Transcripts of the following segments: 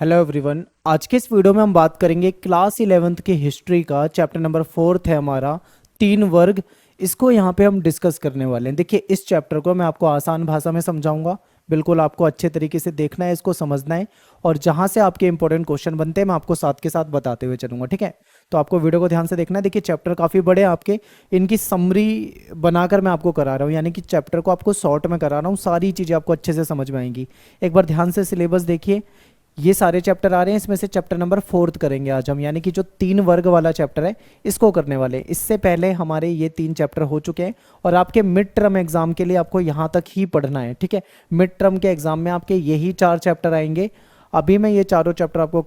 Hello everyone. आज के इस वीडियो में हम बात करेंगे क्लास 11th की हिस्ट्री का चैप्टर नंबर 4 है हमारा तीन वर्ग। इसको यहाँ पे हम डिस्कस करने वाले हैं। देखिए, इस चैप्टर को मैं आपको आसान भाषा में समझाऊंगा। बिल्कुल आपको अच्छे तरीके से देखना है, इसको समझना है, और जहाँ से आपके इंपॉर्टेंट क्वेश्चन बनते हैं मैं आपको साथ के साथ बताते हुए चलूंगा। ठीक है, तो आपको वीडियो को ध्यान से देखना है। देखिए, चैप्टर काफ़ी बड़े हैं आपके, इनकी समरी बनाकर मैं आपको करा रहा हूँ, यानी कि चैप्टर को आपको शॉर्ट में करा रहा हूँ। सारी चीज़ें आपको अच्छे से समझ में आएंगी। एक बार ध्यान से सिलेबस देखिए, ये सारे चैप्टर आ रहे हैं, इसमें से चैप्टर नंबर 4 करेंगे आज हम, यानी कि जो तीन वर्ग वाला चैप्टर है इसको करने वाले हैं। इससे पहले हमारे ये तीन चैप्टर हो चुके हैं और आपके मिड टर्म एग्जाम के लिए आपको यहाँ तक ही पढ़ना है। ठीक है, मिड टर्म के एग्जाम में आपके यही 4 चैप्टर आएंगे। अभी मैं ये चारों चैप्टर आपको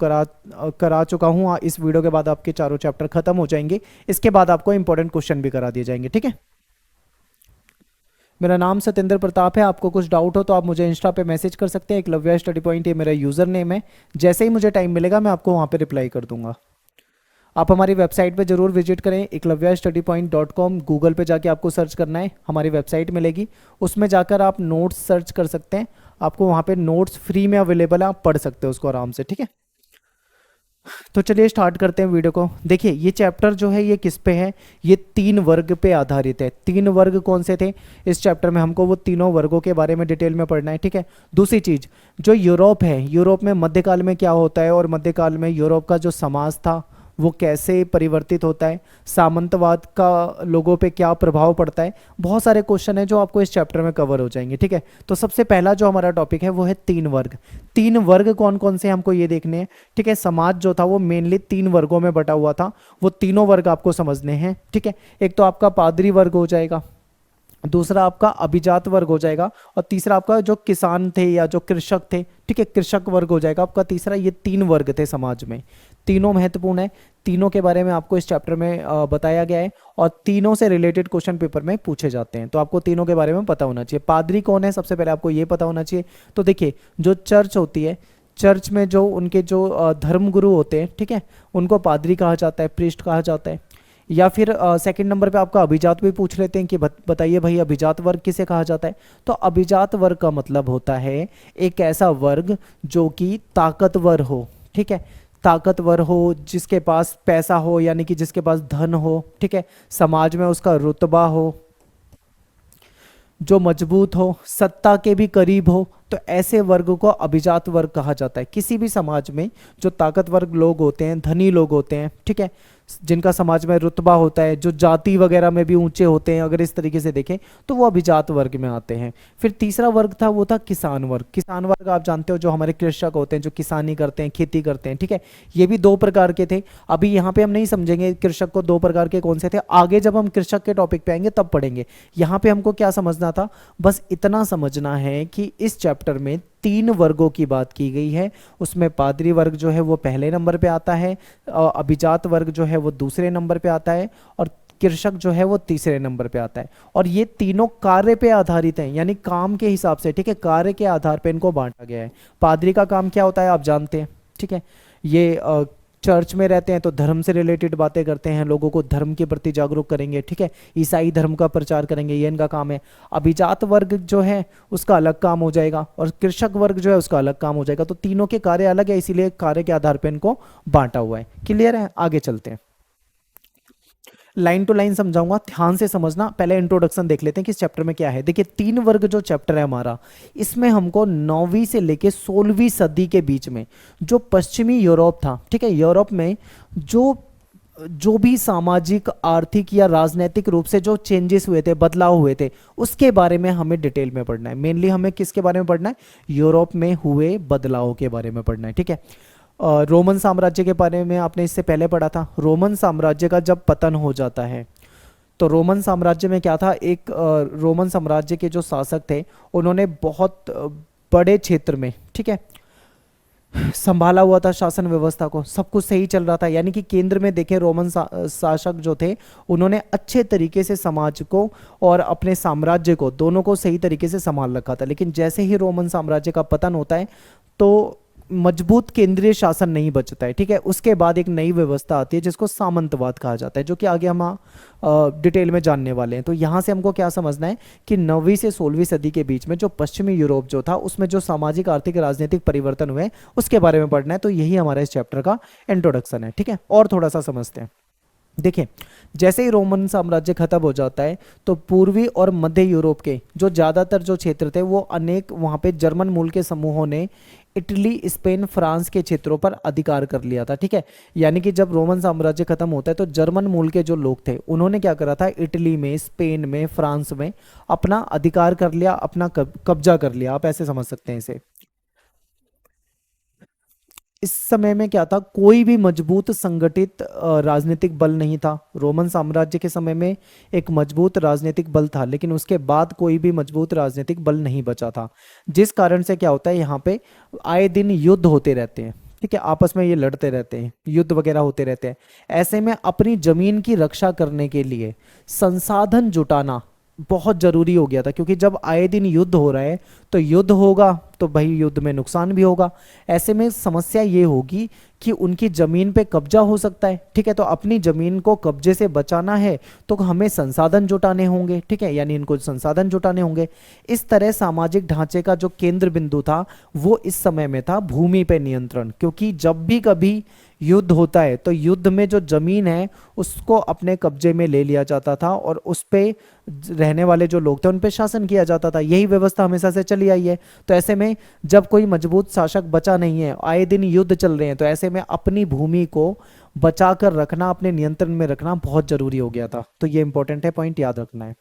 करा चुका हूँ। इस वीडियो के बाद आपके चारों चैप्टर खत्म हो जाएंगे। इसके बाद आपको इंपॉर्टेंट क्वेश्चन भी करा दिए जाएंगे। ठीक है, मेरा नाम सत्येंद्र प्रताप है। आपको कुछ डाउट हो तो आप मुझे इंस्टा पे मैसेज कर सकते हैं। एकलव्य स्टडी पॉइंट ये मेरा यूज़र नेम है। जैसे ही मुझे टाइम मिलेगा मैं आपको वहाँ पे रिप्लाई कर दूंगा। आप हमारी वेबसाइट पे जरूर विजिट करें, eklavyastudypoint.com। गूगल पे जाके आपको सर्च करना है, हमारी वेबसाइट मिलेगी, उसमें जाकर आप नोट्स सर्च कर सकते हैं। आपको वहाँ पे नोट्स फ्री में अवेलेबल है, आप पढ़ सकते हो उसको आराम से। ठीक है, तो चलिए स्टार्ट करते हैं वीडियो को। देखिए, ये चैप्टर जो है ये किस पे है, ये तीन वर्ग पे आधारित है। तीन वर्ग कौन से थे इस चैप्टर में, हमको वो तीनों वर्गों के बारे में डिटेल में पढ़ना है। ठीक है, दूसरी चीज, जो यूरोप है, यूरोप में मध्यकाल में क्या होता है और मध्यकाल में यूरोप का जो समाज था वो कैसे परिवर्तित होता है, सामंतवाद का लोगों पे क्या प्रभाव पड़ता है। बहुत सारे क्वेश्चन है जो आपको इस चैप्टर में कवर हो जाएंगे। ठीक है, तो सबसे पहला जो हमारा टॉपिक है वो है तीन वर्ग। तीन वर्ग कौन कौन से हमको ये देखने हैं। ठीक है, समाज जो था वो मेनली तीन वर्गों में बटा हुआ था, वो तीनों वर्ग आपको समझने हैं। ठीक है, एक तो आपका पादरी वर्ग हो जाएगा, दूसरा आपका अभिजात वर्ग हो जाएगा, और तीसरा आपका जो किसान थे या जो कृषक थे, ठीक है, कृषक वर्ग हो जाएगा आपका तीसरा। ये तीन वर्ग थे समाज में, तीनों महत्वपूर्ण है। तीनों के बारे में आपको इस चैप्टर में बताया गया है, और तीनों से रिलेटेड क्वेश्चन पेपर में पूछे जाते हैं, तो आपको तीनों के बारे में पता होना चाहिए। पादरी कौन है सबसे पहले आपको ये पता होना चाहिए। तो देखिए, जो चर्च होती है, चर्च में जो उनके जो धर्मगुरु होते हैं, ठीक है, उनको पादरी कहा जाता है, प्रीस्ट कहा जाता है। या फिर सेकंड नंबर पे आपका अभिजात भी पूछ लेते हैं कि बताइए भाई अभिजात वर्ग किसे कहा जाता है। तो अभिजात वर्ग का मतलब होता है एक ऐसा वर्ग जो कि ताकतवर हो। ठीक है, ताकतवर हो, जिसके पास पैसा हो, यानी कि जिसके पास धन हो, ठीक है, समाज में उसका रुतबा हो, जो मजबूत हो, सत्ता के भी करीब हो, तो ऐसे वर्ग को अभिजात वर्ग कहा जाता है। किसी भी समाज में जो ताकतवर लोग होते हैं, धनी लोग होते हैं, ठीक है, जिनका समाज में रुतबा होता है, जो जाति वगैरह में भी ऊंचे होते हैं, अगर इस तरीके से देखें तो वो अभिजात वर्ग में आते हैं। फिर तीसरा वर्ग था वो था किसान वर्ग। किसान वर्ग आप जानते हो, जो हमारे कृषक होते हैं, जो किसानी करते हैं, खेती करते हैं। ठीक है, ये भी दो प्रकार के थे। अभी यहाँ पे हम नहीं समझेंगे कृषक को दो प्रकार के कौन से थे, आगे जब हम कृषक के टॉपिक पे आएंगे तब पढ़ेंगे। यहाँ पे हमको क्या समझना था, बस इतना समझना है कि इस चैप्टर में तीन वर्गों की बात की गई है। उसमें पादरी वर्ग जो है वो पहले नंबर पे आता है, अभिजात वर्ग जो है वो दूसरे नंबर पे आता है, और कृषक जो है वो तीसरे नंबर पे आता है। और ये तीनों कार्य पे आधारित हैं, यानी काम के हिसाब से, ठीक है, कार्य के आधार पे इनको बांटा गया है। पादरी का काम क्या होता है आप जानते हैं। ठीक है, ये चर्च में रहते हैं तो धर्म से रिलेटेड बातें करते हैं, लोगों को धर्म के प्रति जागरूक करेंगे। ठीक है, ईसाई धर्म का प्रचार करेंगे, ये इनका काम है। अभिजात वर्ग जो है उसका अलग काम हो जाएगा, और कृषक वर्ग जो है उसका अलग काम हो जाएगा। तो तीनों के कार्य अलग है, इसीलिए कार्य के आधार पर इनको बांटा हुआ है। क्लियर है, आगे चलते हैं। लाइन टू लाइन समझाऊंगा, ध्यान से समझना। पहले इंट्रोडक्शन देख लेते हैं कि इस चैप्टर में क्या है। देखिए, तीन वर्ग जो चैप्टर है हमारा, इसमें हमको 9वीं से लेके 16वीं सदी के बीच में जो पश्चिमी यूरोप था, ठीक है, यूरोप में जो जो भी सामाजिक, आर्थिक या राजनीतिक रूप से जो चेंजेस हुए थे, बदलाव हुए थे, उसके बारे में हमें डिटेल में पढ़ना है। मेनली हमें किसके बारे में पढ़ना है, यूरोप में हुए बदलाव के बारे में पढ़ना है। ठीक है, रोमन साम्राज्य के बारे में आपने इससे पहले पढ़ा था। रोमन साम्राज्य का जब पतन हो जाता है, तो रोमन साम्राज्य में क्या था, एक रोमन साम्राज्य के जो शासक थे उन्होंने बहुत बड़े क्षेत्र में, ठीक है, संभाला हुआ था शासन व्यवस्था को, सब कुछ सही चल रहा था। यानी कि केंद्र में देखें, रोमन शासक जो थे उन्होंने अच्छे तरीके से समाज को और अपने साम्राज्य को, दोनों को सही तरीके से संभाल रखा था। लेकिन जैसे ही रोमन साम्राज्य का पतन होता है तो मजबूत केंद्रीय शासन नहीं बचता है, ठीक है। उसके बाद एक नई व्यवस्था आती है जिसको सामंतवाद कहा जाता है, जो कि आगे हम डिटेल में जानने वाले हैं। तो यहाँ से हमको क्या समझना है कि 9वीं से 16वीं सदी के बीच में जो पश्चिमी यूरोप जो था उसमें जो सामाजिक आर्थिक राजनीतिक परिवर्तन हुए उसके बारे में पढ़ना है। तो यही हमारा इस चैप्टर का इंट्रोडक्शन है, ठीक है। और थोड़ा सा समझते हैं। देखिए, जैसे ही रोमन साम्राज्य खत्म हो जाता है तो पूर्वी और मध्य यूरोप के जो ज़्यादातर जो क्षेत्र थे वो अनेक वहाँ पे जर्मन मूल के समूहों ने इटली, स्पेन, फ्रांस के क्षेत्रों पर अधिकार कर लिया था, ठीक है। यानी कि जब रोमन साम्राज्य खत्म होता है तो जर्मन मूल के जो लोग थे उन्होंने क्या करा था, इटली में, स्पेन में, फ्रांस में अपना अधिकार कर लिया, अपना कब्जा कर लिया, आप ऐसे समझ सकते हैं इसे। इस समय में क्या था, कोई भी मजबूत संगठित राजनीतिक बल नहीं था। रोमन साम्राज्य के समय में एक मजबूत राजनीतिक बल था, लेकिन उसके बाद कोई भी मजबूत राजनीतिक बल नहीं बचा था, जिस कारण से क्या होता है, यहाँ पे आए दिन युद्ध होते रहते हैं, ठीक है। आपस में ये लड़ते रहते हैं, युद्ध वगैरह होते रहते हैं। ऐसे में अपनी जमीन की रक्षा करने के लिए संसाधन जुटाना बहुत जरूरी हो गया था, क्योंकि जब आए दिन युद्ध हो रहा है तो युद्ध होगा तो भाई युद्ध में नुकसान भी होगा। ऐसे में समस्या ये होगी कि उनकी जमीन पे कब्जा हो सकता है, ठीक है। तो अपनी जमीन को कब्जे से बचाना है तो हमें संसाधन जुटाने होंगे, ठीक है, यानी इनको संसाधन जुटाने होंगे। इस तरह सामाजिक ढांचे का जो केंद्र बिंदु था वो इस समय में था भूमि पे नियंत्रण, क्योंकि जब भी कभी युद्ध होता है तो युद्ध में जो जमीन है उसको अपने कब्जे में ले लिया जाता था और उस पे रहने वाले जो लोग थे उन पे शासन किया जाता था। यही व्यवस्था हमेशा से चली आई है। तो ऐसे में जब कोई मजबूत शासक बचा नहीं है, आए दिन युद्ध चल रहे हैं, तो ऐसे में अपनी भूमि को बचा कर रखना, अपने नियंत्रण में रखना बहुत जरूरी हो गया था। तो ये इंपॉर्टेंट है, पॉइंट याद रखना है।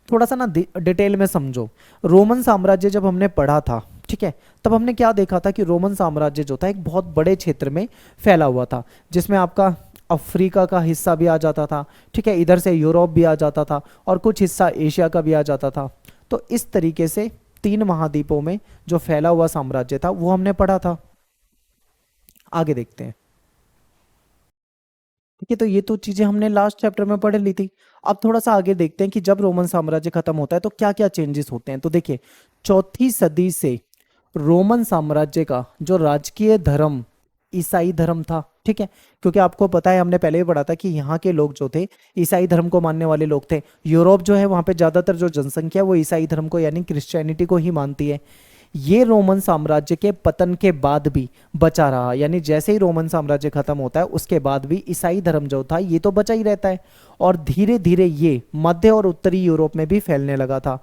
थोड़ा सा ना डिटेल में समझो। रोमन साम्राज्य जब हमने पढ़ा था, ठीक है, तब हमने क्या देखा था कि रोमन साम्राज्य जो था एक बहुत बड़े क्षेत्र में फैला हुआ था, जिसमें आपका अफ्रीका का हिस्सा भी आ जाता था, ठीक है, इधर से यूरोप भी आ जाता था और कुछ हिस्सा एशिया का भी आ जाता था। तो इस तरीके से 3 महाद्वीपों में जो फैला हुआ साम्राज्य था वो हमने पढ़ा था। आगे देखते हैं, ठीक है। तो ये तो चीजें हमने लास्ट चैप्टर में पढ़ ली थी। अब थोड़ा सा आगे देखते हैं कि जब रोमन साम्राज्य खत्म होता है तो क्या क्या चेंजेस होते हैं। तो देखिए, 4वीं सदी से रोमन साम्राज्य का जो राजकीय धर्म ईसाई धर्म था, ठीक है, क्योंकि आपको पता है, हमने पहले भी पढ़ा था कि यहाँ के लोग जो थे ईसाई धर्म को मानने वाले लोग थे। यूरोप जो है वहाँ पे ज़्यादातर जो जनसंख्या वो ईसाई धर्म को यानी क्रिश्चियनिटी को ही मानती है। ये रोमन साम्राज्य के पतन के बाद भी बचा रहा, यानी जैसे ही रोमन साम्राज्य खत्म होता है उसके बाद भी ईसाई धर्म जो था ये तो बचा ही रहता है, और धीरे धीरे ये मध्य और उत्तरी यूरोप में भी फैलने लगा था।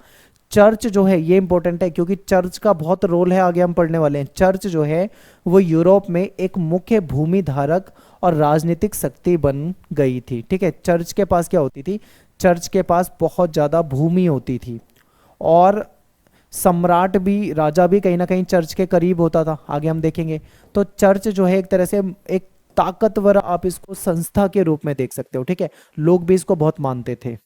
चर्च जो है ये इंपॉर्टेंट है, क्योंकि चर्च का बहुत रोल है, आगे हम पढ़ने वाले हैं। चर्च जो है वो यूरोप में एक मुख्य भूमि धारक और राजनीतिक शक्ति बन गई थी, ठीक है। चर्च के पास क्या होती थी, चर्च के पास बहुत ज़्यादा भूमि होती थी, और सम्राट भी, राजा भी कहीं ना कहीं चर्च के करीब होता था, आगे हम देखेंगे। तो चर्च जो है एक तरह से एक ताकतवर, आप इसको संस्था के रूप में देख सकते हो, ठीक है। लोग भी इसको बहुत मानते थे।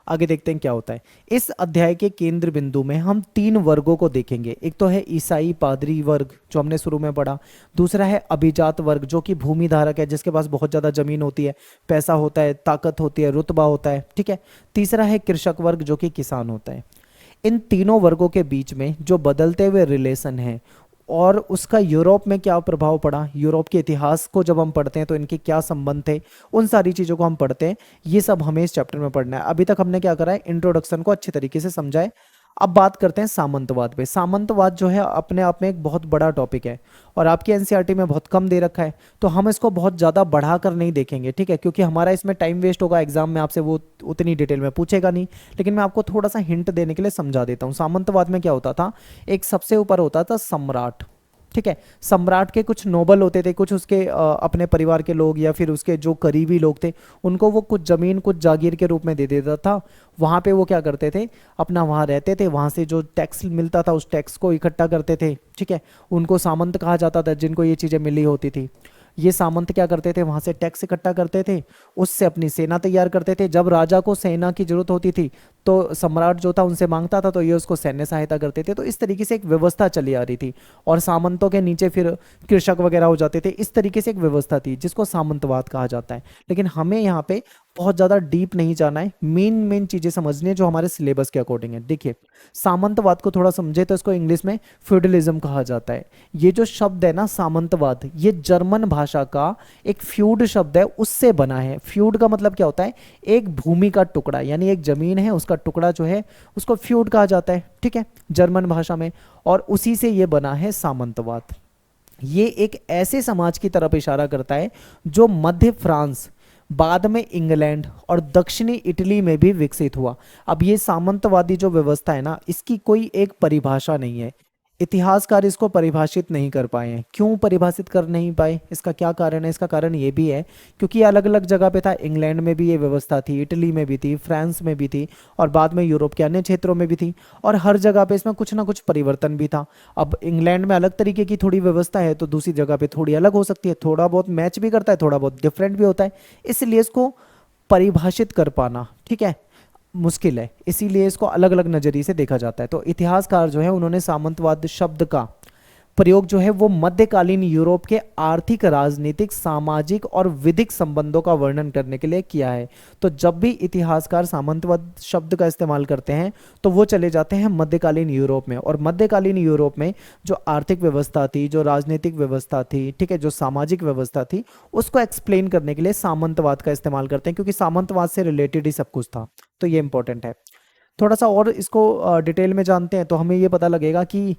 आगे देखते हैं क्या होता है। इस अध्याय के केंद्र बिंदु में हम 3 वर्गों को देखेंगे। एक तो है ईसाई पादरी वर्ग जो हमने शुरू में पढ़ा, दूसरा है अभिजात वर्ग जो कि भूमि धारक है, जिसके पास बहुत ज़्यादा जमीन होती है, पैसा होता है, ताकत होती है, रुतबा होता है, ठीक है। तीसरा है कृषक वर्ग जो कि किसान होता है। इन तीनों वर्गों के बीच में जो बदलते हुए रिलेशन है और उसका यूरोप में क्या प्रभाव पड़ा, यूरोप के इतिहास को जब हम पढ़ते हैं तो इनके क्या संबंध थे, उन सारी चीज़ों को हम पढ़ते हैं। ये सब हमें इस चैप्टर में पढ़ना है। अभी तक हमने क्या करा है, इंट्रोडक्शन को अच्छे तरीके से समझा है। अब बात करते हैं सामंतवाद पे। सामंतवाद जो है अपने आप में एक बहुत बड़ा टॉपिक है और आपकी एनसीईआरटी में बहुत कम दे रखा है, तो हम इसको बहुत ज़्यादा बढ़ाकर नहीं देखेंगे, ठीक है, क्योंकि हमारा इसमें टाइम वेस्ट होगा, एग्जाम में आपसे वो उतनी डिटेल में पूछेगा नहीं। लेकिन मैं आपको थोड़ा सा हिंट देने के लिए समझा देता हूँ। सामंतवाद में क्या होता था, एक सबसे ऊपर होता था सम्राट, ठीक है। सम्राट के कुछ नोबल होते थे, कुछ उसके अपने परिवार के लोग या फिर उसके जो करीबी लोग थे, उनको वो कुछ जमीन, कुछ जागीर के रूप में दे देता था। वहाँ पे वो क्या करते थे, अपना वहाँ रहते थे, वहाँ से जो टैक्स मिलता था उस टैक्स को इकट्ठा करते थे, ठीक है। उनको सामंत कहा जाता था, जिनको ये चीज़ें मिली होती थी। ये सामंत क्या करते थे, वहाँ से टैक्स इकट्ठा करते थे, उससे अपनी सेना तैयार करते थे। जब राजा को सेना की जरूरत होती थी तो सम्राट जो था उनसे मांगता था, तो ये उसको सैन्य सहायता करते थे। तो इस तरीके से एक व्यवस्था चली आ रही थी, और सामंतों के नीचे फिर कृषक वगैरह हो जाते थे। इस तरीके से एक व्यवस्था थी जिसको सामंतवाद कहा जाता है। लेकिन हमें यहाँ पे बहुत ज़्यादा डीप नहीं जाना है, मेन मेन चीज़ें समझनी है जो हमारे सिलेबस के अकॉर्डिंग है। देखिए, सामंतवाद को थोड़ा समझे तो इसको इंग्लिश में फ्यूडलिज्म कहा जाता है। ये जो शब्द है ना सामंतवाद, ये जर्मन भाषा का एक फ्यूड शब्द है, उससे बना है। फ्यूड का मतलब क्या होता है? एक भूमि का टुकड़ा, यानी एक जमीन है उसका टुकड़ा जो है उसको फ्यूड कहा जाता है, ठीक है, जर्मन भाषा में। और उसी से ये बना है सामंतवाद। ये एक ऐसे समाज की तरफ इशारा करता है जो मध्य फ्रांस, बाद में इंग्लैंड और दक्षिणी इटली में भी विकसित हुआ। अब ये सामंतवादी जो व्यवस्था है ना, इसकी कोई एक परिभाषा नहीं है। इतिहासकार इसको परिभाषित नहीं कर पाए हैं। क्यों परिभाषित कर नहीं पाए? इसका क्या कारण है? इसका कारण ये भी है क्योंकि ये अलग अलग जगह पे था। इंग्लैंड में भी ये व्यवस्था थी, इटली में भी थी, फ्रांस में भी थी, और बाद में यूरोप के अन्य क्षेत्रों में भी थी। और हर जगह पे इसमें कुछ ना कुछ परिवर्तन भी था। अब इंग्लैंड में अलग तरीके की थोड़ी व्यवस्था है तो दूसरी जगह पे थोड़ी अलग हो सकती है, थोड़ा बहुत मैच भी करता है, थोड़ा बहुत डिफरेंट भी होता है। इसलिए इसको परिभाषित कर पाना, ठीक है, मुश्किल है। इसीलिए इसको अलग अलग नज़रिए से देखा जाता है। तो इतिहासकार जो है उन्होंने सामंतवाद शब्द का प्रयोग जो है वो मध्यकालीन यूरोप के आर्थिक, राजनीतिक, सामाजिक और विधिक संबंधों का वर्णन करने के लिए किया है। तो जब भी इतिहासकार सामंतवाद शब्द का इस्तेमाल करते हैं तो वो चले जाते हैं मध्यकालीन यूरोप में। और मध्यकालीन यूरोप में जो आर्थिक व्यवस्था थी, जो राजनीतिक व्यवस्था थी, ठीक है, जो सामाजिक व्यवस्था थी, उसको एक्सप्लेन करने के लिए सामंतवाद का इस्तेमाल करते हैं, क्योंकि सामंतवाद से रिलेटेड ही सब कुछ था। तो ये इंपॉर्टेंट है। थोड़ा सा और इसको डिटेल में जानते हैं तो हमें ये पता लगेगा कि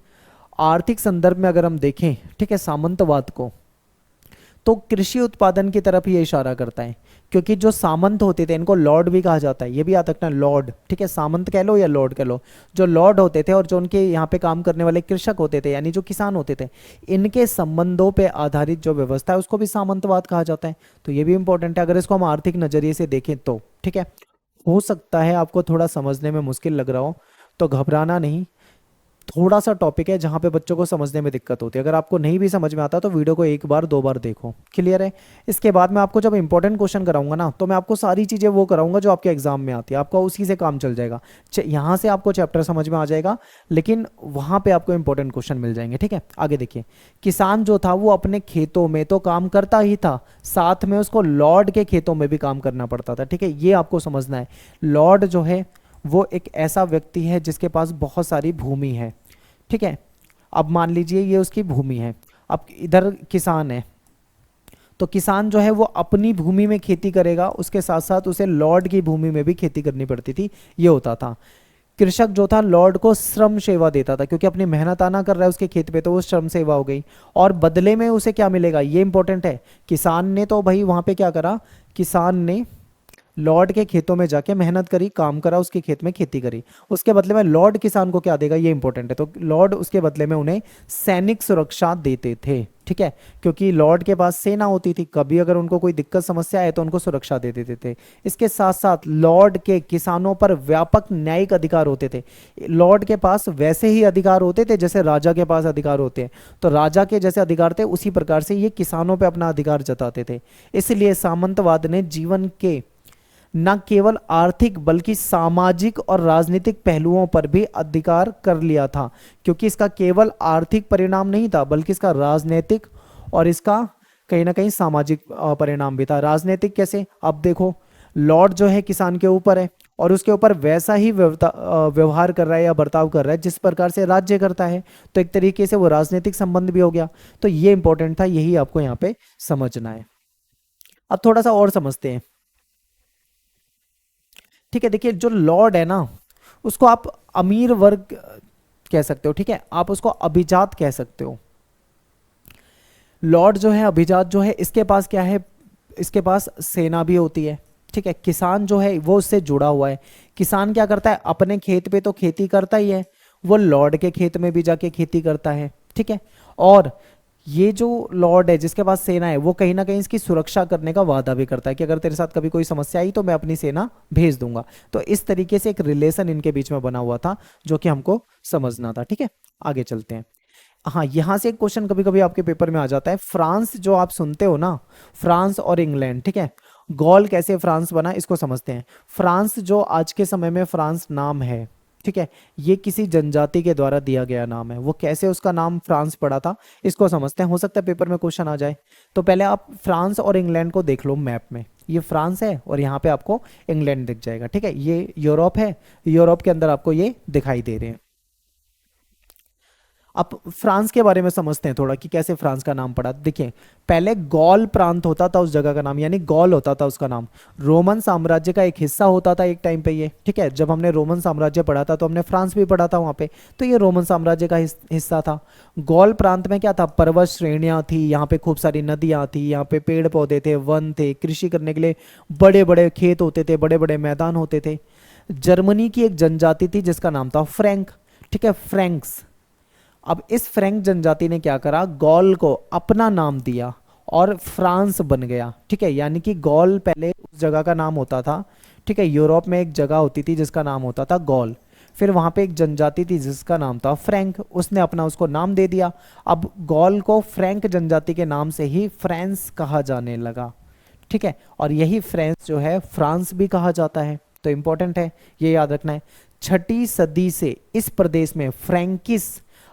आर्थिक संदर्भ में अगर हम देखें, ठीक है, सामंतवाद को, तो कृषि उत्पादन की तरफ ये इशारा करता है। क्योंकि जो सामंत होते थे इनको लॉर्ड भी कहा जाता है, ये भी याद रखना, लॉर्ड, ठीक है, सामंत कह लो या लॉर्ड कह लो। जो लॉर्ड होते थे और जो उनके यहाँ पे काम करने वाले कृषक होते थे, यानी जो किसान होते थे, इनके संबंधों पे आधारित जो व्यवस्था है उसको भी सामंतवाद कहा जाता है। तो ये भी इंपॉर्टेंट है अगर इसको हम आर्थिक नजरिए से देखें तो, ठीक है। हो सकता है आपको थोड़ा समझने में मुश्किल लग रहा हो, तो घबराना नहीं। थोड़ा सा टॉपिक है जहाँ पे बच्चों को समझने में दिक्कत होती है। अगर आपको नहीं भी समझ में आता तो वीडियो को एक बार दो बार देखो, क्लियर है। इसके बाद मैं आपको जब इंपॉर्टेंट क्वेश्चन कराऊंगा ना, तो मैं आपको सारी चीज़ें वो कराऊंगा जो आपके एग्जाम में आती है, आपका उसी से काम चल जाएगा। यहाँ से आपको चैप्टर समझ में आ जाएगा, लेकिन वहाँ पे आपको इंपॉर्टेंट क्वेश्चन मिल जाएंगे, ठीक है। आगे देखिए, किसान जो था वो अपने खेतों में तो काम करता ही था, साथ में उसको लॉर्ड के खेतों में भी काम करना पड़ता था, ठीक है, ये आपको समझना है। लॉर्ड जो है वो एक ऐसा व्यक्ति है जिसके पास बहुत सारी भूमि है, ठीक है। अब मान लीजिए ये उसकी भूमि है, अब इधर किसान है, तो किसान जो है वो अपनी भूमि में खेती करेगा, उसके साथ साथ उसे लॉर्ड की भूमि में भी खेती करनी पड़ती थी, ये होता था। कृषक जो था लॉर्ड को श्रम सेवा देता था, क्योंकि अपनी मेहनत आना कर रहा है उसके खेत पे, तो वो श्रम सेवा हो गई। और बदले में उसे क्या मिलेगा, ये इंपॉर्टेंट है। किसान ने तो भाई वहां पे क्या करा, किसान ने लॉर्ड के खेतों में जाके मेहनत करी, काम करा, उसके खेत में खेती करी, उसके बदले में लॉर्ड किसान को क्या देगा, ये इंपॉर्टेंट है। तो लॉर्ड उसके बदले में उन्हें सैनिक सुरक्षा देते थे, ठीक है, क्योंकि लॉर्ड के पास सेना होती थी, कभी अगर उनको कोई दिक्कत समस्या आए तो उनको सुरक्षा दे देते थे। इसके साथ साथ लॉर्ड के किसानों पर व्यापक न्यायिक अधिकार होते थे। लॉर्ड के पास वैसे ही अधिकार होते थे जैसे राजा के पास अधिकार होते हैं, तो राजा के जैसे अधिकार थे उसी प्रकार से ये किसानों पर अपना अधिकार जताते थे। इसलिए सामंतवाद ने जीवन के न केवल आर्थिक बल्कि सामाजिक और राजनीतिक पहलुओं पर भी अधिकार कर लिया था, क्योंकि इसका केवल आर्थिक परिणाम नहीं था बल्कि इसका राजनीतिक और इसका कहीं ना कहीं सामाजिक परिणाम भी था। राजनीतिक कैसे, अब देखो, लॉर्ड जो है किसान के ऊपर है और उसके ऊपर वैसा ही व्यवहार कर रहा है या बर्ताव कर रहा है जिस प्रकार से राज्य करता है, तो एक तरीके से वो राजनीतिक संबंध भी हो गया। तो ये इंपॉर्टेंट था, यही आपको यहाँ पे समझना है। अब थोड़ा सा और समझते हैं, ठीक है। देखिए, जो लॉर्ड है ना उसको आप अमीर वर्ग कह सकते हो, ठीक है, आप उसको अभिजात कह सकते हो। लॉर्ड जो है, अभिजात जो है, इसके पास क्या है, इसके पास सेना भी होती है, ठीक है। किसान जो है वो उससे जुड़ा हुआ है। किसान क्या करता है, अपने खेत पे तो खेती करता ही है, वो लॉर्ड के खेत में भी जाके खेती करता है, ठीक है। और ये जो लॉर्ड है जिसके पास सेना है वो कहीं ना कहीं इसकी सुरक्षा करने का वादा भी करता है कि अगर तेरे साथ कभी कोई समस्या आई तो मैं अपनी सेना भेज दूंगा। तो इस तरीके से एक रिलेशन इनके बीच में बना हुआ था जो कि हमको समझना था, ठीक है। आगे चलते हैं। हाँ, यहाँ से एक क्वेश्चन कभी कभी आपके पेपर में आ जाता है। फ्रांस जो आप सुनते हो ना, फ्रांस और इंग्लैंड, ठीक है, गॉल कैसे फ्रांस बना इसको समझते हैं। फ्रांस जो आज के समय में फ्रांस नाम है, ठीक है, ये किसी जनजाति के द्वारा दिया गया नाम है। वो कैसे उसका नाम फ्रांस पड़ा था, इसको समझते हैं, हो सकता है पेपर में क्वेश्चन आ जाए। तो पहले आप फ्रांस और इंग्लैंड को देख लो मैप में, ये फ्रांस है और यहाँ पे आपको इंग्लैंड दिख जाएगा। ठीक है, ये यूरोप है, यूरोप के अंदर आपको ये दिखाई दे रहे हैं। अब फ्रांस के बारे में समझते हैं थोड़ा कि कैसे फ्रांस का नाम पड़ा। देखिए, पहले गौल प्रांत होता था उस जगह का नाम, यानी गौल होता था उसका नाम। रोमन साम्राज्य का एक हिस्सा होता था एक टाइम पे ये। ठीक है, जब हमने रोमन साम्राज्य पढ़ा था तो हमने फ्रांस भी पढ़ा था वहाँ पे, तो ये रोमन साम्राज्य का हिस्सा था। गौल प्रांत में क्या था, पर्वत श्रेणियाँ थी, यहाँ पे खूब सारी नदियाँ थी, यहाँ पे पेड़ पौधे थे, वन थे, कृषि करने के लिए बड़े बड़े खेत होते थे, बड़े बड़े मैदान होते थे। जर्मनी की एक जनजाति थी जिसका नाम था फ्रैंक। ठीक है, फ्रैंक्स। अब इस फ्रैंक जनजाति ने क्या करा, गौल को अपना नाम दिया और फ्रांस बन गया। ठीक है, यानी कि गौल पहले उस जगह का नाम होता था। ठीक है, यूरोप में एक जगह होती थी जिसका नाम होता था गौल, फिर वहां पे एक जनजाति थी जिसका नाम था फ्रैंक, उसने अपना उसको नाम दे दिया। अब गौल को फ्रैंक जनजाति के नाम से ही फ्रांस कहा जाने लगा। ठीक है, और यही फ्रांस जो है फ्रांस भी कहा जाता है, तो इंपॉर्टेंट है, ये याद रखना है। 6ठी सदी से इस प्रदेश में फ्रैंकिस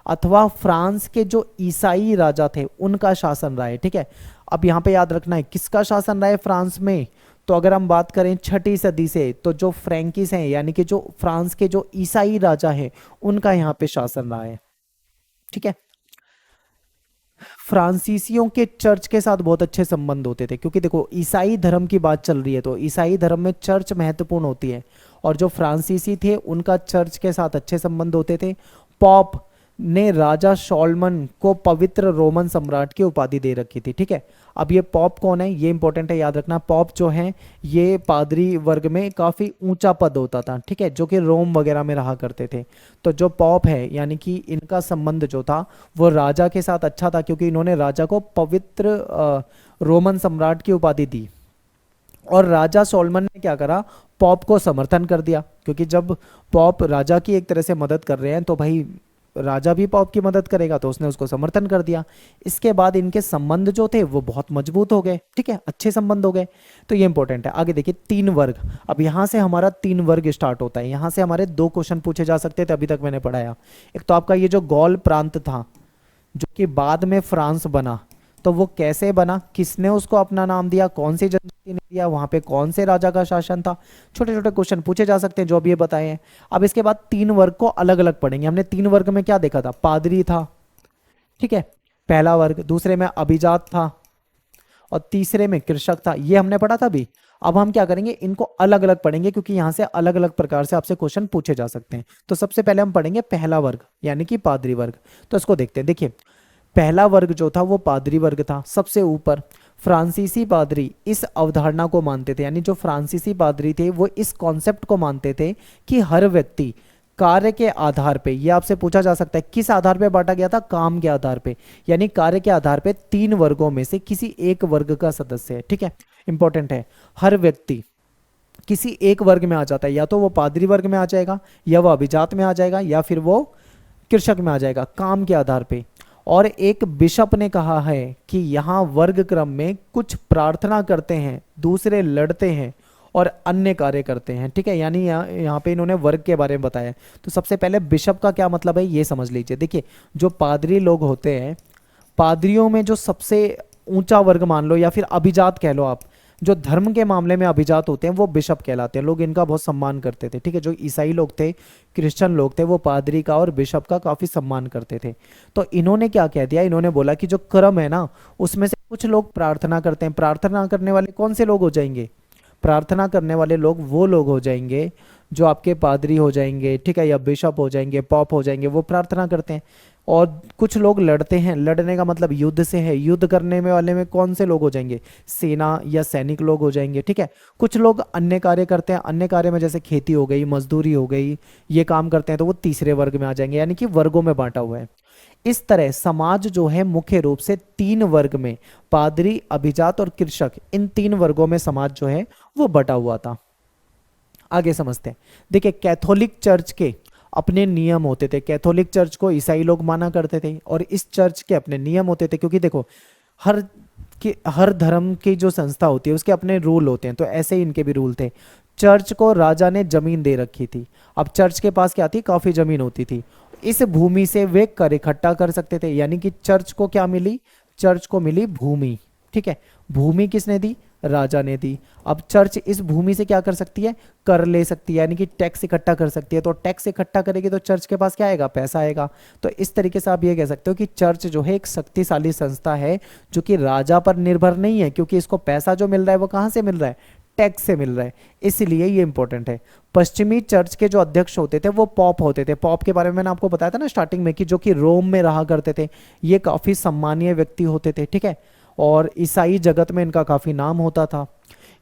अथवा फ्रांस के जो ईसाई राजा थे उनका शासन रहा है। ठीक है, अब यहाँ पे याद रखना है किसका शासन रहा है फ्रांस में, तो अगर हम बात करें 6ठी सदी से, तो जो फ्रैंकिस हैं यानी कि जो फ्रांस के जो ईसाई राजा हैं उनका यहाँ पे शासन रहा है। ठीक है, फ्रांसीसियों के चर्च के साथ बहुत अच्छे संबंध होते थे, क्योंकि देखो ईसाई धर्म की बात चल रही है तो ईसाई धर्म में चर्च महत्वपूर्ण होती है, और जो फ्रांसीसी थे उनका चर्च के साथ अच्छे संबंध होते थे। पॉप ने राजा शॉलमन को पवित्र रोमन सम्राट की उपाधि दे रखी थी। ठीक है, अब ये पॉप कौन है, ये इंपॉर्टेंट है, याद रखना। पॉप जो है ये पादरी वर्ग में काफ़ी ऊंचा पद होता था। ठीक है, जो कि रोम वगैरह में रहा करते थे। तो जो पॉप है यानी कि इनका संबंध जो था वो राजा के साथ अच्छा था, क्योंकि इन्होंने राजा को पवित्र रोमन सम्राट की उपाधि दी। और राजा सोलमन ने क्या करा, पॉप को समर्थन कर दिया, क्योंकि जब पॉप राजा की एक तरह से मदद कर रहे हैं तो भाई राजा भी पॉप की मदद करेगा, तो उसने उसको समर्थन कर दिया। इसके बाद इनके संबंध जो थे वो बहुत मजबूत हो गए। ठीक है, अच्छे संबंध हो गए, तो ये इंपॉर्टेंट है। आगे देखिए 3 वर्ग, अब यहाँ से हमारा 3 वर्ग स्टार्ट होता है। यहाँ से हमारे 2 क्वेश्चन पूछे जा सकते थे, अभी तक मैंने पढ़ाया। एक तो आपका ये जो गौल प्रांत था जो कि बाद में फ्रांस बना, तो वो कैसे बना, किसने उसको अपना नाम दिया, कौन सी जनजाति ने दिया, वहां पे कौन से राजा का शासन था, छोटे छोटे क्वेश्चन पूछे जा सकते हैं जो अभी ये बताए हैं। अब इसके बाद 3 वर्ग को अलग अलग पढ़ेंगे। हमने 3 वर्ग में क्या देखा था, पादरी था, ठीक है, पहला वर्ग, दूसरे में अभिजात था और तीसरे में कृषक था, ये हमने पढ़ा था अभी। अब हम क्या करेंगे, इनको अलग अलग पढ़ेंगे क्योंकि यहाँ से अलग अलग प्रकार से आपसे क्वेश्चन पूछे जा सकते हैं। तो सबसे पहले हम पढ़ेंगे पहला वर्ग यानी कि पादरी वर्ग। तो इसको देखते हैं। देखिए, पहला वर्ग जो था वो पादरी वर्ग था, सबसे ऊपर। फ्रांसीसी पादरी इस अवधारणा को मानते थे, यानी जो फ्रांसीसी पादरी थे वो इस कॉन्सेप्ट को मानते थे कि हर व्यक्ति कार्य के आधार पे, ये आपसे पूछा जा सकता है किस आधार पे बांटा गया था, काम के आधार पे, यानी कार्य के आधार पे 3 वर्गों में से किसी एक वर्ग का सदस्य है। ठीक है, इंपॉर्टेंट है, हर व्यक्ति किसी एक वर्ग में आ जाता है, या तो वो पादरी वर्ग में आ जाएगा, या वो अभिजात में आ जाएगा, या फिर वो कृषक में आ जाएगा, काम के आधार पे। और एक बिशप ने कहा है कि यहाँ वर्ग क्रम में कुछ प्रार्थना करते हैं, दूसरे लड़ते हैं और अन्य कार्य करते हैं। ठीक है, यानी यहाँ पे इन्होंने वर्ग के बारे में बताया। तो सबसे पहले बिशप का क्या मतलब है ये समझ लीजिए। देखिए, जो पादरी लोग होते हैं, पादरियों में जो सबसे ऊंचा वर्ग मान लो या फिर अभिजात कह लो आप, जो धर्म के मामले में अभिजात होते हैं वो बिशप कहलाते हैं। लोग इनका बहुत सम्मान करते थे। ठीक है, जो ईसाई लोग थे, क्रिश्चियन लोग थे, वो पादरी का और बिशप का काफी सम्मान करते थे। तो इन्होंने क्या कह दिया, इन्होंने बोला कि जो क्रम है ना उसमें से कुछ लोग प्रार्थना करते हैं। प्रार्थना करने वाले कौन से लोग हो जाएंगे, प्रार्थना करने वाले लोग वो लोग हो जाएंगे जो आपके पादरी हो जाएंगे, ठीक है, या बिशप हो जाएंगे, पॉप हो जाएंगे, वो प्रार्थना करते हैं। और कुछ लोग लड़ते हैं, लड़ने का मतलब युद्ध से है, युद्ध करने में वाले में कौन से लोग हो जाएंगे, सेना या सैनिक लोग हो जाएंगे। ठीक है, कुछ लोग अन्य कार्य करते हैं, अन्य कार्य में जैसे खेती हो गई, मजदूरी हो गई, ये काम करते हैं, तो वो तीसरे वर्ग में आ जाएंगे, यानी कि वर्गों में बांटा हुआ है। इस तरह समाज जो है मुख्य रूप से 3 वर्ग में, पादरी, अभिजात और कृषक, इन 3 वर्गों में समाज जो है वो बटा हुआ था। आगे समझते हैं। देखिए, कैथोलिक चर्च के अपने नियम होते थे। कैथोलिक चर्च को ईसाई लोग माना करते थे और इस चर्च के अपने नियम होते थे, क्योंकि देखो हर धर्म की जो संस्था होती है उसके अपने रूल होते हैं, तो ऐसे ही इनके भी रूल थे। चर्च को राजा ने जमीन दे रखी थी। अब चर्च के पास क्या थी, काफी जमीन होती थी। इस भूमि से वे कर इकट्ठा कर सकते थे, यानी कि चर्च को क्या मिली, चर्च को मिली भूमि। ठीक है, भूमि किसने दी, राजा ने दी। अब चर्च इस भूमि से क्या कर सकती है, कर ले सकती है, यानी कि टैक्स इकट्ठा कर सकती है। तो टैक्स इकट्ठा करेगी तो चर्च के पास क्या आएगा, पैसा आएगा। तो इस तरीके से आप ये कह सकते हो कि चर्च जो है एक शक्तिशाली संस्था है, जो कि राजा पर निर्भर नहीं है, क्योंकि इसको पैसा जो मिल रहा है वो कहाँ से मिल रहा है, टैक्स से मिल रहा है, इसलिए ये इंपॉर्टेंट है। पश्चिमी चर्च के जो अध्यक्ष होते थे वो पॉप होते थे। पॉप के बारे में मैंने आपको बताया था ना स्टार्टिंग में, कि जो कि रोम में रहा करते थे। ये काफी सम्मानीय व्यक्ति होते थे, ठीक है, और ईसाई जगत में इनका काफी नाम होता था।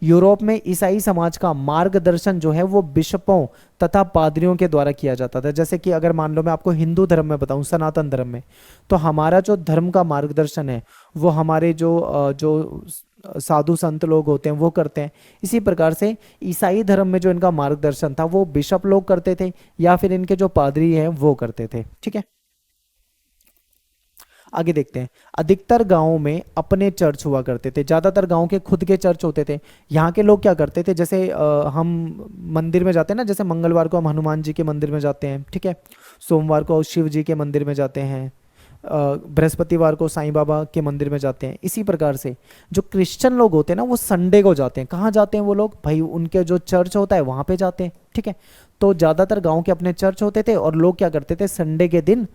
यूरोप में ईसाई समाज का मार्गदर्शन जो है वो बिशपों तथा पादरियों के द्वारा किया जाता था। जैसे कि अगर मान लो मैं आपको हिंदू धर्म में बताऊं, सनातन धर्म में, तो हमारा जो धर्म का मार्गदर्शन है वो हमारे जो साधु संत लोग होते हैं वो करते हैं। इसी प्रकार से ईसाई धर्म में जो इनका मार्गदर्शन था वो बिशप लोग करते थे, या फिर इनके जो पादरी हैं वो करते थे। ठीक है, आगे देखते हैं। अधिकतर गांवों में अपने चर्च हुआ करते थे, ज्यादातर गांव के खुद के चर्च होते थे। यहाँ के लोग क्या करते थे, जैसे हम मंदिर में जाते हैं ना, जैसे मंगलवार को हम हनुमान जी के मंदिर में जाते हैं, ठीक है, सोमवार को शिव जी के मंदिर में जाते हैं, बृहस्पतिवार को साईं बाबा के मंदिर में जाते हैं। इसी प्रकार से जो क्रिश्चियन लोग होते हैं ना वो संडे को जाते हैं। कहाँ जाते हैं वो लोग, भाई उनके जो चर्च होता है वहां पे जाते हैं। ठीक है, तो ज्यादातर गांव के अपने चर्च होते थे, और लोग क्या करते थे, संडे के दिन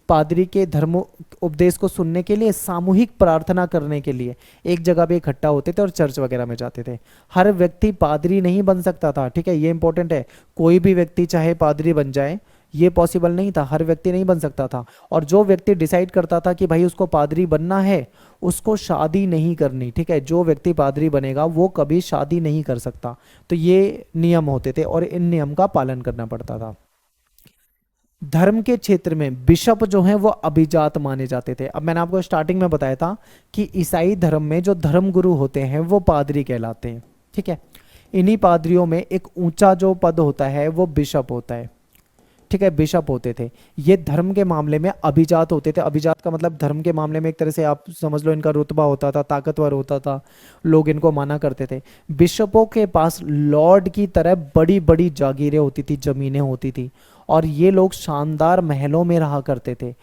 पादरी के धर्म उपदेश को सुनने के लिए, सामूहिक प्रार्थना करने के लिए एक जगह पे इकट्ठा होते थे और चर्च वगैरह में जाते थे। हर व्यक्ति पादरी नहीं बन सकता था, ठीक है, ये इंपॉर्टेंट है। कोई भी व्यक्ति चाहे पादरी बन जाए, ये पॉसिबल नहीं था, हर व्यक्ति नहीं बन सकता था। और जो व्यक्ति डिसाइड करता था कि भाई उसको पादरी बनना है, उसको शादी नहीं करनी। ठीक है, जो व्यक्ति पादरी बनेगा वो कभी शादी नहीं कर सकता। तो ये नियम होते थे और इन नियम का पालन करना पड़ता था। धर्म के क्षेत्र में बिशप जो हैं वो अभिजात माने जाते थे। अब मैंने आपको स्टार्टिंग में बताया था कि ईसाई धर्म में जो धर्म गुरु होते हैं वो पादरी कहलाते हैं। ठीक है, इन्हीं पादरियों में एक ऊंचा जो पद होता है वो बिशप होता है। ठीक है, बिशप होते थे। ये धर्म के मामले में अभिजात होते थे। अभिजात का मतलब धर्म के मामले में एक तरह से आप समझ लो इनका रुतबा होता था, ताकतवर होता था, लोग इनको माना करते थे। बिशपों के पास लॉर्ड की तरह बड़ी बड़ी जागीरें होती थी, जमीनें होती थी, और ये लोग शानदार महलों में रहा करते थे।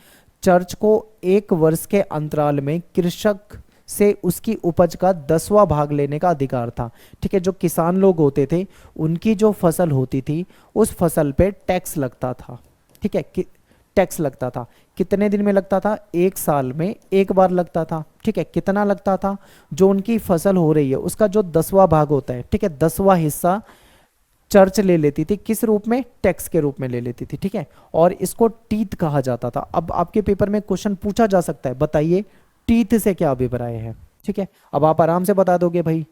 चर्च को एक वर्ष के अंतराल में कृषक से उसकी उपज का 10वां भाग लेने का अधिकार था। ठीक है, जो किसान लोग होते थे उनकी जो फसल होती थी उस फसल पे टैक्स लगता था। ठीक है, टैक्स लगता था। कितने दिन में लगता था, एक साल में एक बार लगता था। ठीक है, कितना लगता था, जो उनकी फसल हो रही है उसका जो 10वां भाग होता है, ठीक है, 10वां हिस्सा चर्च ले लेती थी। किस रूप में, टैक्स के रूप में ले लेती थी। ठीक है, और इसको टीथ कहा जाता था। अब आपके पेपर में क्वेश्चन पूछा जा सकता है, बताइए टीथ से क्या अभिप्राय है। ठीक है, अब आप आराम से बता दोगे भाई,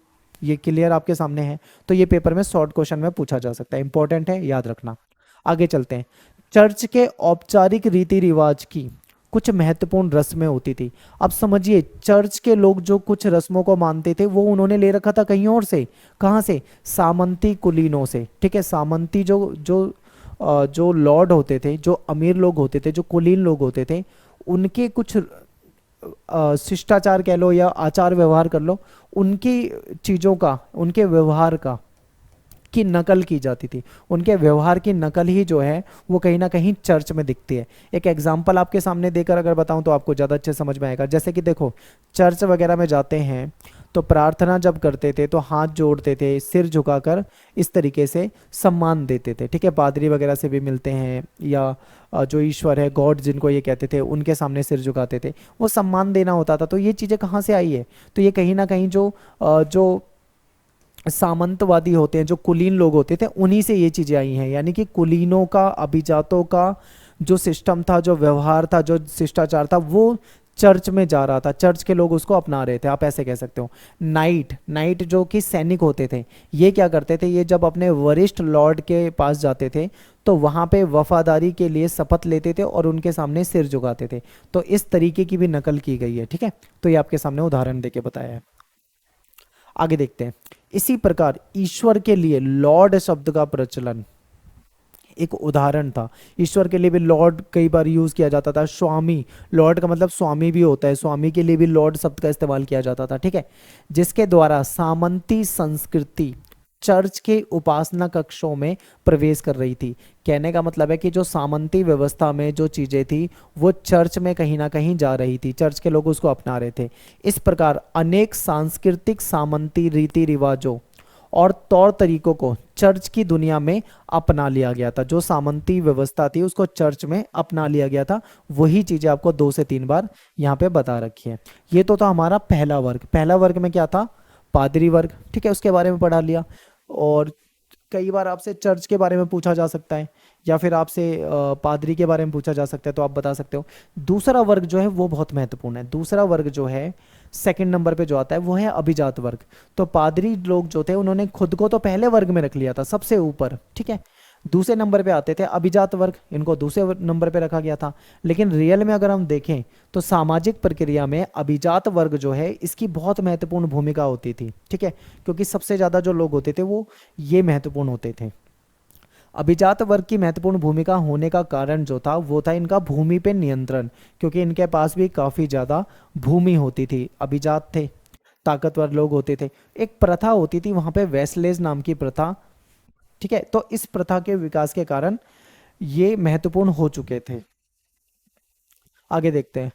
ये क्लियर आपके सामने है। तो ये पेपर में शॉर्ट क्वेश्चन में पूछा जा सकता है, इंपॉर्टेंट है, याद रखना। आगे चलते हैं। चर्च के औपचारिक रीति रिवाज की कुछ महत्वपूर्ण रस्में होती थी। अब समझिए, चर्च के लोग जो कुछ रस्मों को मानते थे वो उन्होंने ले रखा था कहीं और से। कहाँ से, सामंती कुलीनों से। ठीक है, सामंती जो जो जो लॉर्ड होते थे, जो अमीर लोग होते थे, जो कुलीन लोग होते थे, उनके कुछ शिष्टाचार कह लो या आचार व्यवहार कर लो, उनकी चीज़ों का, उनके व्यवहार का की नकल की जाती थी। उनके व्यवहार की नकल ही जो है वो कहीं ना कहीं चर्च में दिखती है। एक एग्जाम्पल आपके सामने देकर अगर बताऊं तो आपको ज़्यादा अच्छे समझ में आएगा। जैसे कि देखो, चर्च वगैरह में जाते हैं तो प्रार्थना जब करते थे तो हाथ जोड़ते थे, सिर झुकाकर इस तरीके से सम्मान देते थे। ठीक है, पादरी वगैरह से भी मिलते हैं, या जो ईश्वर है, गॉड जिनको ये कहते थे, उनके सामने सिर झुकाते थे, वो सम्मान देना होता था। तो ये चीज़ें कहाँ से आई है, तो ये कहीं ना कहीं जो सामंतवादी होते हैं, जो कुलीन लोग होते थे, उन्हीं से ये चीजें आई हैं। यानी कि कुलीनों का, अभिजातों का जो सिस्टम था, जो व्यवहार था, जो शिष्टाचार था, वो चर्च में जा रहा था। चर्च के लोग उसको अपना रहे थे, आप ऐसे कह सकते हो। नाइट जो कि सैनिक होते थे, ये क्या करते थे, ये जब अपने वरिष्ठ लॉर्ड के पास जाते थे तो वहां पे वफादारी के लिए शपथ लेते थे और उनके सामने सिर झुकाते थे। तो इस तरीके की भी नकल की गई है। ठीक है, तो ये आपके सामने उदाहरण देके बताया है। आगे देखते हैं। इसी प्रकार ईश्वर के लिए लॉर्ड शब्द का प्रचलन एक उदाहरण था। ईश्वर के लिए भी लॉर्ड कई बार यूज किया जाता था। स्वामी, लॉर्ड का मतलब स्वामी भी होता है, स्वामी के लिए भी लॉर्ड शब्द का इस्तेमाल किया जाता था। ठीक है, जिसके द्वारा सामंती संस्कृति चर्च के उपासना कक्षों में प्रवेश कर रही थी। कहने का मतलब है कि जो सामंती व्यवस्था में जो चीजें थी वो चर्च में कहीं ना कहीं जा रही थी, चर्च के लोग उसको अपना रहे थे। इस प्रकार अनेक सांस्कृतिक सामंती रीति रिवाजों और तौर तरीकों को चर्च की दुनिया में अपना लिया गया था। जो सामंती व्यवस्था थी उसको चर्च में अपना लिया गया था। वही चीजें आपको 2 से 3 बार यहाँ पे बता रखी है। ये तो था हमारा पहला वर्ग। पहला वर्ग में क्या था? पादरी वर्ग, ठीक है, उसके बारे में पढ़ा लिया। और कई बार आपसे चर्च के बारे में पूछा जा सकता है या फिर आपसे पादरी के बारे में पूछा जा सकता है, तो आप बता सकते हो। दूसरा वर्ग जो है वो बहुत महत्वपूर्ण है। दूसरा वर्ग जो है सेकंड नंबर पे जो आता है वो है अभिजात वर्ग। तो पादरी लोग जो थे उन्होंने खुद को तो पहले वर्ग में रख लिया था, सबसे ऊपर, ठीक है। दूसरे नंबर पे आते थे अभिजात वर्ग, इनको दूसरे नंबर पे रखा गया था। लेकिन रियल में अगर हम देखें तो सामाजिक प्रक्रिया में अभिजात वर्ग जो है इसकी बहुत महत्वपूर्ण भूमिका होती थी, ठीक है, क्योंकि सबसे ज्यादा जो लोग होते थे वो ये महत्वपूर्ण होते थे। अभिजात वर्ग की महत्वपूर्ण भूमिका होने का कारण जो था वो था इनका भूमि पे नियंत्रण, क्योंकि इनके पास भी काफी ज्यादा भूमि होती थी। अभिजात थे, ताकतवर लोग होते थे। एक प्रथा होती थी वहां पे वेस्लेज नाम की प्रथा, ठीक है। तो इस प्रथा के विकास के कारण ये महत्वपूर्ण हो चुके थे। आगे देखते हैं।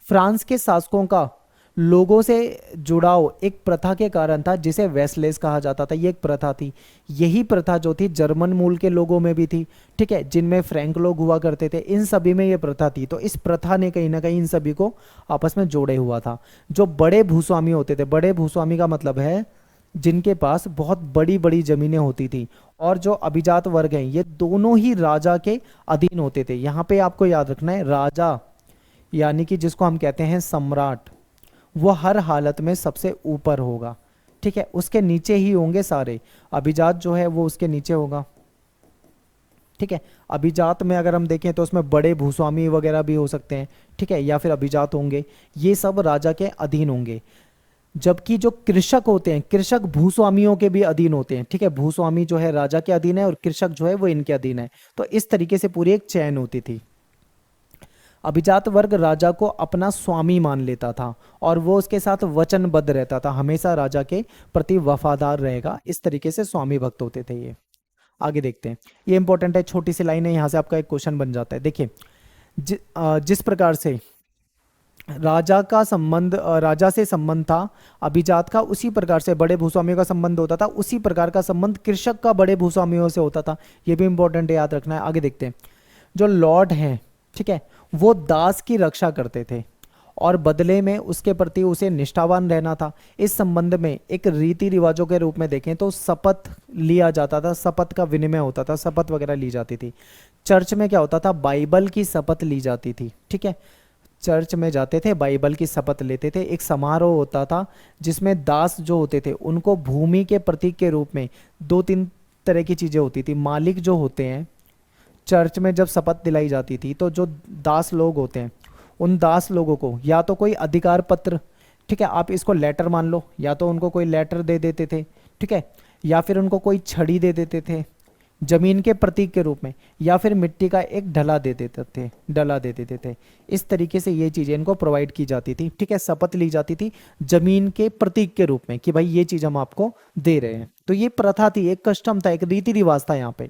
फ्रांस के शासकों का लोगों से जुड़ाव एक प्रथा के कारण था जिसे वेस्लेस कहा जाता था। ये एक प्रथा थी। यही प्रथा जो थी जर्मन मूल के लोगों में भी थी, ठीक है, जिनमें फ्रैंक लोग हुआ करते थे, इन सभी में ये प्रथा थी। तो इस प्रथा ने कहीं ना कहीं इन सभी को आपस में जोड़े हुआ था। जो बड़े भूस्वामी होते थे, बड़े भूस्वामी का मतलब है जिनके पास बहुत बड़ी बड़ी जमीनें होती थी, और जो अभिजात वर्ग हैं ये दोनों ही राजा के अधीन होते थे। यहाँ पे आपको याद रखना है, राजा यानी कि जिसको हम कहते हैं सम्राट, वो हर हालत में सबसे ऊपर होगा, ठीक है, उसके नीचे ही होंगे सारे। अभिजात जो है वो उसके नीचे होगा, ठीक है। अभिजात में अगर हम देखें तो उसमें बड़े भूस्वामी वगैरह भी हो सकते हैं, ठीक है, या फिर अभिजात होंगे, ये सब राजा के अधीन होंगे। जबकि जो कृषक होते हैं, कृषक भूस्वामियों के भी अधीन होते हैं, ठीक है। भूस्वामी जो है राजा के अधीन है और कृषक जो है वो इनके अधीन है। तो इस तरीके से पूरी एक चैन होती थी। अभिजात वर्ग राजा को अपना स्वामी मान लेता था और वो उसके साथ वचनबद्ध रहता था, हमेशा राजा के प्रति वफादार रहेगा। इस तरीके से स्वामी भक्त होते थे ये। आगे देखते हैं, ये इंपॉर्टेंट है, छोटी सी लाइन है, यहाँ से आपका एक क्वेश्चन बन जाता है। देखिए, जिस प्रकार से राजा का संबंध राजा से संबंध था अभिजात का, उसी प्रकार से बड़े भूस्वामियों का संबंध होता था, उसी प्रकार का संबंध कृषक का बड़े भूस्वामियों से होता था। ये भी इंपॉर्टेंट है, याद रखना है। आगे देखते हैं, जो लॉर्ड हैं, ठीक है, वो दास की रक्षा करते थे और बदले में उसके प्रति उसे निष्ठावान रहना था। इस संबंध में एक रीति रिवाजों के रूप में देखें तो शपथ लिया जाता था, शपथ का विनिमय होता था, शपथ वगैरह ली जाती थी। चर्च में क्या होता था? बाइबल की शपथ ली जाती थी, ठीक है। चर्च में जाते थे, बाइबल की शपथ लेते थे। एक समारोह होता था जिसमें दास जो होते थे उनको भूमि के प्रतीक के रूप में 2-3 तरह की चीजें होती थी। मालिक जो होते हैं, चर्च में जब शपथ दिलाई जाती थी तो जो दास लोग होते हैं उन दास लोगों को या तो कोई अधिकार पत्र, ठीक है, आप इसको लेटर मान लो, या तो उनको कोई लेटर दे देते थे, ठीक है, या फिर उनको कोई छड़ी दे देते थे जमीन के प्रतीक के रूप में, या फिर मिट्टी का एक डला दे देते थे। इस तरीके से ये चीजें इनको प्रोवाइड की जाती थी, ठीक है, शपथ ली जाती थी जमीन के प्रतीक के रूप में कि भाई ये चीज हम आपको दे रहे हैं। तो ये प्रथा थी, एक कस्टम था, एक रीति रिवाज था यहाँ पे।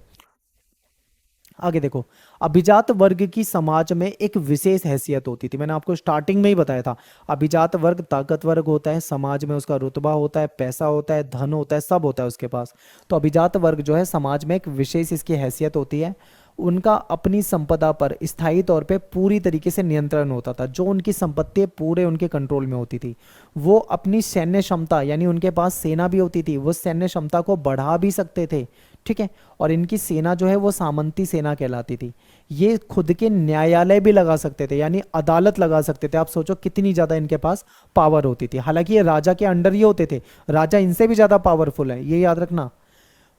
आगे देखो, अभिजात वर्ग की समाज में एक विशेष हैसियत होती थी। मैंने आपको स्टार्टिंग में ही बताया था, अभिजात वर्ग ताकतवर होता है, समाज में उसका रुतबा होता है, पैसा होता है, धन होता है, सब होता है उसके पास। तो अभिजात वर्ग जो है समाज में एक विशेष इसकी हैसियत होती है। उनका अपनी संपदा पर स्थायी तौर पे पूरी तरीके से नियंत्रण होता था। जो उनकी संपत्ति पूरे उनके कंट्रोल में होती थी। वो अपनी सैन्य क्षमता, यानी उनके पास सेना भी होती थी, वो सैन्य क्षमता को बढ़ा भी सकते थे, ठीक है। और इनकी सेना जो है वो सामंती सेना कहलाती थी। ये खुद के न्यायालय भी लगा सकते थे, यानी अदालत लगा सकते थे। आप सोचो कितनी ज्यादा इनके पास पावर होती थी। हालांकि ये राजा के अंडर ही होते थे, राजा इनसे भी ज्यादा पावरफुल है, ये याद रखना।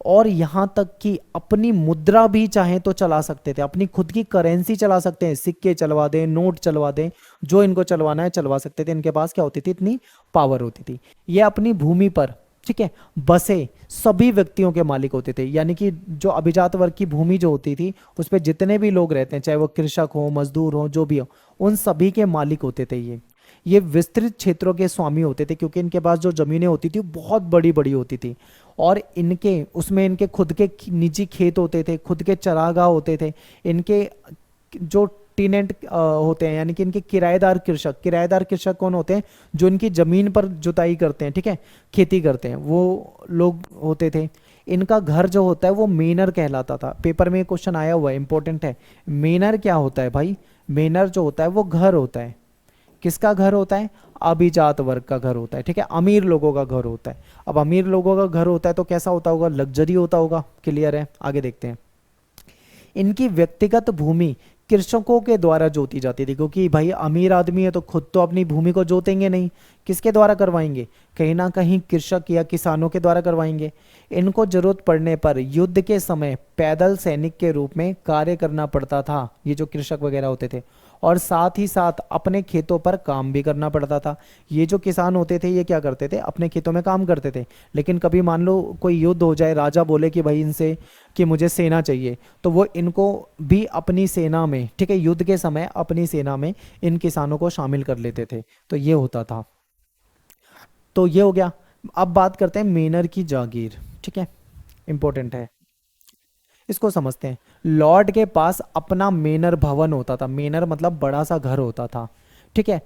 और यहां तक कि अपनी मुद्रा भी चाहे तो चला सकते थे, अपनी खुद की करेंसी चला सकते हैं, सिक्के चलवा दें, नोट चलवा दें, जो इनको चलवाना है चलवा सकते थे। इनके पास क्या होती थी? इतनी पावर होती थी। ये अपनी भूमि पर, ठीक है, बसे सभी व्यक्तियों के मालिक होते थे। यानी कि जो अभिजात वर्ग की भूमि जो होती थी उस पर जितने भी लोग रहते हैं, चाहे वो कृषक हो, मजदूर हो, जो भी हो, उन सभी के मालिक होते थे ये। ये विस्तृत क्षेत्रों के स्वामी होते थे, क्योंकि इनके पास जो जमीनें होती थी बहुत बड़ी बड़ी होती थी, और इनके उसमें इनके खुद के निजी खेत होते थे, खुद के चरागाह होते थे। इनके जो टेनेंट होते हैं, यानी कि इनके किराएदार कृषक, किराएदार कृषक कौन होते हैं? जो इनकी जमीन पर जुताई करते हैं, ठीक है, खेती करते हैं, वो लोग होते थे। इनका घर जो होता है वो मेनर कहलाता था। पेपर में क्वेश्चन आया हुआ है, इंपॉर्टेंट है। मेनर क्या होता है भाई? मेनर जो होता है वो घर होता है। किसका घर होता है? अभिजात वर्ग का घर होता है, ठीक है, अमीर लोगों का घर होता है। अब अमीर लोगों का घर होता है तो कैसा होता होगा? लग्जरी होता होगा। क्लियर है? आगे देखते हैं। इनकी व्यक्तिगत भूमि कृषकों के द्वारा जोती जाती थी, क्योंकि भाई अमीर आदमी है तो खुद तो अपनी भूमि को जोतेंगे नहीं, किसके द्वारा करवाएंगे? कहीं ना कहीं कृषक या किसानों के द्वारा करवाएंगे। इनको जरूरत पड़ने पर युद्ध के समय पैदल सैनिक के रूप में कार्य करना पड़ता था, ये जो कृषक वगैरह होते थे, और साथ ही साथ अपने खेतों पर काम भी करना पड़ता था। ये जो किसान होते थे ये क्या करते थे? अपने खेतों में काम करते थे, लेकिन कभी मान लो कोई युद्ध हो जाए, राजा बोले कि भाई इनसे कि मुझे सेना चाहिए, तो वो इनको भी अपनी सेना में, ठीक है, युद्ध के समय अपनी सेना में इन किसानों को शामिल कर लेते थे। तो ये होता था। तो ये हो गया। अब बात करते हैं मेनर की जागीर, ठीक है, इंपॉर्टेंट है, इसको समझते हैं। लॉर्ड के पास अपना मेनर भवन होता था, मेनर मतलब बड़ा सा घर होता था, ठीक है,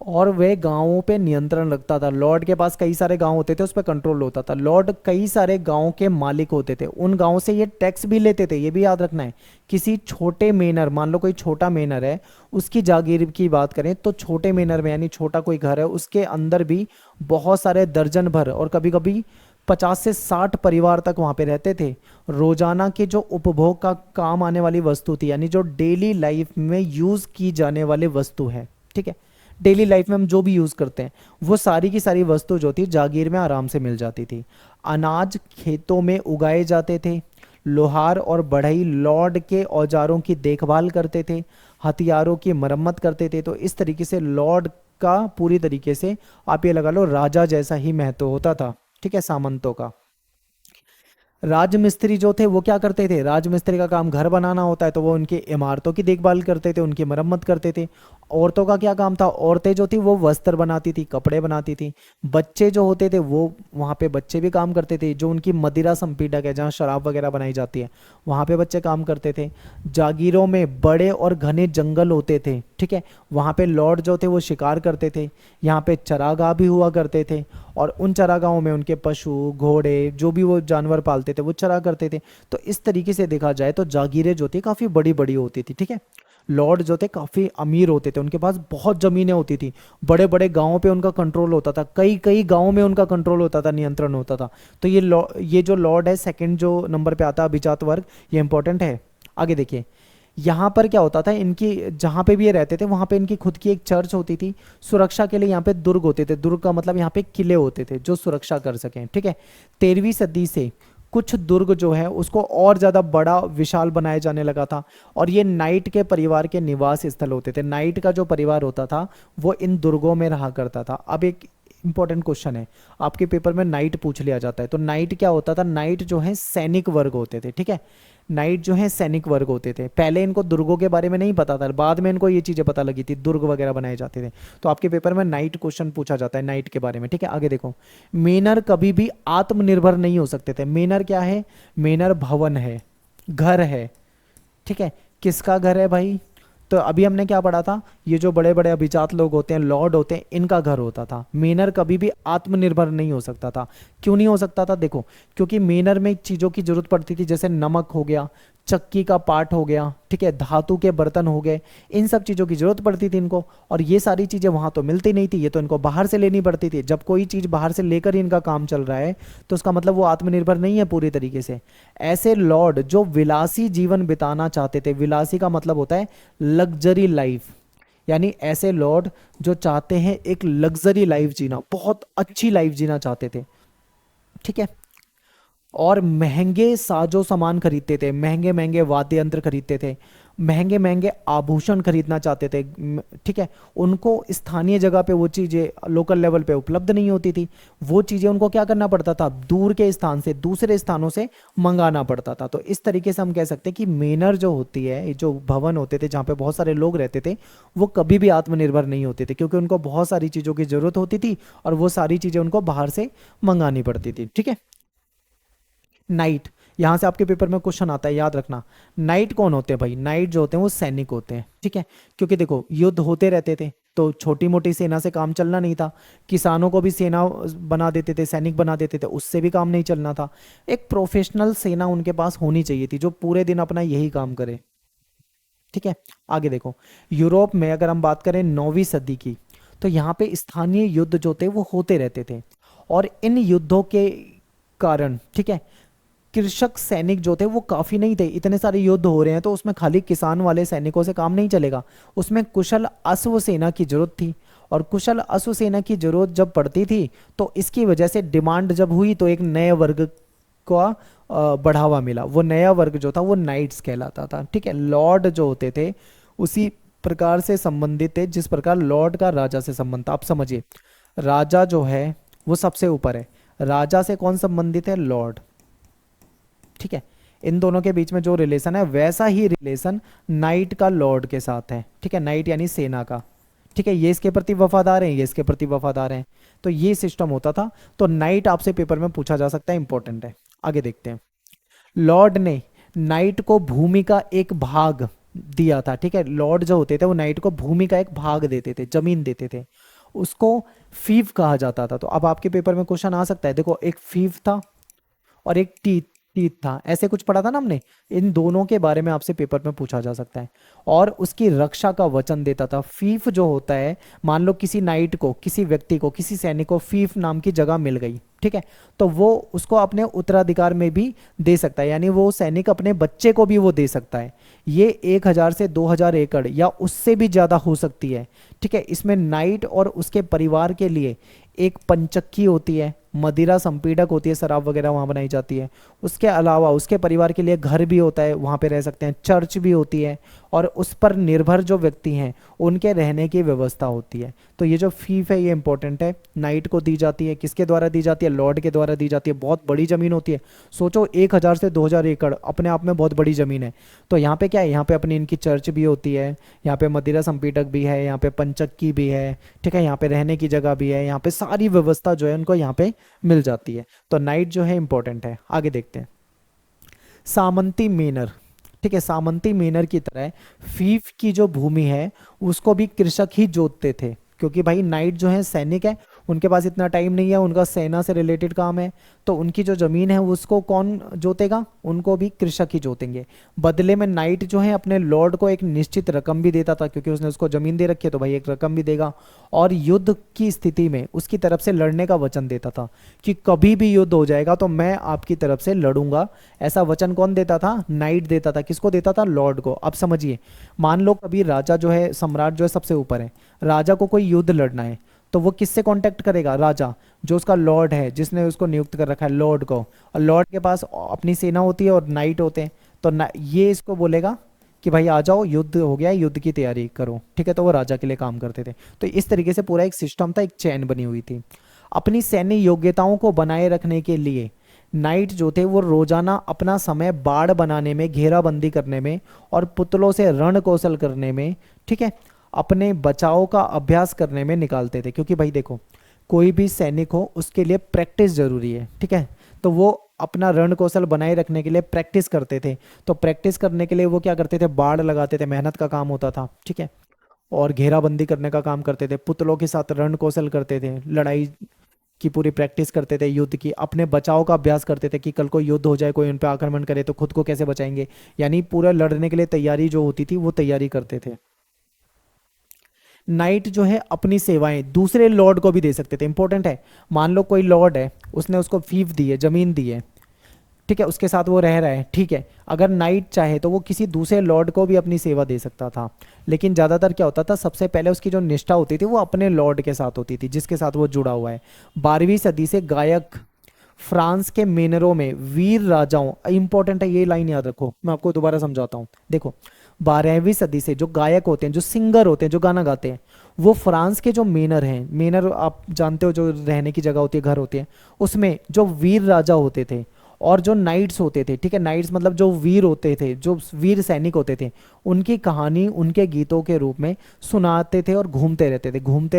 और वह गांवों पे नियंत्रण रखता था। लॉर्ड के पास कई सारे गांव होते थे, उस पर कंट्रोल होता था। लॉर्ड कई सारे गांवों के मालिक होते थे, उन गांवों से ये टैक्स भी लेते थे, ये भी याद रखना है। किसी छोटे मेनर, मान लो कोई छोटा मेनर है, उसकी जागीर की बात करें तो छोटे मेनर में, यानी छोटा कोई घर है, उसके अंदर भी बहुत सारे दर्जन भर और कभी कभी 50 से 60 परिवार तक वहां पे रहते थे। रोजाना के जो उपभोग का काम आने वाली वस्तु थी, यानी जो डेली लाइफ में यूज की जाने वाली वस्तु है, ठीक है, डेली लाइफ में हम जो भी यूज करते हैं, वो सारी की सारी वस्तु जो थी जागीर में आराम से मिल जाती थी। अनाज खेतों में उगाए जाते थे। लोहार और बढ़ई लॉर्ड के औजारों की देखभाल करते थे, हथियारों की मरम्मत करते थे। तो इस तरीके से लॉर्ड का पूरी तरीके से आप ये लगा लो राजा जैसा ही महत्व होता था, ठीक है, सामंतों का। राजमिस्त्री जो थे वो क्या करते थे? राजमिस्त्री का काम घर बनाना होता है, तो वो उनकी इमारतों की देखभाल करते थे, उनकी मरम्मत करते थे। औरतों का क्या काम था? औरतें जो थी वो वस्त्र बनाती थी, कपड़े बनाती थी। बच्चे जो होते थे वो वहाँ पे बच्चे भी काम करते थे, जो उनकी मदिरा संपीडक है, जहाँ शराब वगैरह बनाई जाती है, वहाँ पे बच्चे काम करते थे। जागीरों में बड़े और घने जंगल होते थे, ठीक है, वहाँ पे लॉर्ड जो थे वो शिकार करते थे। यहाँ पे चरागाह भी हुआ करते थे, और उन चरागाहों में उनके पशु, घोड़े, जो भी वो जानवर पालते थे वो चरा करते थे। तो इस तरीके से देखा जाए तो जागीरें जो थी काफ़ी बड़ी बड़ी होती थी, ठीक है। लॉर्ड जो थे काफ़ी अमीर होते थे, उनके पास बहुत ज़मीनें होती थी, बड़े बड़े गांवों पे उनका कंट्रोल होता था, कई कई गांवों में उनका कंट्रोल होता था, नियंत्रण होता था। तो ये जो लॉर्ड है, सेकंड जो नंबर पे आता है, अभिजात वर्ग, ये इंपॉर्टेंट है। आगे देखिए, यहाँ पर क्या होता था, इनकी जहाँ पे भी ये रहते थे वहाँ पे इनकी खुद की एक चर्च होती थी। सुरक्षा के लिए यहाँ पे दुर्ग होते थे, दुर्ग का मतलब यहाँ पे किले होते थे जो सुरक्षा कर सकें, ठीक है। 13वीं सदी से कुछ दुर्ग जो है उसको और ज़्यादा बड़ा विशाल बनाया जाने लगा था, और ये नाइट के परिवार के निवास स्थल होते थे। नाइट का जो परिवार होता था वो इन दुर्गों में रहा करता था। अब एक इंपॉर्टेंट क्वेश्चन है, आपके पेपर में नाइट पूछ लिया जाता है, तो नाइट क्या होता था? नाइट जो है सैनिक वर्ग होते थे, ठीक है, नाइट जो है सैनिक वर्ग होते थे। पहले इनको दुर्गों के बारे में नहीं पता था, बाद में इनको ये चीजें पता लगी थी, दुर्ग वगैरह बनाए जाते थे। तो आपके पेपर में नाइट क्वेश्चन पूछा जाता है नाइट के बारे में, ठीक है। आगे देखो, मेनर कभी भी आत्मनिर्भर नहीं हो सकते थे। मेनर क्या है? मेनर भवन है, घर है, ठीक है। किसका घर है भाई? तो अभी हमने क्या पढ़ा था, ये जो बड़े बड़े अभिजात लोग होते हैं, लॉर्ड होते हैं, इनका घर होता था। मेनर कभी भी आत्मनिर्भर नहीं हो सकता था। क्यों नहीं हो सकता था? देखो, क्योंकि मेनर में चीज़ों की जरूरत पड़ती थी, जैसे नमक हो गया, चक्की का पार्ट हो गया, ठीक है, धातु के बर्तन हो गए, इन सब चीज़ों की जरूरत पड़ती थी इनको। और ये सारी चीज़ें वहाँ तो मिलती नहीं थी, ये तो इनको बाहर से लेनी पड़ती थी। जब कोई चीज़ बाहर से लेकर ही इनका काम चल रहा है तो उसका मतलब वो आत्मनिर्भर नहीं है पूरी तरीके से। ऐसे लॉर्ड जो विलासी जीवन बिताना चाहते थे, विलासी का मतलब होता है लग्जरी लाइफ, यानी ऐसे लॉर्ड जो चाहते हैं एक लग्जरी लाइफ जीना, बहुत अच्छी लाइफ जीना चाहते थे, ठीक है, और महंगे साजो सामान खरीदते थे, महंगे महंगे वाद्य यंत्र खरीदते थे। महंगे महंगे आभूषण खरीदना चाहते थे, ठीक है, उनको स्थानीय जगह पे वो चीज़ें लोकल लेवल पे उपलब्ध नहीं होती थी। वो चीज़ें उनको क्या करना पड़ता था, दूर के स्थान से दूसरे स्थानों से मंगाना पड़ता था। तो इस तरीके से हम कह सकते हैं कि मेनर जो होती है, ये जो भवन होते थे जहाँ पे बहुत सारे लोग रहते थे, वो कभी भी आत्मनिर्भर नहीं होते थे, क्योंकि उनको बहुत सारी चीज़ों की ज़रूरत होती थी और वो सारी चीज़ें उनको बाहर से मंगानी पड़ती थी, ठीक है। नाइट, यहां से आपके पेपर में क्वेश्चन आता है, याद रखना। नाइट कौन होते हैं भाई, नाइट जो होते हैं वो सैनिक होते हैं, ठीक है। क्योंकि देखो युद्ध होते रहते थे तो छोटी मोटी सेना से काम चलना नहीं था, किसानों को भी सेना बना देते थे, सैनिक बना देते थे, उससे भी काम नहीं चलना था। एक प्रोफेशनल सेना उनके पास होनी चाहिए थी जो पूरे दिन अपना यही काम करे, ठीक है। आगे देखो, यूरोप में अगर हम बात करें 9वीं सदी की, तो यहाँ पे स्थानीय युद्ध जो थे वो होते रहते थे, और इन युद्धों के कारण, ठीक है, कृषक सैनिक जो थे वो काफी नहीं थे। इतने सारे युद्ध हो रहे हैं तो उसमें खाली किसान वाले सैनिकों से काम नहीं चलेगा, उसमें कुशल अश्व सेना की जरूरत थी। और कुशल अश्व सेना की जरूरत जब पड़ती थी तो इसकी वजह से डिमांड जब हुई तो एक नए वर्ग का बढ़ावा मिला। वो नया वर्ग जो था वो नाइट्स कहलाता था, ठीक है। लॉर्ड जो होते थे उसी प्रकार से संबंधित थे जिस प्रकार लॉर्ड का राजा से संबंध था। आप समझिए, राजा जो है वो सबसे ऊपर है, राजा से कौन संबंधित है, लॉर्ड, ठीक है। इन दोनों के बीच में जो रिलेशन है वैसा ही रिलेशन नाइट का लॉर्ड के साथ है, ठीक है। नाइट यानी सेना का, ठीक है। ये इसके प्रति वफादार हैं, ये इसके प्रति वफादार हैं, तो ये सिस्टम होता था। तो नाइट आपसे पेपर में पूछा जा सकता है, इंपॉर्टेंट है। आगे देखते हैं, लॉर्ड ने नाइट को भूमि का एक भाग दिया था, ठीक है। लॉर्ड जो होते थे वो नाइट को भूमि का एक भाग देते थे, जमीन देते थे, उसको फीफ कहा जाता था। तो अब आपके पेपर में क्वेश्चन आ सकता है, देखो एक फीफ था और एक टीथ टीथ था, ऐसे कुछ पढ़ा था ना हमने, इन दोनों के बारे में आपसे पेपर में पूछा जा सकता है। और उसकी रक्षा का वचन देता था। फीफ जो होता है, मान लो किसी नाइट को, किसी व्यक्ति को, किसी सैनिक को फीफ नाम की जगह मिल गई, ठीक है, तो वो उसको अपने उत्तराधिकार में भी दे सकता है, यानी वो सैनिक अपने बच्चे को भी वो दे सकता है। ये 1000 से 2000 एकड़ या उससे भी ज्यादा हो सकती है, ठीक है। इसमें नाइट और उसके परिवार के लिए एक पंचक्की होती है, मदिरा संपीडक होती है, शराब वगैरह वहाँ बनाई जाती है। उसके अलावा उसके परिवार के लिए घर भी होता है, वहाँ पे रह सकते हैं, चर्च भी होती है, और उस पर निर्भर जो व्यक्ति हैं उनके रहने की व्यवस्था होती है। तो ये जो फीस है ये इंपॉर्टेंट है, नाइट को दी जाती है, किसके द्वारा दी जाती है, लॉर्ड के द्वारा दी जाती है। बहुत बड़ी जमीन होती है, सोचो 1000 से 2000 एकड़ अपने आप में बहुत बड़ी जमीन है। तो यहाँ पे क्या है, यहाँ पे अपनी इनकी चर्च भी होती है, यहाँ पे मदिरा संपीडक भी है, यहाँ पे पंचक्की भी है, ठीक है, यहाँ पे रहने की जगह भी है, यहाँ पे सारी व्यवस्था जो है उनको यहाँ पे मिल जाती है। तो नाइट जो है इंपॉर्टेंट है। आगे देखते हैं, सामंती मेनर, ठीक है। सामंती मेनर की तरह फीफ की जो भूमि है उसको भी कृषक ही जोतते थे, क्योंकि भाई नाइट जो है सैनिक है, उनके पास इतना टाइम नहीं है, उनका सेना से रिलेटेड काम है, तो उनकी जो जमीन है उसको कौन जोतेगा, उनको भी कृषक ही जोतेंगे। बदले में नाइट जो है अपने लॉर्ड को एक निश्चित रकम भी देता था, क्योंकि उसने उसको जमीन दे रखी है तो भाई एक रकम भी देगा। और युद्ध की स्थिति में उसकी तरफ से लड़ने का वचन देता था कि कभी भी युद्ध हो जाएगा तो मैं आपकी तरफ से लड़ूंगा। ऐसा वचन कौन देता था, नाइट देता था। किसको देता था, लॉर्ड को। अब समझिए, मान लो कभी राजा जो है, सम्राट जो है सबसे ऊपर है, राजा को कोई युद्ध लड़ना है तो वो किससे कांटेक्ट करेगा, राजा, जो उसका लॉर्ड है, जिसने उसको नियुक्त कर रखा है, लॉर्ड को। और लॉर्ड के पास अपनी सेना होती है और नाइट होते हैं, तो ये इसको बोलेगा कि भाई आ जाओ, युद्ध हो गया, युद्ध की तैयारी करो, ठीक है। तो वो राजा के लिए काम करते थे। तो इस तरीके से पूरा एक सिस्टम था, एक चैन बनी हुई थी। अपनी सैन्य योग्यताओं को बनाए रखने के लिए नाइट जो थे वो रोजाना अपना समय बाड़ बनाने में, घेराबंदी करने में और पुतलों से रण कौशल करने में, ठीक है, अपने बचाव का अभ्यास करने में निकालते थे। क्योंकि भाई देखो, कोई भी सैनिक हो उसके लिए प्रैक्टिस जरूरी है, ठीक है। तो वो अपना रण कौशल बनाए रखने के लिए प्रैक्टिस करते थे। तो प्रैक्टिस करने के लिए वो क्या करते थे, बाड़ लगाते थे, मेहनत का काम होता था, ठीक है, और घेराबंदी करने का काम करते थे, पुतलों के साथ रण कौशल करते थे, लड़ाई की पूरी प्रैक्टिस करते थे, युद्ध की, अपने बचाव का अभ्यास करते थे कि कल को युद्ध हो जाए, कोई उन पर आक्रमण करे तो खुद को कैसे बचाएंगे, यानी पूरा लड़ने के लिए तैयारी जो होती थी वो तैयारी करते थे। नाइट जो है अपनी सेवाएं दूसरे लॉर्ड को भी दे सकते थे, इंपॉर्टेंट है। मान लो कोई लॉर्ड है, उसने उसको फीफ दी है, जमीन दी है, ठीक है, उसके साथ वो रह रहा है, ठीक है। अगर नाइट चाहे तो वो किसी दूसरे लॉर्ड को भी अपनी सेवा दे सकता था, लेकिन ज़्यादातर क्या होता था, सबसे पहले उसकी जो निष्ठा होती थी वो अपने लॉर्ड के साथ होती थी, जिसके साथ वो जुड़ा हुआ है। 12वीं सदी से गायक फ्रांस के मेनरों में वीर राजाओं, इंपॉर्टेंट है ये लाइन याद रखो, मैं आपको दोबारा समझाता हूँ। देखो, 12वीं सदी से जो गायक होते हैं, जो सिंगर होते हैं, जो गाना गाते हैं, वो फ्रांस के जो मेनर हैं, मेनर आप जानते हो जो रहने की जगह होती है, घर होते हैं, उसमें जो वीर राजा होते थे और जो नाइट्स होते थे, ठीक है, नाइट्स मतलब जो वीर होते थे, जो वीर सैनिक होते थे, उनकी कहानी उनके गीतों के रूप में सुनाते थे और घूमते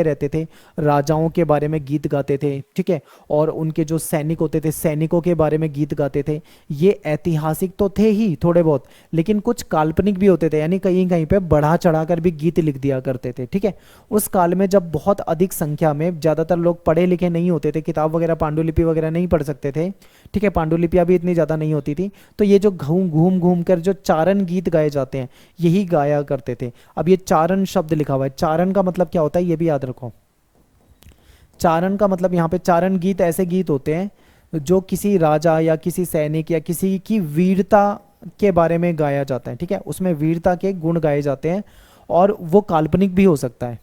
रहते थे, राजाओं के बारे में गीत गाते थे, ठीक है, और उनके जो सैनिक होते थे, सैनिकों के बारे में गीत गाते थे। ये ऐतिहासिक तो थे ही थोड़े बहुत, लेकिन कुछ काल्पनिक भी होते थे, यानी कहीं कहीं पे बढ़ा चढ़ा कर भी गीत लिख दिया करते थे, ठीक है। उस काल में जब बहुत अधिक संख्या में, ज़्यादातर लोग पढ़े लिखे नहीं होते थे, किताब वगैरह पांडुलिपि वगैरह नहीं पढ़ सकते थे, ठीक है, पांडुलिपियाँ भी इतनी ज़्यादा नहीं होती थी, तो ये जो घूम घूम घूम कर जो चारण गीत गाए जाते हैं, यही गाया करते थे। अब ये चारण शब्द लिखा हुआ है, चारण का मतलब क्या होता है ये भी याद रखो। चारण का मतलब, यहाँ पे चारण गीत ऐसे गीत होते हैं जो किसी राजा या किसी सैनिक या किसी की वीरता के बारे में गाया जाता है, ठीक है, उसमें वीरता के गुण गाए जाते हैं, और वो काल्पनिक भी हो सकता है,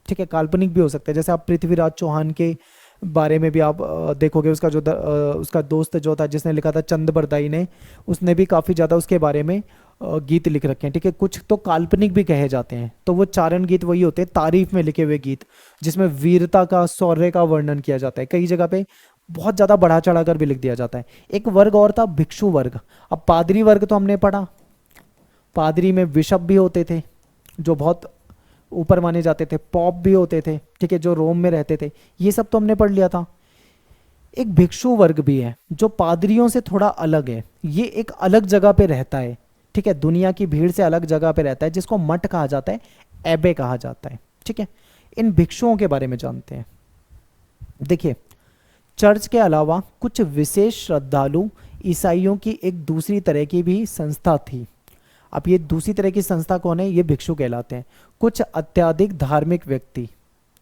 ठीक है, काल्पनिक भी हो सकता है। जैसे आप पृथ्वीराज चौहान के बारे में भी आप देखोगे, उसका जो उसका दोस्त जो था जिसने लिखा था, चंद बरदाई ने, उसने भी काफ़ी ज़्यादा उसके बारे में गीत लिख रखे हैं, ठीक है, कुछ तो काल्पनिक भी कहे जाते हैं। तो वो चारण गीत वही होते हैं, तारीफ में लिखे हुए गीत, जिसमें वीरता का, शौर्य का वर्णन किया जाता है, कई जगह पे बहुत ज़्यादा बढ़ा चढ़ा कर भी लिख दिया जाता है। एक वर्ग और था, भिक्षु वर्ग। अब पादरी वर्ग तो हमने पढ़ा, पादरी में बिशप भी होते थे जो बहुत ऊपर माने जाते थे, पॉप भी होते थे, ठीक है, जो रोम में रहते थे, ये सब तो हमने पढ़ लिया था। एक भिक्षु वर्ग भी है जो पादरियों से थोड़ा अलग है, ये एक अलग जगह पे रहता है, ठीक है, दुनिया की भीड़ से अलग जगह पे रहता है, जिसको मठ कहा जाता है, एबे कहा जाता है, ठीक है। इन भिक्षुओं के बारे में जानते हैं। देखिए, चर्च के अलावा कुछ विशेष श्रद्धालु ईसाइयों की एक दूसरी तरह की भी संस्था थी। अब ये दूसरी तरह की संस्था कौन है? ये भिक्षु कहलाते हैं। कुछ अत्यधिक धार्मिक व्यक्ति,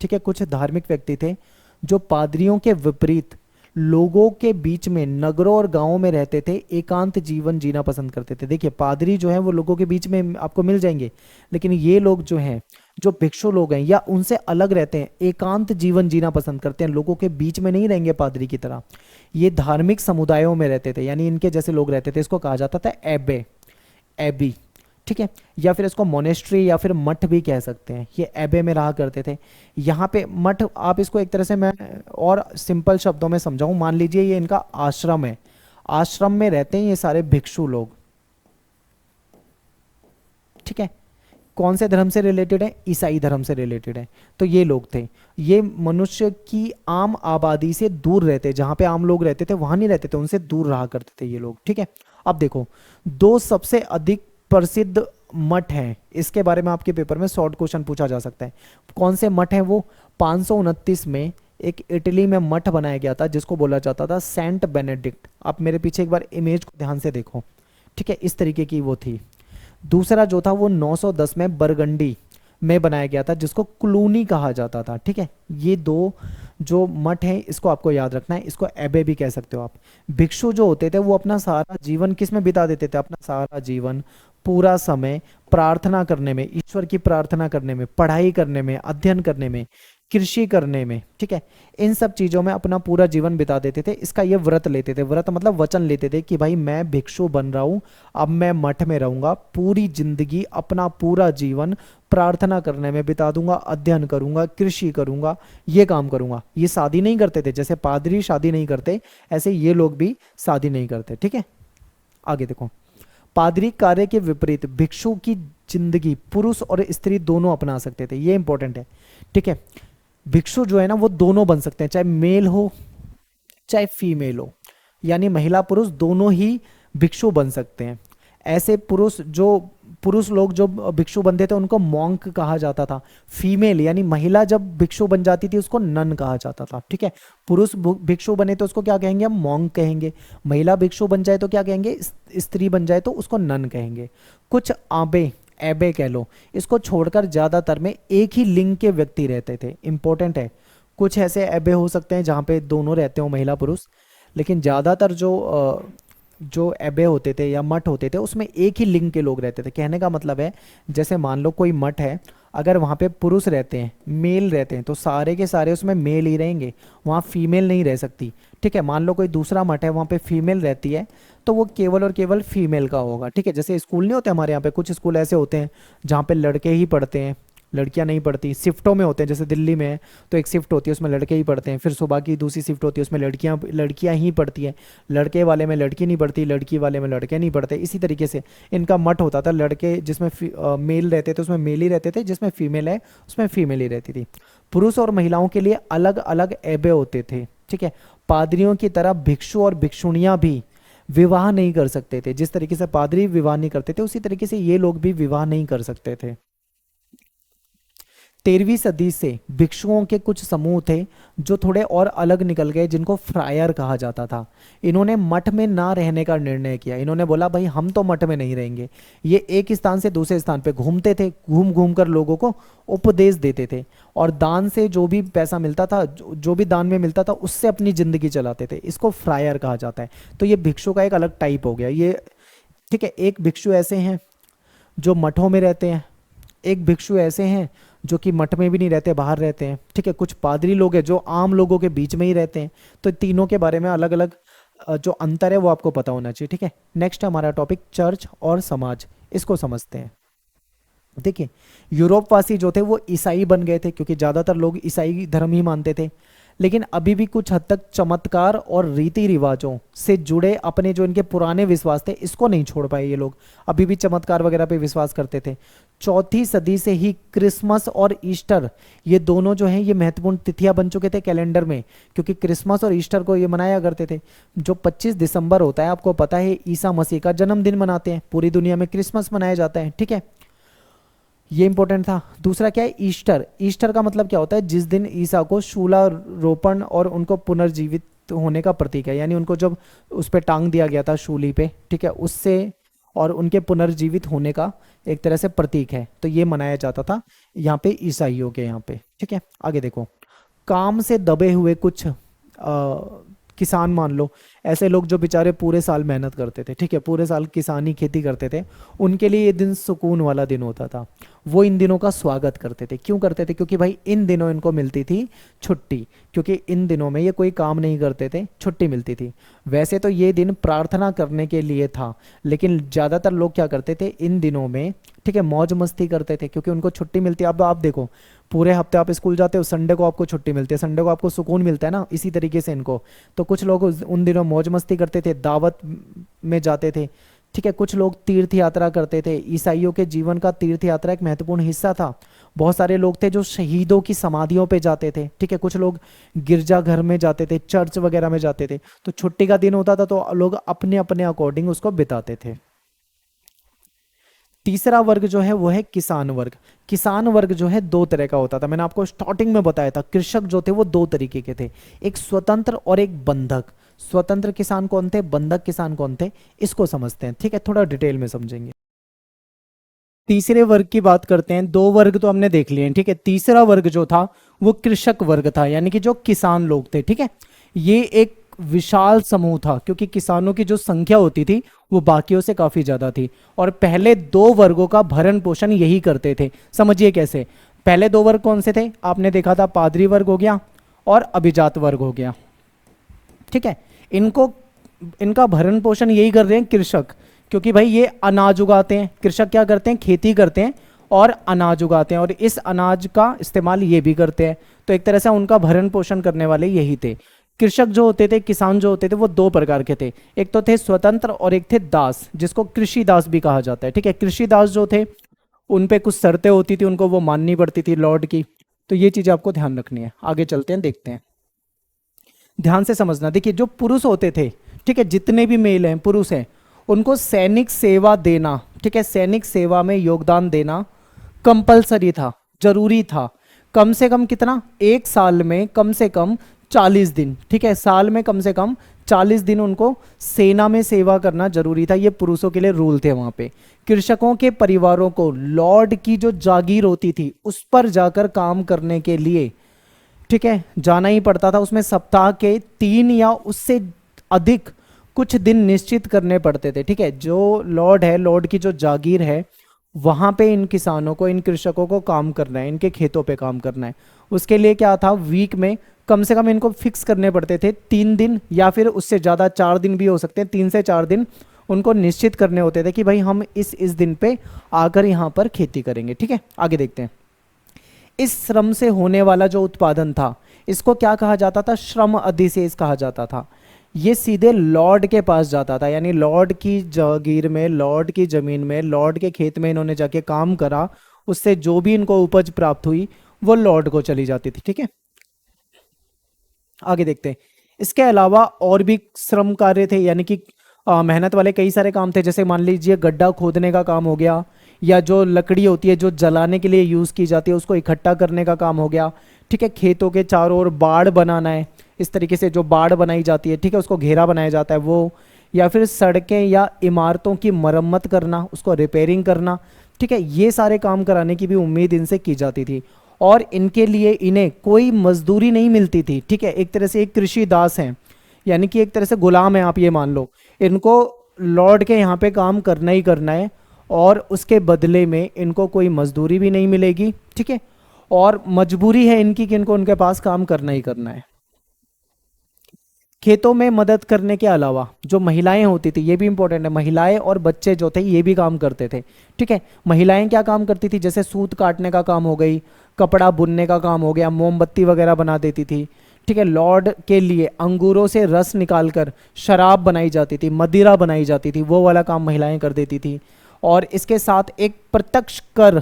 ठीक है, कुछ धार्मिक व्यक्ति थे जो पादरियों के विपरीत लोगों के बीच में, नगरों और गांवों में रहते थे, एकांत जीवन जीना पसंद करते थे। देखिए, पादरी जो है वो लोगों के बीच में आपको मिल जाएंगे, लेकिन ये लोग जो हैं, जो भिक्षु लोग हैं या उनसे अलग रहते हैं, एकांत जीवन जीना पसंद करते हैं, लोगों के बीच में नहीं रहेंगे पादरी की तरह। ये धार्मिक समुदायों में रहते थे, यानी इनके जैसे लोग रहते थे, इसको कहा जाता था एबे, एबी, ठीक है, या फिर इसको मोनेस्ट्री या फिर मठ भी कह सकते हैं। ये एबे में रहा करते थे। यहाँ पे मठ, आप इसको एक तरह से, मैं और सिंपल शब्दों में समझाऊं, मान लीजिए ये इनका आश्रम है, आश्रम में रहते हैं ये सारे भिक्षु लोग, ठीक है। कौन से धर्म से रिलेटेड है? ईसाई धर्म से रिलेटेड है। तो ये लोग थे, ये मनुष्य की आम आबादी से दूर रहते, जहाँ पे आम लोग रहते थे वहाँ नहीं रहते थे, उनसे दूर रहा करते थे ये लोग, ठीक है। अब देखो, दो सबसे अधिक प्रसिद्ध मठ हैं, इसके बारे में आपके पेपर में शॉर्ट क्वेश्चन पूछा जा सकता है। कौन से मठ हैं वो? 529 में एक इटली में मठ बनाया गया था जिसको बोला जाता था सेंट बेनेडिक्ट। आप मेरे पीछे एक बार इमेज को ध्यान से देखो, ठीक है, इस तरीके की वो थी। दूसरा जो था वो 910 में बरगंडी में बनाया गया था जिसको क्लूनी कहा जाता था, ठीक है। ये दो जो मठ है इसको आपको याद रखना है, इसको एबे भी कह सकते हो आप। भिक्षु जो होते थे वो अपना सारा जीवन किस में बिता देते थे? अपना सारा जीवन, पूरा समय प्रार्थना करने में, ईश्वर की प्रार्थना करने में, पढ़ाई करने में, अध्ययन करने में, कृषि करने में, ठीक है, इन सब चीज़ों में अपना पूरा जीवन बिता देते थे। इसका ये व्रत लेते थे, व्रत मतलब वचन लेते थे कि भाई मैं भिक्षु बन रहा हूँ, अब मैं मठ में रहूँगा, पूरी जिंदगी अपना पूरा जीवन प्रार्थना करने में बिता दूंगा, अध्ययन करूंगा, कृषि करूंगा, ये काम करूंगा। ये शादी नहीं करते थे, जैसे पादरी शादी नहीं करते ऐसे ये लोग भी शादी नहीं करते, ठीक है। आगे देखो, पादरी कार्य के विपरीत भिक्षु की जिंदगी पुरुष और स्त्री दोनों अपना सकते थे, ये इंपॉर्टेंट है, ठीक है। भिक्षु जो है ना वो दोनों बन सकते हैं, चाहे मेल हो चाहे फीमेल हो, यानी महिला पुरुष दोनों ही भिक्षु बन सकते हैं। ऐसे पुरुष लोग जो भिक्षु बनते थे उनको मॉन्क कहा जाता था। फीमेल यानी महिला जब भिक्षु बन जाती थी उसको नन कहा जाता था, ठीक है। पुरुष भिक्षु बने तो उसको क्या कहेंगे? हम मॉन्क कहेंगे। महिला भिक्षु बन जाए तो क्या कहेंगे? स्त्री बन जाए तो उसको नन कहेंगे। कुछ आबे, एबे कह लो, इसको छोड़कर ज्यादातर में एक ही लिंग के व्यक्ति रहते थे, इंपॉर्टेंट है। कुछ ऐसे एबे हो सकते हैं जहाँ पे दोनों रहते हो, महिला पुरुष, लेकिन ज्यादातर जो जो एबे होते थे या मठ होते थे उसमें एक ही लिंग के लोग रहते थे। कहने का मतलब है जैसे मान लो कोई मठ है, अगर वहाँ पे पुरुष रहते हैं, मेल रहते हैं, तो सारे के सारे उसमें मेल ही रहेंगे, वहाँ फीमेल नहीं रह सकती। ठीक है, मान लो कोई दूसरा मठ है, वहाँ पे फीमेल रहती है, तो वो केवल और केवल फीमेल का होगा। ठीक है, जैसे स्कूल नहीं होते हमारे यहाँ पे, कुछ स्कूल ऐसे होते हैं जहाँ पे लड़के ही पढ़ते हैं, लड़कियां नहीं पढ़ती। शिफ्टों में होते हैं, जैसे दिल्ली में है तो एक शिफ्ट होती है उसमें लड़के ही पढ़ते हैं, फिर सुबह की दूसरी शिफ्ट होती है उसमें लड़कियां ही पढ़ती हैं, लड़के वाले में लड़की नहीं पढ़ती, लड़की वाले में लड़के नहीं पढ़ते। इसी तरीके से इनका मठ होता था, लड़के जिसमें मेल रहते थे उसमें मेल ही रहते थे, जिसमें फीमेल है उसमें फीमेल ही रहती थी। पुरुष और महिलाओं के लिए अलग अलग एबे होते थे। ठीक है, पादरियों की तरह भिक्षु और भिक्षुणियां भी विवाह नहीं कर सकते थे। जिस तरीके से पादरी विवाह नहीं करते थे, उसी तरीके से ये लोग भी विवाह नहीं कर सकते थे। 13वीं सदी से भिक्षुओं के कुछ समूह थे जो थोड़े और अलग निकल गए, जिनको फ्रायर कहा जाता था। इन्होंने मठ में ना रहने का निर्णय किया। इन्होंने बोला भाई हम तो मठ में नहीं रहेंगे। ये एक स्थान से दूसरे स्थान पे घूमते थे, घूम घूम कर लोगों को उपदेश देते थे, और दान से जो भी पैसा मिलता था, जो भी दान में मिलता था, उससे अपनी जिंदगी चलाते थे। इसको फ्रायर कहा जाता है। तो ये भिक्षु का एक अलग टाइप हो गया ये। ठीक है, एक भिक्षु ऐसे हैं जो मठों में रहते हैं, एक भिक्षु ऐसे हैं जो कि मठ में भी नहीं रहते, बाहर रहते हैं। ठीक है, कुछ पादरी लोग हैं जो आम लोगों के बीच में ही रहते हैं। तो तीनों के बारे में अलग अलग जो अंतर है वो आपको पता होना चाहिए। ठीक है, नेक्स्ट हमारा टॉपिक चर्च और समाज, इसको समझते हैं। देखिए, यूरोपवासी जो थे वो ईसाई बन गए थे, क्योंकि ज़्यादातर लोग ईसाई धर्म ही मानते थे। लेकिन अभी भी कुछ हद तक चमत्कार और रीति रिवाजों से जुड़े अपने जो इनके पुराने विश्वास थे, इसको नहीं छोड़ पाए ये लोग। अभी भी चमत्कार वगैरह पे विश्वास करते थे। 4वीं सदी से ही क्रिसमस और ईस्टर, ये दोनों जो हैं ये महत्वपूर्ण तिथियां बन चुके थे कैलेंडर में, क्योंकि क्रिसमस और ईस्टर को ये मनाया करते थे। जो 25 दिसंबर होता है, आपको पता है, ईसा मसीह का जन्मदिन मनाते हैं। पूरी दुनिया में क्रिसमस मनाया जाता है। ठीक है, ये इंपॉर्टेंट था। दूसरा क्या है, ईस्टर। ईस्टर का मतलब क्या होता है, जिस दिन ईसा को शूलारोपण और उनको पुनर्जीवित होने का प्रतीक है, यानी उनको जब उस पर टांग दिया गया था शूली पे, ठीक है, उससे और उनके पुनर्जीवित होने का एक तरह से प्रतीक है। तो ये मनाया जाता था यहाँ पे ईसाइयों के यहाँ पे। ठीक है, आगे देखो, काम से दबे हुए कुछ किसान, मान लो ऐसे लोग जो बेचारे पूरे साल मेहनत करते थे, ठीक है, पूरे साल किसानी खेती करते थे, उनके लिए ये दिन सुकून वाला दिन होता था। वो इन दिनों का स्वागत करते थे। क्यों करते थे? क्योंकि भाई इन दिनों इनको मिलती थी छुट्टी, क्योंकि इन दिनों में ये कोई काम नहीं करते थे, छुट्टी मिलती थी। वैसे तो ये दिन प्रार्थना करने के लिए था, लेकिन ज़्यादातर लोग क्या करते थे इन दिनों में, ठीक है, मौज मस्ती करते थे, क्योंकि उनको छुट्टी मिलती है। अब आप देखो, पूरे हफ्ते आप स्कूल जाते हो, संडे को आपको छुट्टी मिलती है, संडे को आपको सुकून मिलता है ना। इसी तरीके से इनको, तो कुछ लोग उन दिनों मौज मस्ती करते थे, दावत में जाते थे, ठीक है, कुछ लोग तीर्थ यात्रा करते थे। ईसाइयों के जीवन का तीर्थ यात्रा एक महत्वपूर्ण हिस्सा था। बहुत सारे लोग थे जो शहीदों की समाधियों पे जाते थे, ठीक है, कुछ लोग गिरजाघर में जाते थे, चर्च वगैरह में जाते थे। तो छुट्टी का दिन होता था तो लोग अपने अपने अकॉर्डिंग उसको बिताते थे। तीसरा वर्ग जो है वो है किसान वर्ग। किसान वर्ग जो है दो तरह का होता था। मैंने आपको स्टार्टिंग में बताया था, कृषक जो थे वो दो तरीके के थे, एक स्वतंत्र और एक बंधक। स्वतंत्र किसान कौन थे, बंधक किसान कौन थे, इसको समझते हैं। ठीक है, थोड़ा डिटेल में समझेंगे। तीसरे वर्ग की बात करते हैं। दो वर्ग तो हमने देख लिए हैं, ठीक है। तीसरा वर्ग जो था वो कृषक वर्ग था, यानी कि जो किसान लोग थे, ठीक है। ये एक विशाल समूह था, क्योंकि किसानों की जो संख्या होती थी वो बाकियों से काफी ज्यादा थी, और पहले दो वर्गों का भरण पोषण यही करते थे। समझिए कैसे। पहले दो वर्ग कौन से थे, आपने देखा था, पादरी वर्ग हो गया और अभिजात वर्ग हो गया, ठीक है। इनका भरण पोषण यही कर रहे हैं कृषक, क्योंकि भाई ये अनाज उगाते हैं। कृषक क्या करते हैं, खेती करते हैं और अनाज उगाते हैं, और इस अनाज का इस्तेमाल ये भी करते हैं। तो एक तरह से उनका भरण पोषण करने वाले यही थे। कृषक जो होते थे, किसान जो होते थे, वो दो प्रकार के थे। एक तो थे स्वतंत्र और एक थे दास, जिसको कृषि दास भी कहा जाता है, ठीक है। कृषि दास जो थे उन पे कुछ शर्तें होती थी, उनको वो माननी पड़ती थी लॉर्ड की। तो ये चीजें आपको ध्यान रखनी है। आगे चलते हैं, देखते हैं, ध्यान से समझना। देखिए, जो पुरुष होते थे, ठीक है, जितने भी मेल हैं, पुरुष हैं, उनको सैनिक सेवा देना, ठीक है, सैनिक सेवा में योगदान देना कंपलसरी था, जरूरी था। कम से कम कितना, एक साल में कम से कम 40 दिन, ठीक है, साल में कम से कम 40 दिन उनको सेना में सेवा करना जरूरी था। ये पुरुषों के लिए रूल थे वहां पे। कृषकों के परिवारों को लॉर्ड की जो जागीर होती थी उस पर जाकर काम करने के लिए, ठीक है, जाना ही पड़ता था। उसमें सप्ताह के 3 या उससे अधिक कुछ दिन निश्चित करने पड़ते थे, ठीक है। जो लॉर्ड है, लॉर्ड की जो जागीर है, वहाँ पे इन किसानों को, इन कृषकों को काम करना है, इनके खेतों पे काम करना है। उसके लिए क्या था, वीक में कम से कम इनको फिक्स करने पड़ते थे 3 दिन, या फिर उससे ज़्यादा 4 दिन भी हो सकते हैं, 3 से 4 दिन उनको निश्चित करने होते थे कि भाई हम इस दिन पे आकर यहाँ पर खेती करेंगे, ठीक है। आगे देखते हैं। इस श्रम से होने वाला जो उत्पादन था, इसको क्या कहा जाता था, श्रम अधिशेष कहा जाता था। ये सीधे लॉर्ड के पास जाता था, यानी लॉर्ड की जागीर में, लॉर्ड की जमीन में, लॉर्ड के खेत में इन्होंने जाके काम करा, उससे जो भी इनको उपज प्राप्त हुई वो लॉर्ड को चली जाती थी, ठीक है। आगे देखते हैं। इसके अलावा और भी श्रम कार्य थे, यानी कि मेहनत वाले कई सारे काम थे। जैसे मान लीजिए गड्ढा खोदने का काम हो गया, या जो लकड़ी होती है जो जलाने के लिए यूज़ की जाती है उसको इकट्ठा करने का काम हो गया, ठीक है। खेतों के चारों ओर बाड़ बनाना है, इस तरीके से जो बाड़ बनाई जाती है, ठीक है, उसको घेरा बनाया जाता है वो, या फिर सड़कें या इमारतों की मरम्मत करना, उसको रिपेयरिंग करना, ठीक है। ये सारे काम कराने की भी उम्मीद इनसे की जाती थी, और इनके लिए इन्हें कोई मजदूरी नहीं मिलती थी, ठीक है। एक तरह से एक कृषि दास हैं, यानी कि एक तरह से गुलाम है, आप ये मान लो। इनको लॉर्ड के यहाँ पे काम करना ही करना है, और उसके बदले में इनको कोई मजदूरी भी नहीं मिलेगी, ठीक है। और मजबूरी है इनकी कि इनको उनके पास काम करना ही करना है। खेतों में मदद करने के अलावा जो महिलाएं होती थी, ये भी इंपॉर्टेंट है, महिलाएं और बच्चे जो थे ये भी काम करते थे, ठीक है। महिलाएं क्या काम करती थी, जैसे सूत काटने का काम हो गई, कपड़ा बुनने का काम हो गया, मोमबत्ती वगैरह बना देती थी, ठीक है। लॉर्ड के लिए अंगूरों से रस निकालकर शराब बनाई जाती थी, मदिरा बनाई जाती थी, वो वाला काम महिलाएं कर देती थी। और इसके साथ एक प्रत्यक्ष कर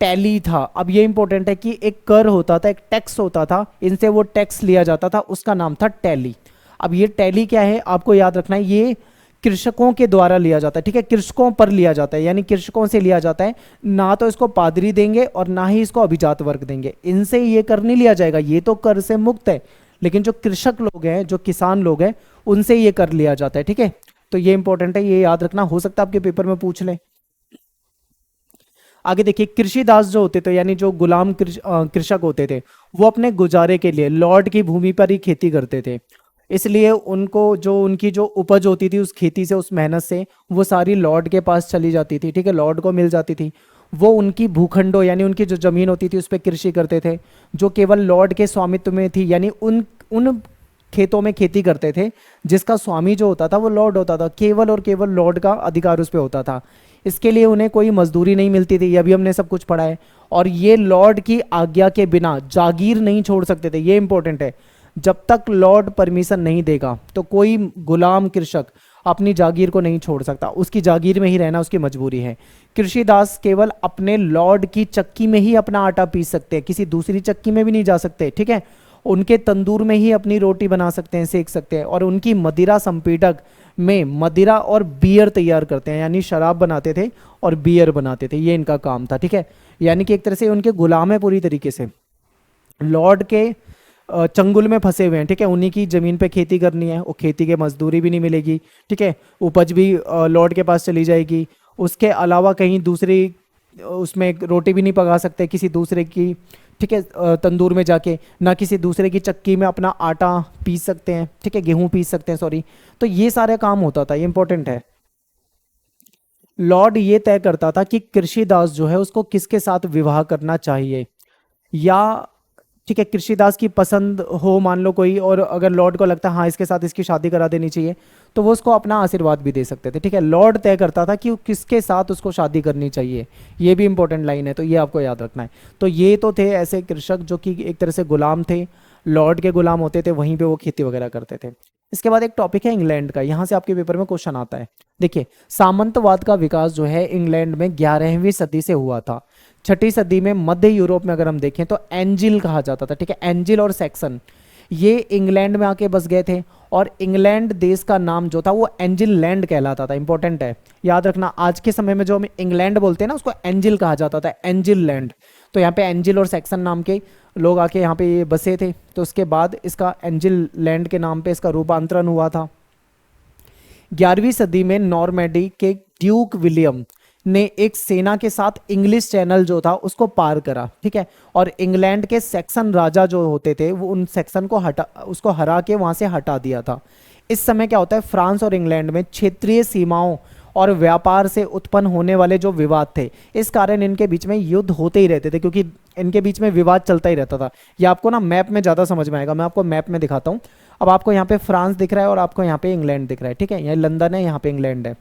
टैली था। अब ये इंपॉर्टेंट है कि एक कर होता था, एक टैक्स होता था, इनसे वो टैक्स लिया जाता था, उसका नाम था टैली। अब ये टैली क्या है आपको याद रखना है, ये कृषकों के द्वारा लिया जाता है, ठीक है, कृषकों पर लिया जाता है, यानी कृषकों से लिया जाता है। ना तो इसको पादरी देंगे और ना ही इसको अभिजात वर्ग देंगे, इनसे ये कर नहीं लिया जाएगा, ये तो कर से मुक्त है। लेकिन जो कृषक लोग हैं, जो किसान लोग हैं, उनसे ये कर लिया जाता है, ठीक है। तो ये इंपॉर्टेंट है, ये याद रखना, हो सकता है आपके पेपर में पूछ ले। आगे देखिए, कृषिदास जो होते थे, यानी जो गुलाम कृषक होते थे, वो अपने गुजारे के लिए लॉर्ड की भूमि पर ही खेती करते थे। इसलिए उनको जो उनकी जो उपज होती थी उस खेती से, उस मेहनत से, वो सारी लॉर्ड के पास चली जाती थी, ठीक है, लॉर्ड को मिल जाती थी। वो उनकी भूखंडों, यानी उनकी जो जमीन होती थी उस पर कृषि करते थे, जो केवल लॉर्ड के स्वामित्व में थी, यानी उन उन खेतों में खेती करते थे जिसका स्वामी जो होता था वो लॉर्ड होता था, केवल और केवल लॉर्ड का अधिकार उस पर होता था। इसके लिए उन्हें कोई मजदूरी नहीं मिलती थी, ये अभी हमने सब कुछ पढ़ा है। और ये लॉर्ड की आज्ञा के बिना जागीर नहीं छोड़ सकते थे, ये इंपॉर्टेंट है। जब तक लॉर्ड परमिशन नहीं देगा तो कोई गुलाम कृषक अपनी जागीर को नहीं छोड़ सकता, उसकी जागीर में ही रहना उसकी मजबूरी है। कृषिदास केवल अपने लॉर्ड की चक्की में ही अपना आटा पीस सकते हैं, किसी दूसरी चक्की में भी नहीं जा सकते, ठीक है। उनके तंदूर में ही अपनी रोटी बना सकते हैं, सेक सकते हैं, और उनकी मदिरा संपीडक में मदिरा और बियर तैयार करते हैं, यानी शराब बनाते थे और बियर बनाते थे, ये इनका काम था, ठीक है। यानी कि एक तरह से उनके गुलाम है पूरी तरीके से, लॉर्ड के चंगुल में फंसे हुए हैं, ठीक है। उन्हीं की जमीन पे खेती करनी है, वो खेती के मजदूरी भी नहीं मिलेगी, ठीक है, उपज भी लॉर्ड के पास चली जाएगी। उसके अलावा कहीं दूसरी उसमें रोटी भी नहीं पका सकते किसी दूसरे की, ठीक है, तंदूर में जाके, ना किसी दूसरे की चक्की में अपना आटा पीस सकते हैं, ठीक है, गेहूं पीस सकते हैं, सॉरी। तो ये सारे काम होता था, ये इंपॉर्टेंट है। लॉर्ड ये तय करता था कि कृषिदास जो है उसको किसके साथ विवाह करना चाहिए, या ठीक है, कृषिदास की पसंद हो मान लो कोई, और अगर लॉर्ड को लगता है हाँ इसके साथ इसकी शादी करा देनी चाहिए, तो वो उसको अपना आशीर्वाद भी दे सकते थे, ठीक है। लॉर्ड तय करता था कि वो किसके साथ उसको शादी करनी चाहिए, ये भी इंपॉर्टेंट लाइन है, तो ये आपको याद रखना है। तो ये तो थे ऐसे कृषक जो कि एक तरह से गुलाम थे, लॉर्ड के गुलाम होते थे, वहीं पे वो खेती वगैरह करते थे। इसके बाद एक टॉपिक है इंग्लैंड का, यहाँ से आपके पेपर में क्वेश्चन आता है। देखिए, सामंतवाद का विकास जो है इंग्लैंड में 11वीं सदी से हुआ था। 6ठी सदी में मध्य यूरोप में अगर हम देखें तो एंजिल कहा जाता था, ठीक है, एंजिल और सैक्सन, ये इंग्लैंड में आके बस गए थे, और इंग्लैंड देश का नाम जो था वो एंजिल लैंड कहलाता था। इंपॉर्टेंट है, याद रखना, आज के समय में जो हम इंग्लैंड बोलते हैं ना उसको एंजिल कहा जाता था, एंजिल लैंड। तो यहाँ पे एंजिल और सैक्सन नाम के लोग आके यहाँ पे ये बसे थे, तो उसके बाद इसका एंजिल लैंड के नाम पे इसका रूपांतरण हुआ था। 11वीं सदी में नॉर्मैंडी के ड्यूक विलियम ने एक सेना के साथ इंग्लिश चैनल जो था उसको पार करा, ठीक है, और इंग्लैंड के सैक्सन राजा जो होते थे वो उन सैक्सन को उसको हरा के वहां से हटा दिया था। इस समय क्या होता है, फ्रांस और इंग्लैंड में क्षेत्रीय सीमाओं और व्यापार से उत्पन्न होने वाले जो विवाद थे, इस कारण इनके बीच में युद्ध होते ही रहते थे, क्योंकि इनके बीच में विवाद चलता ही रहता था। ये आपको ना मैप में ज़्यादा समझ में आएगा, मैं आपको मैप में दिखाता हूँ। अब आपको यहाँ पे फ्रांस दिख रहा है और आपको यहाँ पे इंग्लैंड दिख रहा है, ठीक है, यहाँ लंदन है, यहाँ पे इंग्लैंड है।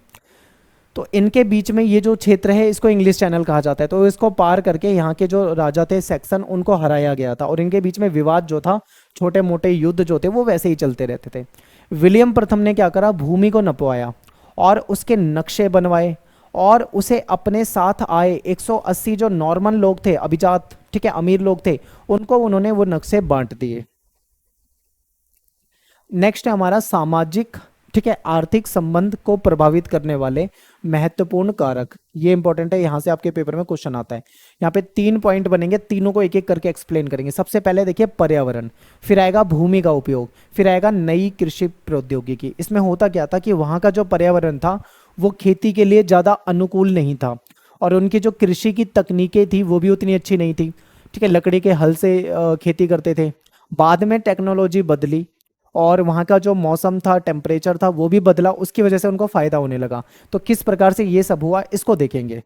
तो इनके बीच में ये जो क्षेत्र है इसको इंग्लिश चैनल कहा जाता है। तो इसको पार करके यहाँ के जो राजा थे सैक्सन, उनको हराया गया था, और इनके बीच में विवाद जो था, छोटे मोटे युद्ध जो थे वो वैसे ही चलते रहते थे। विलियम प्रथम ने क्या करा, भूमि को नपवाया और उसके नक्शे बनवाए, और उसे अपने साथ आए 180 जो नॉर्मन लोग थे, अभिजात, ठीक है, अमीर लोग थे, उनको उन्होंने वो नक्शे बांट दिए। नेक्स्ट है हमारा सामाजिक, ठीक है, आर्थिक संबंध को प्रभावित करने वाले महत्वपूर्ण कारक। ये इंपॉर्टेंट है, यहां से आपके पेपर में क्वेश्चन आता है। यहाँ पे 3 पॉइंट बनेंगे, तीनों को एक एक करके एक्सप्लेन करेंगे। सबसे पहले देखिए पर्यावरण, फिर आएगा भूमि का उपयोग, फिर आएगा नई कृषि प्रौद्योगिकी। इसमें होता क्या था कि वहां का जो पर्यावरण था वो खेती के लिए ज्यादा अनुकूल नहीं था, और उनकी जो कृषि की तकनीकें थी वो भी उतनी अच्छी नहीं थी, ठीक है, लकड़ी के हल से खेती करते थे। बाद में टेक्नोलॉजी बदली और वहाँ का जो मौसम था, टेम्परेचर था, वो भी बदला, उसकी वजह से उनको फायदा होने लगा। तो किस प्रकार से ये सब हुआ इसको देखेंगे।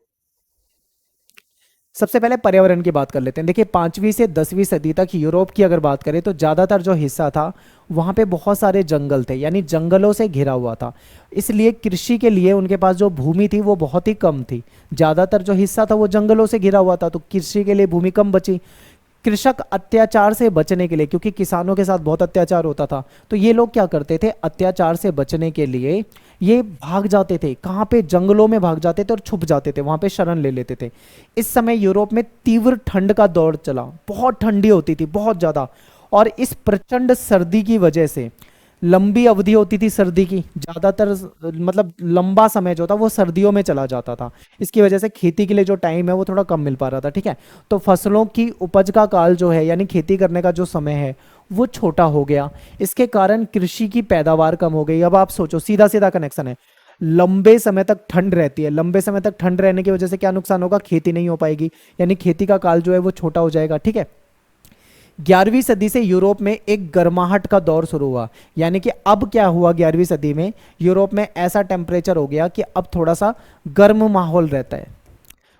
सबसे पहले पर्यावरण की बात कर लेते हैं। देखिए 5वीं से 10वीं सदी तक यूरोप की अगर बात करें तो ज़्यादातर जो हिस्सा था वहाँ पे बहुत सारे जंगल थे, यानी जंगलों से घिरा हुआ था। इसलिए कृषि के लिए उनके पास जो भूमि थी वो बहुत ही कम थी। ज़्यादातर जो हिस्सा था वो जंगलों से घिरा हुआ था, तो कृषि के लिए भूमि कम बची। कृषक अत्याचार से बचने के लिए, क्योंकि किसानों के साथ बहुत अत्याचार होता था, तो ये लोग क्या करते थे, अत्याचार से बचने के लिए ये भाग जाते थे। कहाँ पे, जंगलों में भाग जाते थे और छुप जाते थे, वहां पे शरण ले लेते थे। इस समय यूरोप में तीव्र ठंड का दौर चला, बहुत ठंडी होती थी, बहुत ज्यादा, और इस प्रचंड सर्दी की वजह से लंबी अवधि होती थी सर्दी की, ज्यादातर मतलब लंबा समय जो था वो सर्दियों में चला जाता था। इसकी वजह से खेती के लिए जो टाइम है वो थोड़ा कम मिल पा रहा था, ठीक है। तो फसलों की उपज का काल जो है, यानी खेती करने का जो समय है वो छोटा हो गया। इसके कारण कृषि की पैदावार कम हो गई। अब आप सोचो, सीधा सीधा कनेक्शन है, लंबे समय तक ठंड रहती है, लंबे समय तक ठंड रहने की वजह से क्या नुकसान होगा, खेती नहीं हो पाएगी, यानी खेती का काल जो है वो छोटा हो जाएगा, ठीक है। 11वीं सदी से यूरोप में एक गर्माहट का दौर शुरू हुआ, यानी कि अब क्या हुआ, 11वीं सदी में यूरोप में ऐसा टेम्परेचर हो गया कि अब थोड़ा सा गर्म माहौल रहता है,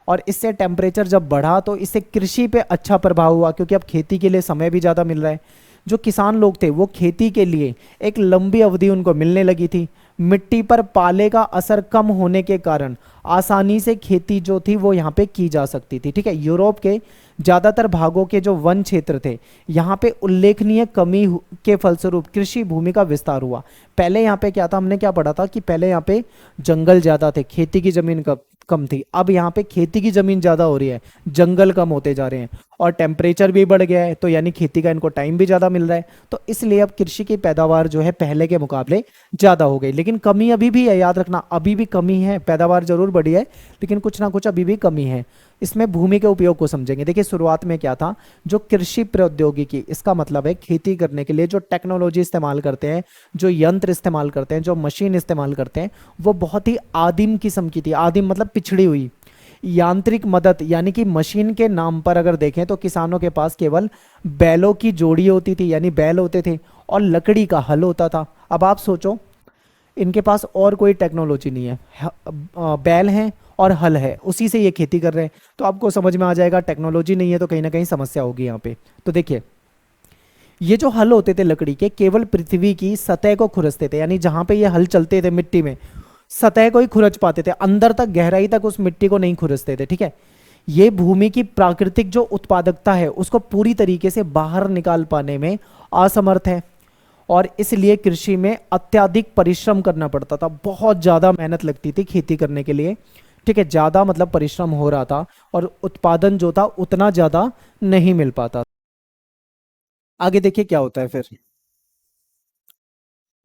और इससे टेम्परेचर जब बढ़ा तो इससे कृषि पे अच्छा प्रभाव हुआ, क्योंकि अब खेती के लिए समय भी ज़्यादा मिल रहा है। जो किसान लोग थे वो खेती के लिए एक लंबी अवधि उनको मिलने लगी थी। मिट्टी पर पाले का असर कम होने के कारण आसानी से खेती जो थी वो यहाँ पे की जा सकती थी, ठीक है। यूरोप के ज़्यादातर भागों के जो वन क्षेत्र थे, यहाँ पे उल्लेखनीय कमी के फलस्वरूप कृषि भूमि का विस्तार हुआ। पहले यहाँ पे क्या था, हमने क्या पढ़ा था कि पहले यहाँ पे जंगल ज़्यादा थे, खेती की ज़मीन कम थी। अब यहाँ पे खेती की ज़मीन ज़्यादा हो रही है, जंगल कम होते जा रहे हैं, और टेम्परेचर भी बढ़ गया है, तो यानी खेती का इनको टाइम भी ज़्यादा मिल रहा है। तो इसलिए अब कृषि की पैदावार जो है पहले के मुकाबले ज़्यादा हो गई। लेकिन कमी अभी भी है, याद रखना, अभी भी कमी है। पैदावार जरूर बढ़ी है, लेकिन कुछ ना कुछ अभी भी कमी है। इसमें भूमि के उपयोग को समझेंगे। देखिए शुरुआत में क्या था, जो कृषि प्रौद्योगिकी, इसका मतलब है खेती करने के लिए जो टेक्नोलॉजी इस्तेमाल करते हैं, जो यंत्र इस्तेमाल करते हैं, जो मशीन इस्तेमाल करते हैं, वो बहुत ही आदिम किस्म की थी। आदिम मतलब पिछड़ी हुई। यांत्रिक मदद, यानी कि मशीन के नाम पर अगर देखें तो किसानों के पास केवल बैलों की जोड़ी होती थी, यानी बैल होते थे, और लकड़ी का हल होता था। अब आप सोचो, इनके पास और कोई टेक्नोलॉजी नहीं है, बैल हैं और हल है, उसी से ये खेती कर रहे हैं। तो आपको समझ में आ जाएगा, टेक्नोलॉजी नहीं है तो कहीं ना कहीं समस्या होगी यहाँ पे। तो देखिए, ये जो हल होते थे लकड़ी के, केवल पृथ्वी की सतह को खुरसते थे, यानी जहां पे ये हल चलते थे मिट्टी में, सतह को ही खुरच पाते थे, अंदर तक गहराई तक उस मिट्टी को नहीं खुरसते थे, ठीक है। ये भूमि की प्राकृतिक जो उत्पादकता है उसको पूरी तरीके से बाहर निकाल पाने में असमर्थ है, और इसलिए कृषि में अत्यधिक परिश्रम करना पड़ता था। बहुत ज़्यादा मेहनत लगती थी खेती करने के लिए, ठीक है, ज़्यादा मतलब परिश्रम हो रहा था, और उत्पादन जो था उतना ज़्यादा नहीं मिल पाता। आगे देखिए क्या होता है फिर।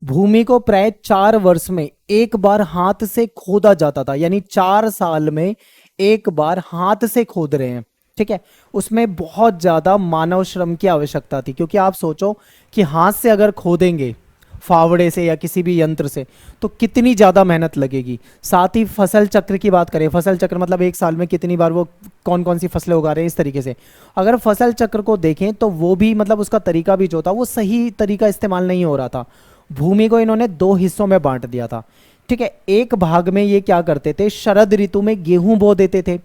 भूमि को प्राय 4 वर्ष में एक बार हाथ से खोदा जाता था, यानी 4 साल में एक बार हाथ से खोद रहे हैं, ठीक है। उसमें बहुत ज्यादा मानव श्रम की आवश्यकता थी, क्योंकि आप सोचो कि हाथ से अगर खोदेंगे फावड़े से या किसी भी यंत्र से तो कितनी ज्यादा मेहनत लगेगी। साथ ही फसल चक्र की बात करें, फसल चक्र मतलब एक साल में कितनी बार वो कौन कौन सी फसलें उगा रहे हैं, इस तरीके से अगर फसल चक्र को देखें तो वो भी मतलब उसका तरीका भी जो था वो सही तरीका इस्तेमाल नहीं हो रहा था। भूमि को इन्होंने दो हिस्सों में बांट दिया था। ठीक है, एक भाग में ये क्या करते थे, शरद ऋतु में गेहूं बो देते थे,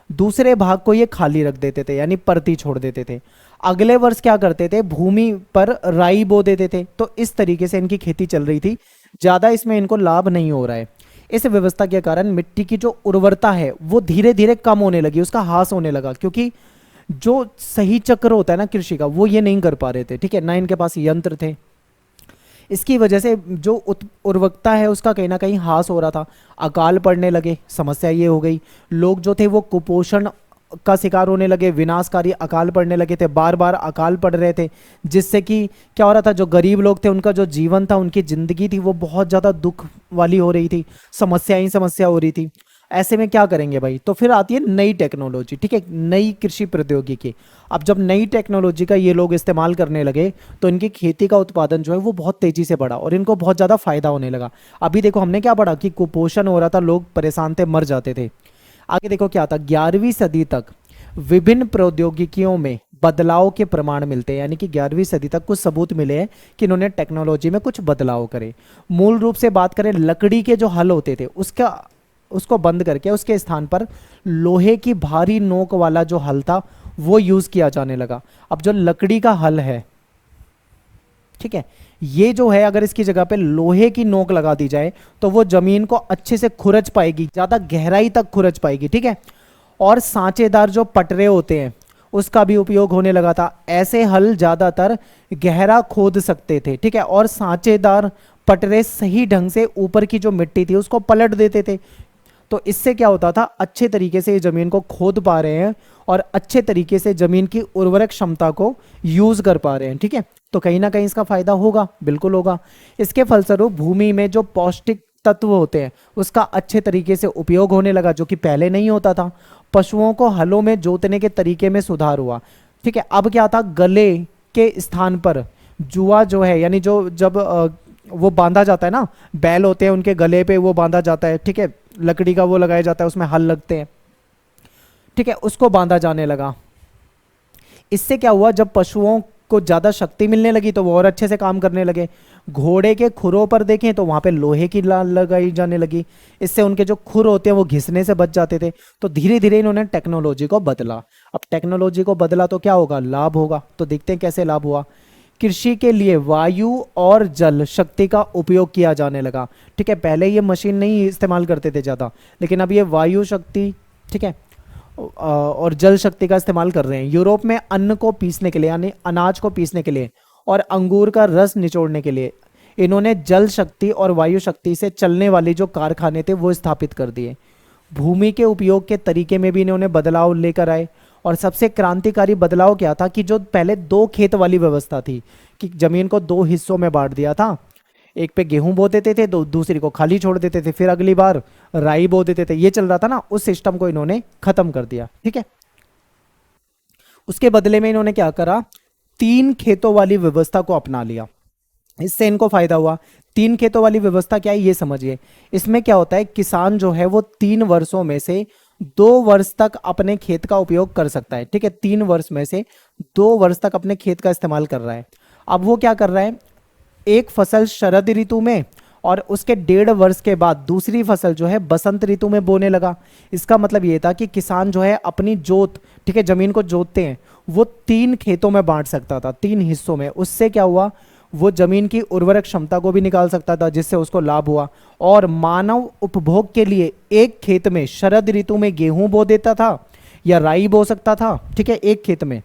दूसरे भाग को ये खाली रख देते थे, यानी परती छोड़ देते थे। अगले वर्ष क्या करते थे, भूमि पर राई बो देते थे। तो इस तरीके से इनकी खेती चल रही थी, ज्यादा इसमें इनको लाभ नहीं हो रहा है। इस व्यवस्था के कारण मिट्टी की जो उर्वरता है वो धीरे धीरे कम होने लगी, उसका ह्रास होने लगा, क्योंकि जो सही चक्र होता है ना कृषि का, वो ये नहीं कर पा रहे थे। ठीक है, ना इनके पास यंत्र थे, इसकी वजह से जो उर्वरकता है उसका कहीं ना कहीं ह्रास हो रहा था। अकाल पड़ने लगे, समस्या ये हो गई। लोग जो थे वो कुपोषण का शिकार होने लगे, विनाशकारी अकाल पड़ने लगे थे, बार बार अकाल पड़ रहे थे, जिससे कि क्या हो रहा था, जो गरीब लोग थे उनका जो जीवन था, उनकी जिंदगी थी, वो बहुत ज़्यादा दुख वाली हो रही थी, समस्या ही समस्या हो रही थी। ऐसे में क्या करेंगे भाई, तो फिर आती है नई टेक्नोलॉजी। ठीक है, नई कृषि प्रौद्योगिकी। अब जब नई टेक्नोलॉजी का ये लोग इस्तेमाल करने लगे तो इनकी खेती का उत्पादन जो है वो बहुत तेजी से बढ़ा और इनको बहुत ज़्यादा फायदा होने लगा। अभी देखो हमने क्या पढ़ा कि कुपोषण हो रहा था, लोग परेशान थे, मर जाते थे। आगे देखो क्या था, 11वीं सदी तक विभिन्न प्रौद्योगिकियों में बदलाव के प्रमाण मिलते हैं, यानी कि 11वीं सदी तक कुछ सबूत मिले हैं कि इन्होंने टेक्नोलॉजी में कुछ बदलाव करे। मूल रूप से बात करें, लकड़ी के जो हल होते थे उसको बंद करके उसके स्थान पर लोहे की भारी नोक वाला जो हल था वो यूज किया जाने लगा। अब जो लकड़ी का हल है, ठीक है, ये जो है अगर इसकी जगह पे लोहे की नोक लगा दी जाए तो वो जमीन को अच्छे से खुरच पाएगी, ज्यादा गहराई तक खुरच पाएगी। ठीक है, और सांचेदार जो पटरे होते हैं उसका भी उपयोग होने लगा था। ऐसे हल ज्यादातर गहरा खोद सकते थे। ठीक है, और सांचेदार पटरे सही ढंग से ऊपर की जो मिट्टी थी उसको पलट देते थे। तो इससे क्या होता था, अच्छे तरीके से जमीन को खोद पा रहे हैं और अच्छे तरीके से जमीन की उर्वरक क्षमता को यूज कर पा रहे हैं। ठीक है, तो कहीं ना कहीं इसका फायदा होगा, बिल्कुल होगा। इसके फलस्वरूप भूमि में जो पौष्टिक तत्व होते हैं उसका अच्छे तरीके से उपयोग होने लगा, जो कि पहले नहीं होता था। पशुओं को हलों में जोतने के तरीके में सुधार हुआ। ठीक है, अब क्या था, गले के स्थान पर जुआ जो है, यानी जो जब वो बांधा जाता है ना, बैल होते हैं उनके गले पे वो बांधा जाता है। ठीक है, लकड़ी का वो लगाया जाता है, उसमें हल लगते हैं। ठीक है, उसको बांधा जाने लगा। इससे क्या हुआ, जब पशुओं को ज्यादा शक्ति मिलने लगी तो वो और अच्छे से काम करने लगे। घोड़े के खुरों पर देखें तो वहां पे लोहे की लाल लगाई जाने लगी, इससे उनके जो खुर होते हैं वो घिसने से बच जाते थे। तो धीरे धीरे इन्होंने टेक्नोलॉजी को बदला। अब टेक्नोलॉजी को बदला तो क्या होगा, लाभ होगा। तो देखते हैं कैसे लाभ हुआ। कृषि के लिए वायु और जल शक्ति का उपयोग किया जाने लगा। ठीक है, पहले ये मशीन नहीं इस्तेमाल करते थे ज़्यादा, लेकिन अब ये वायु शक्ति, ठीक है, और जल शक्ति का इस्तेमाल कर रहे हैं। यूरोप में अन्न को पीसने के लिए, यानी अनाज को पीसने के लिए और अंगूर का रस निचोड़ने के लिए इन्होंने जल शक्ति और वायु शक्ति से चलने वाले जो कारखाने थे वो स्थापित कर दिए। भूमि के उपयोग के तरीके में भी इन्होंने बदलाव लेकर आए। और सबसे क्रांतिकारी बदलाव क्या था कि जो पहले दो खेत वाली व्यवस्था थी कि जमीन को दो हिस्सों में बांट दिया था, एक पे गेहूं बो देते थे, दूसरी को खाली छोड़ देते थे, फिर अगली बार राई बो देते थे, ये चल रहा था ना, उस सिस्टम को इन्होंने खत्म कर दिया। ठीक है, उसके बदले में इन्होंने क्या करा, 3 खेतों वाली व्यवस्था को अपना लिया। इससे इनको फायदा हुआ। 3 खेतों वाली व्यवस्था क्या है ये समझिए। इसमें क्या होता है, किसान जो है वो 3 वर्षों में से 2 वर्ष तक अपने खेत का उपयोग कर सकता है। ठीक है, 3 वर्ष में से 2 वर्ष तक अपने खेत का इस्तेमाल कर रहा है। अब वो क्या कर रहा है, एक फसल शरद ऋतु में और उसके 1.5 वर्ष के बाद दूसरी फसल जो है बसंत ऋतु में बोने लगा। इसका मतलब ये था कि किसान जो है अपनी जोत, ठीक है, जमीन को जोतते हैं, वो 3 खेतों में बांट सकता था, 3 हिस्सों में। उससे क्या हुआ, वो जमीन की उर्वरक क्षमता को भी निकाल सकता था, जिससे उसको लाभ हुआ। और मानव उपभोग के लिए एक खेत में शरद ऋतु में गेहूं बो देता था या राई बो सकता था। ठीक है, एक खेत में।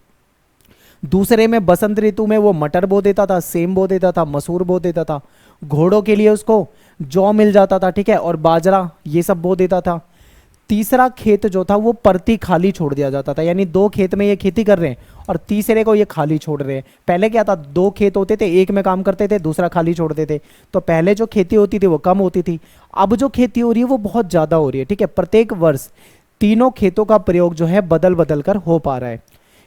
दूसरे में बसंत ऋतु में वो मटर बो देता था, सेम बो देता था, मसूर बो देता था। घोड़ों के लिए उसको जौ मिल जाता था, ठीक है, और बाजरा ये सब बो देता था। तीसरा खेत जो था वो परती खाली छोड़ दिया जाता था, यानी 2 खेत में ये खेती कर रहे हैं और तीसरे को ये खाली छोड़ रहे हैं। पहले क्या था, 2 खेत होते थे, एक में काम करते थे, दूसरा खाली छोड़ते थे। तो पहले जो खेती होती थी वो कम होती थी, अब जो खेती हो रही है वो बहुत ज़्यादा हो रही है। ठीक है, प्रत्येक वर्ष तीनों खेतों का प्रयोग जो है बदल बदल कर हो पा रहा है।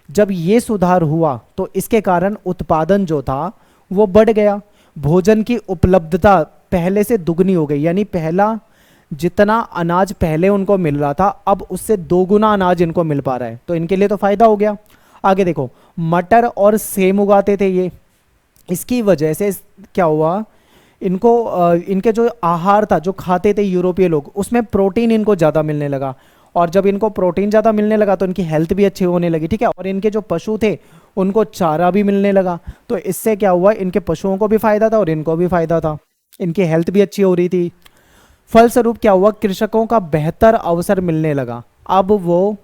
जब ये सुधार हुआ तो इसके कारण उत्पादन जो था वो बढ़ गया। भोजन की उपलब्धता पहले से दुगनी हो गई, यानी पहला जितना अनाज पहले उनको मिल रहा था अब उससे 2 गुना अनाज इनको मिल पा रहा है। तो इनके लिए तो फायदा हो गया। आगे देखो, मटर और सेम उगाते थे ये, इसकी वजह से क्या हुआ इनके जो आहार था, जो खाते थे यूरोपीय लोग, उसमें प्रोटीन इनको ज़्यादा मिलने लगा। और जब इनको प्रोटीन ज़्यादा मिलने लगा तो इनकी हेल्थ भी अच्छी होने लगी, ठीक है। और इनके जो पशु थे उनको चारा भी मिलने लगा, तो इससे क्या हुआ, इनके पशुओं को भी फायदा था और इनको भी फायदा था, इनकी हेल्थ भी अच्छी हो रही थी। फलस्वरूप क्या हुआ, कृषकों का बेहतर अवसर मिलने लगा। अब वो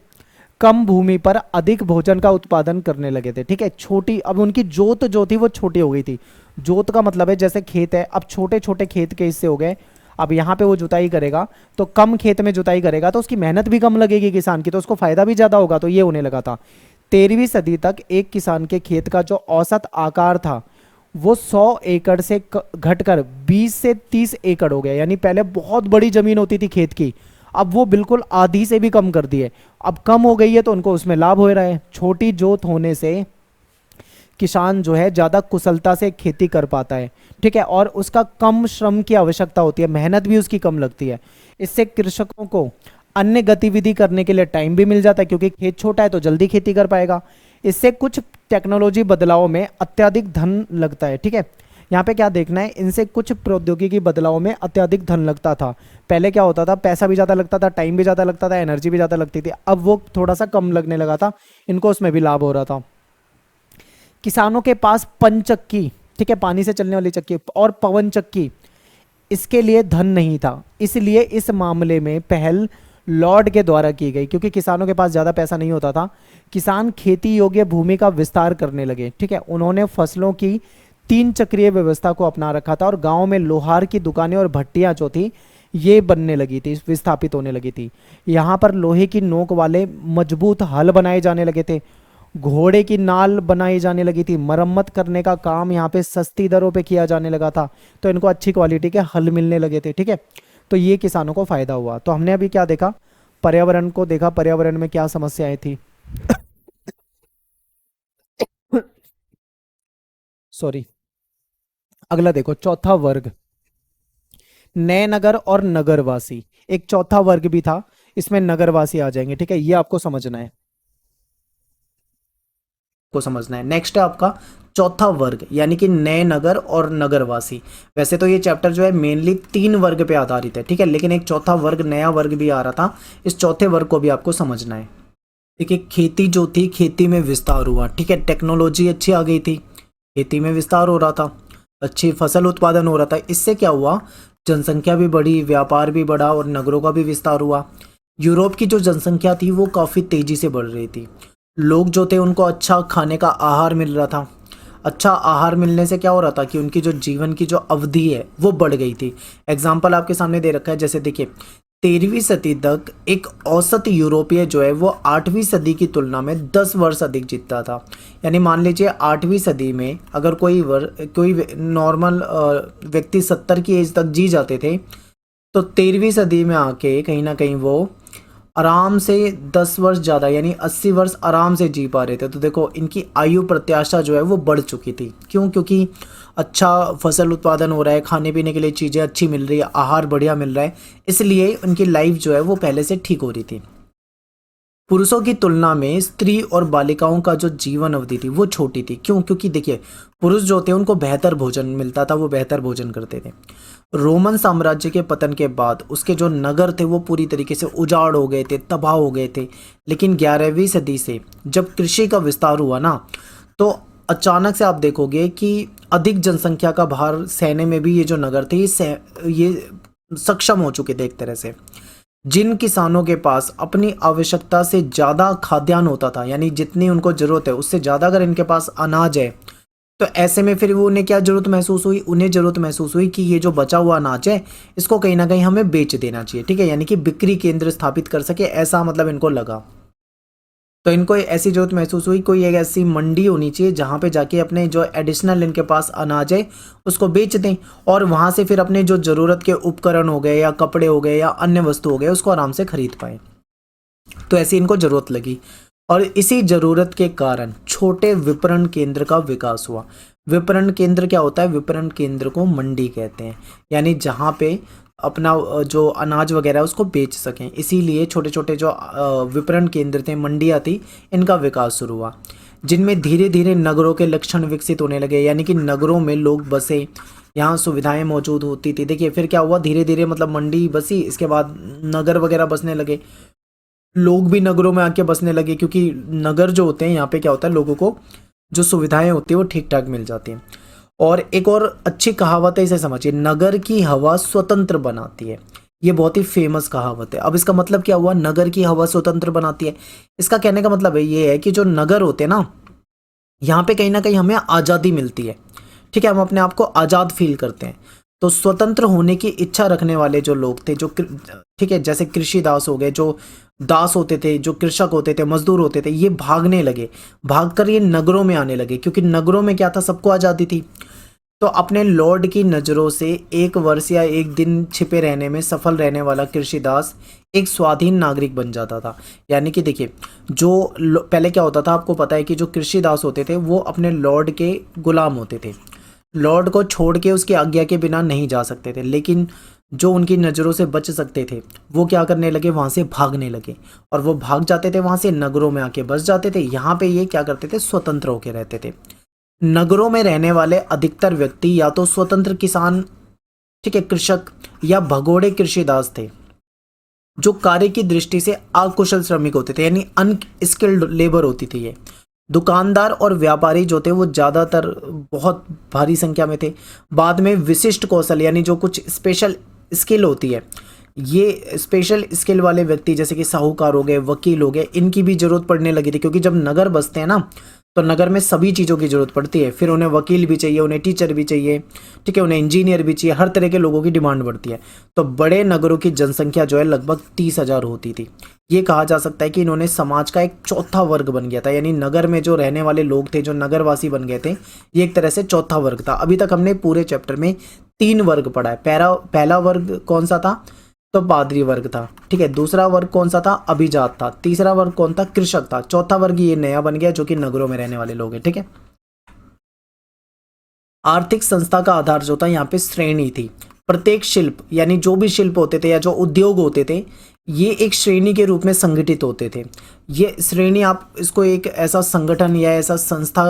कम भूमि पर अधिक भोजन का उत्पादन करने लगे थे, ठीक है। छोटी, अब उनकी जोत जो थी वो छोटी हो गई थी। जोत का मतलब है जैसे खेत है, अब छोटे छोटे खेत के हिस्से हो गए। अब यहाँ पे वो जुताई करेगा तो कम खेत में जुताई करेगा तो उसकी मेहनत भी कम लगेगी किसान की, तो उसको फायदा भी ज़्यादा होगा, तो ये होने लगा था। 13वीं सदी तक एक किसान के खेत का जो औसत आकार था वो 100 एकड़ से घटकर 20 से 30 एकड़ हो गया। यानी पहले बहुत बड़ी जमीन होती थी खेत की, अब वो बिल्कुल आधी से भी कम कर दी है। अब कम हो गई है तो उनको उसमें लाभ हो रहा है। छोटी जोत होने से किसान जो है ज़्यादा कुशलता से खेती कर पाता है, ठीक है। और उसका कम श्रम की आवश्यकता होती है, मेहनत भी उसकी कम लगती है। इससे कृषकों को अन्य गतिविधि करने के लिए टाइम भी मिल जाता है, क्योंकि खेत छोटा है तो जल्दी खेती कर पाएगा। इससे कुछ टेक्नोलॉजी बदलावों में अत्यधिक धन लगता है, ठीक है। यहाँ पे क्या देखना है, इनसे कुछ प्रौद्योगिकी बदलावों में अत्यधिक धन लगता था। पहले क्या होता था, पैसा भी ज़्यादा लगता था, टाइम भी ज़्यादा लगता था, एनर्जी भी ज़्यादा लगती थी। अब वो थोड़ा सा कम लगने लगा था, इनको उसमें भी लाभ हो रहा था। किसानों के पास पनचक्की, ठीक है, पानी से चलने वाली चक्की, और पवन चक्की, इसके लिए धन नहीं था। इसलिए इस मामले में पहल लॉर्ड के द्वारा की गई, क्योंकि किसानों के पास ज़्यादा पैसा नहीं होता था। किसान खेती योग्य भूमि का विस्तार करने लगे, ठीक है। उन्होंने फसलों की 3 चक्रीय व्यवस्था को अपना रखा था, और गांव में लोहार की दुकानें और भट्टियां जो थी ये बनने लगी थी, विस्थापित होने लगी थी। यहाँ पर लोहे की नोक वाले मजबूत हल बनाए जाने लगे थे, घोड़े की नाल बनाई जाने लगी थी, मरम्मत करने का काम यहाँ पे सस्ती दरों पे किया जाने लगा था, तो इनको अच्छी क्वालिटी के हल मिलने लगे थे, ठीक है। तो ये किसानों को फायदा हुआ। तो हमने अभी क्या देखा, पर्यावरण को देखा, पर्यावरण में क्या समस्याएं थी। सॉरी। अगला देखो, चौथा वर्ग, नए नगर और नगरवासी। एक चौथा वर्ग भी था, इसमें नगरवासी आ जाएंगे, ठीक है। ये आपको समझना है, को समझना है। नेक्स्ट है आपका चौथा वर्ग, यानी कि नए नगर और नगरवासी। वैसे तो ये चैप्टर जो है मेनली 3 वर्ग पे आधारित है, ठीक है, लेकिन एक चौथा वर्ग, नया वर्ग भी आ रहा था, इस चौथे वर्ग को भी आपको समझना है। देखिए, खेती जो थी, खेती में विस्तार हुआ, ठीक है, टेक्नोलॉजी अच्छी आ गई थी, खेती में विस्तार हो रहा था, अच्छी फसल उत्पादन हो रहा था। इससे क्या हुआ, जनसंख्या भी बढ़ी, व्यापार भी बढ़ा और नगरों का भी विस्तार हुआ। यूरोप की जो जनसंख्या थी वो काफ़ी तेज़ी से बढ़ रही थी। लोग जो थे उनको अच्छा खाने का आहार मिल रहा था। अच्छा आहार मिलने से क्या हो रहा था कि उनकी जो जीवन की जो अवधि है वो बढ़ गई थी। एग्जाम्पल आपके सामने दे रखा है, जैसे देखिए, 13वीं सदी तक एक औसत यूरोपीय जो है वो 8वीं सदी की तुलना में 10 वर्ष अधिक जीता था। यानी मान लीजिए 8वीं सदी में अगर कोई नॉर्मल व्यक्ति 70 की एज तक जी जाते थे, तो 13वीं सदी में आके कहीं ना कहीं वो आराम से 10 वर्ष ज़्यादा, यानी 80 वर्ष आराम से जी पा रहे थे। तो देखो, इनकी आयु प्रत्याशा जो है वो बढ़ चुकी थी। क्यों? क्योंकि अच्छा फसल उत्पादन हो रहा है, खाने पीने के लिए चीज़ें अच्छी मिल रही है, आहार बढ़िया मिल रहा है, इसलिए उनकी लाइफ जो है वो पहले से ठीक हो रही थी। पुरुषों की तुलना में स्त्री और बालिकाओं का जो जीवन अवधि थी वो छोटी थी। क्यों? क्योंकि देखिए, पुरुष जो थे उनको बेहतर भोजन मिलता था, वो बेहतर भोजन करते थे। रोमन साम्राज्य के पतन के बाद उसके जो नगर थे वो पूरी तरीके से उजाड़ हो गए थे, तबाह हो गए थे। लेकिन 11वीं सदी से जब कृषि का विस्तार हुआ ना, तो अचानक से आप देखोगे कि अधिक जनसंख्या का भार सहने में भी ये जो नगर थे ये सक्षम हो चुके थे एक तरह से। जिन किसानों के पास अपनी आवश्यकता से ज़्यादा खाद्यान्न होता था, यानी जितनी उनको ज़रूरत है उससे ज़्यादा अगर इनके पास अनाज है, तो ऐसे में फिर वो उन्हें क्या ज़रूरत महसूस हुई, उन्हें ज़रूरत महसूस हुई कि ये जो बचा हुआ अनाज है इसको कहीं ना कहीं हमें बेच देना चाहिए, ठीक है, यानी कि बिक्री केंद्र स्थापित कर सके, ऐसा मतलब इनको लगा। तो इनको ऐसी ज़रूरत महसूस हुई, कोई एक ऐसी मंडी होनी चाहिए जहाँ पे जाके अपने जो एडिशनल इनके पास अनाज है उसको बेच दें, और वहाँ से फिर अपने जो ज़रूरत के उपकरण हो गए या कपड़े हो गए या अन्य वस्तु हो गए उसको आराम से खरीद पाएँ। तो ऐसी इनको ज़रूरत लगी, और इसी ज़रूरत के कारण छोटे विपणन केंद्र का विकास हुआ। विपणन केंद्र क्या होता है? विपणन केंद्र को मंडी कहते हैं, यानी जहाँ पे अपना जो अनाज वगैरह है उसको बेच सकें। इसीलिए छोटे छोटे जो विपणन केंद्र थे, मंडियाँ थी, इनका विकास शुरू हुआ, जिनमें धीरे धीरे नगरों के लक्षण विकसित होने लगे, यानी कि नगरों में लोग बसे, यहाँ सुविधाएं मौजूद होती थी। देखिए फिर क्या हुआ, धीरे धीरे मतलब मंडी बसी, इसके बाद नगर वगैरह बसने लगे, लोग भी नगरों में आके बसने लगे, क्योंकि नगर जो होते हैं यहाँ पे क्या होता है, लोगों को जो सुविधाएं होती है वो ठीक ठाक मिल जाती हैं। और एक और अच्छी कहावत है, इसे समझिए, नगर की हवा स्वतंत्र बनाती है। ये बहुत ही फेमस कहावत है। अब इसका मतलब क्या हुआ, नगर की हवा स्वतंत्र बनाती है, इसका कहने का मतलब है ये है कि जो नगर होते हैं ना, यहाँ पे कहीं ना कहीं हमें आज़ादी मिलती है, ठीक है, हम अपने आप को आज़ाद फील करते हैं। तो स्वतंत्र होने की इच्छा रखने वाले जो लोग थे, जो ठीक है, जैसे कृषि दास हो गए, जो दास होते थे, जो कृषक होते थे, मजदूर होते थे, ये भागने लगे, भागकर ये नगरों में आने लगे, क्योंकि नगरों में क्या था, सबको आज़ादी थी। तो अपने लॉर्ड की नज़रों से एक वर्ष या एक दिन छिपे रहने में सफल रहने वाला कृषिदास एक स्वाधीन नागरिक बन जाता था। यानी कि देखिए, जो पहले क्या होता था, आपको पता है कि जो कृषिदास होते थे वो अपने लॉर्ड के गुलाम होते थे, लॉर्ड को छोड़ के उसकी आज्ञा के बिना नहीं जा सकते थे। लेकिन जो उनकी नज़रों से बच सकते थे वो क्या करने लगे, वहाँ से भागने लगे, और वो भाग जाते थे वहाँ से, नगरों में आके बस जाते थे। यहाँ पे ये क्या करते थे, स्वतंत्र होके रहते थे। नगरों में रहने वाले अधिकतर व्यक्ति या तो स्वतंत्र किसान, ठीक है, कृषक, या भगोड़े कृषिदास थे, जो कार्य की दृष्टि से अकुशल श्रमिक होते थे, यानी अनस्किल्ड लेबर होती थी ये। दुकानदार और व्यापारी जो थे वो ज़्यादातर बहुत भारी संख्या में थे। बाद में विशिष्ट कौशल, यानी जो कुछ स्पेशल स्किल होती है, ये स्पेशल स्किल वाले व्यक्ति जैसे कि साहूकार हो गए, वकील हो गए, इनकी भी जरूरत पड़ने लगी थी, क्योंकि जब नगर बसते हैं ना, तो नगर में सभी चीज़ों की जरूरत पड़ती है। फिर उन्हें वकील भी चाहिए, उन्हें टीचर भी चाहिए, ठीक है, उन्हें इंजीनियर भी चाहिए, हर तरह के लोगों की डिमांड बढ़ती है। तो बड़े नगरों की जनसंख्या जो है लगभग 30,000 होती थी। ये कहा जा सकता है कि इन्होंने समाज का एक चौथा वर्ग बन गया था, यानी नगर में जो रहने वाले लोग थे, जो नगरवासी बन गए थे, ये एक तरह से चौथा वर्ग था। अभी तक हमने पूरे चैप्टर में 3 वर्ग पढ़ा है। पहला वर्ग कौन सा था, तो पादरी वर्ग था, ठीक है। दूसरा वर्ग कौन सा था, अभिजात था। तीसरा वर्ग कौन था, कृषक था। चौथा वर्ग ये नया बन गया, जो कि नगरों में रहने वाले लोग हैं, ठीक है। आर्थिक संस्था का आधार जो था, यहाँ पे श्रेणी थी। प्रत्येक शिल्प, यानी जो भी शिल्प होते थे या जो उद्योग होते थे, ये एक श्रेणी के रूप में संगठित होते थे। ये श्रेणी, आप इसको एक ऐसा संगठन या ऐसा संस्था